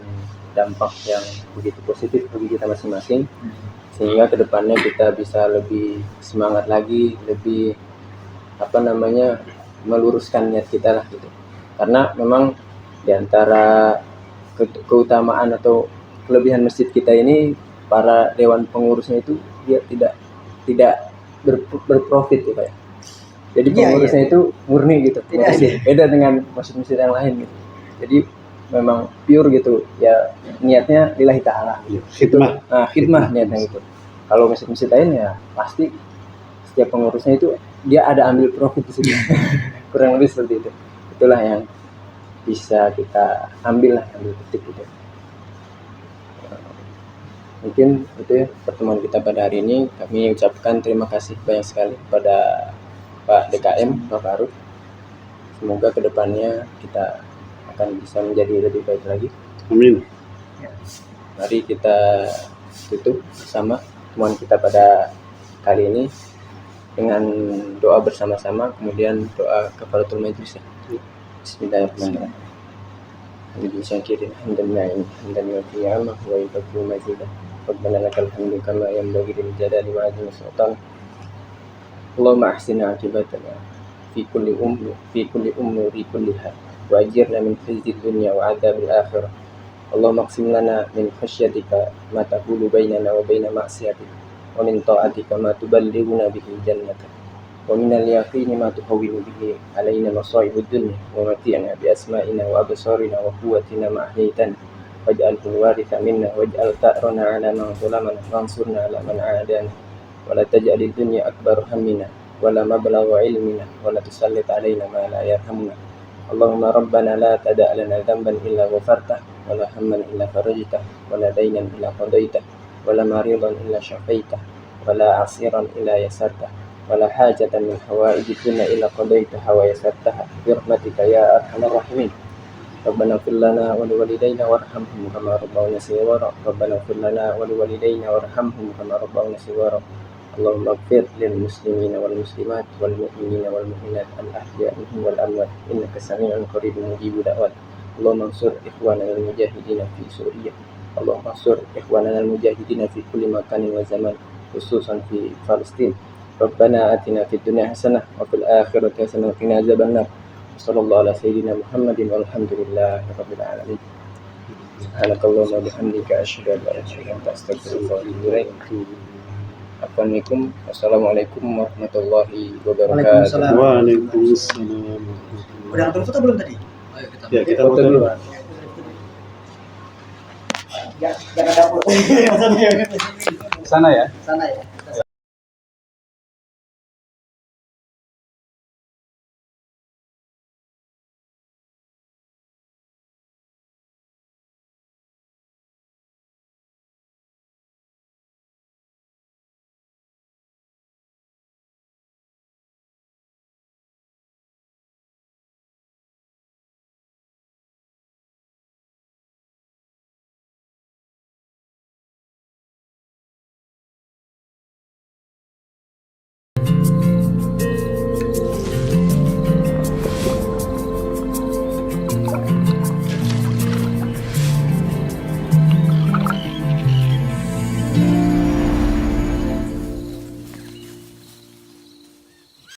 dampak yang begitu positif bagi kita masing-masing, sehingga kedepannya kita bisa lebih semangat lagi, lebih meluruskan niat kita lah gitu. Karena memang diantara keutamaan atau kelebihan masjid kita ini, para dewan pengurusnya itu dia tidak berprofit ya Pak. Jadi pengurusnya itu murni gitu, beda dengan masjid-masjid yang lain gitu. Jadi memang pure gitu ya, niatnya lillahi ta'ala gitu. Khidmah niatnya gitu. Kalau masjid-masjid lain ya pasti setiap pengurusnya itu dia ada ambil profit di situ. Kurang lebih seperti itu. Itulah yang bisa kita ambil petik gitu. Mungkin itu ya pertemuan kita pada hari ini. Kami ucapkan terima kasih banyak sekali kepada Pak DKM, Pak Faruk. Semoga kedepannya kita akan bisa menjadi lebih baik lagi. Amin. Mari kita tutup bersama pertemuan kita pada kali ini dengan doa bersama-sama, kemudian doa kafaratul majlis. Bismillahirrahmanirrahim. Allahumma ahsina aqibatana fi kulli umuri kulliha wa ajirna min khizyid dunya wa adzabil akhirah. Allahumma aqsim lana min khasyatika ma tahulu bainana wa baina ma'siyatika wa min ta'atika ma tuballighuna bihi jannata wa min al-yaqini ma tuhawwinu bihi alaina masa'ibud dunya wa mati'na bi asma'ina wa absarina wa quwwatina ma ahyaytana واجعله الوارث منا واجعل ثأرنا على من ظلمنا وانصرنا على من عادانا ولا تجعل الدنيا أكبر همنا ولا مبلغ علمنا ولا تسلط علينا ما لا يرحمنا اللهم ربنا لا تدع لنا ذنبا إلا غفرته ولا هما إلا فرجته ولا دينا إلا قضيته ولا مريضا إلا شفيته ولا عسيرا إلا يسرته ولا حاجة من حوائج الدنيا إلا قضيتها ويسرتها برحمتك يا أرحم الراحمين ربنا اغفر لنا ولوالدينا وارحمهم كما ربونا صغارا ربنا اغفر لنا ولوالدينا وارحمهم كما ربونا صغارا اللهم اغفر للمسلمين والمسلمات والمؤمنين والمؤمنات الأحياء منهم والأموات إنك سميع قريب مجيب دعوات اللهم انصر إخواننا المجاهدين في سوريا اللهم انصر إخواننا المجاهدين في كل مكان وزمان خصوصا في فلسطين ربنا آتنا في الدنيا حسنة وفي الآخرة حسنة وقنا عذاب النار وصلى الله على سيدنا محمد والحمد لله رب العالمين سبحانك اللهم وبحمدك أشهد أن لا إله إلا أنت أستغفرك وأتوب إليك Assalamualaikum warahmatullahi wabarakatuh. Waalaikumsalam. Waalaikumsalam. Udah ngambil foto belum tadi? Ayo kita Ya, kita foto dulu. Jangan dapur. Sana ya. Sana ya.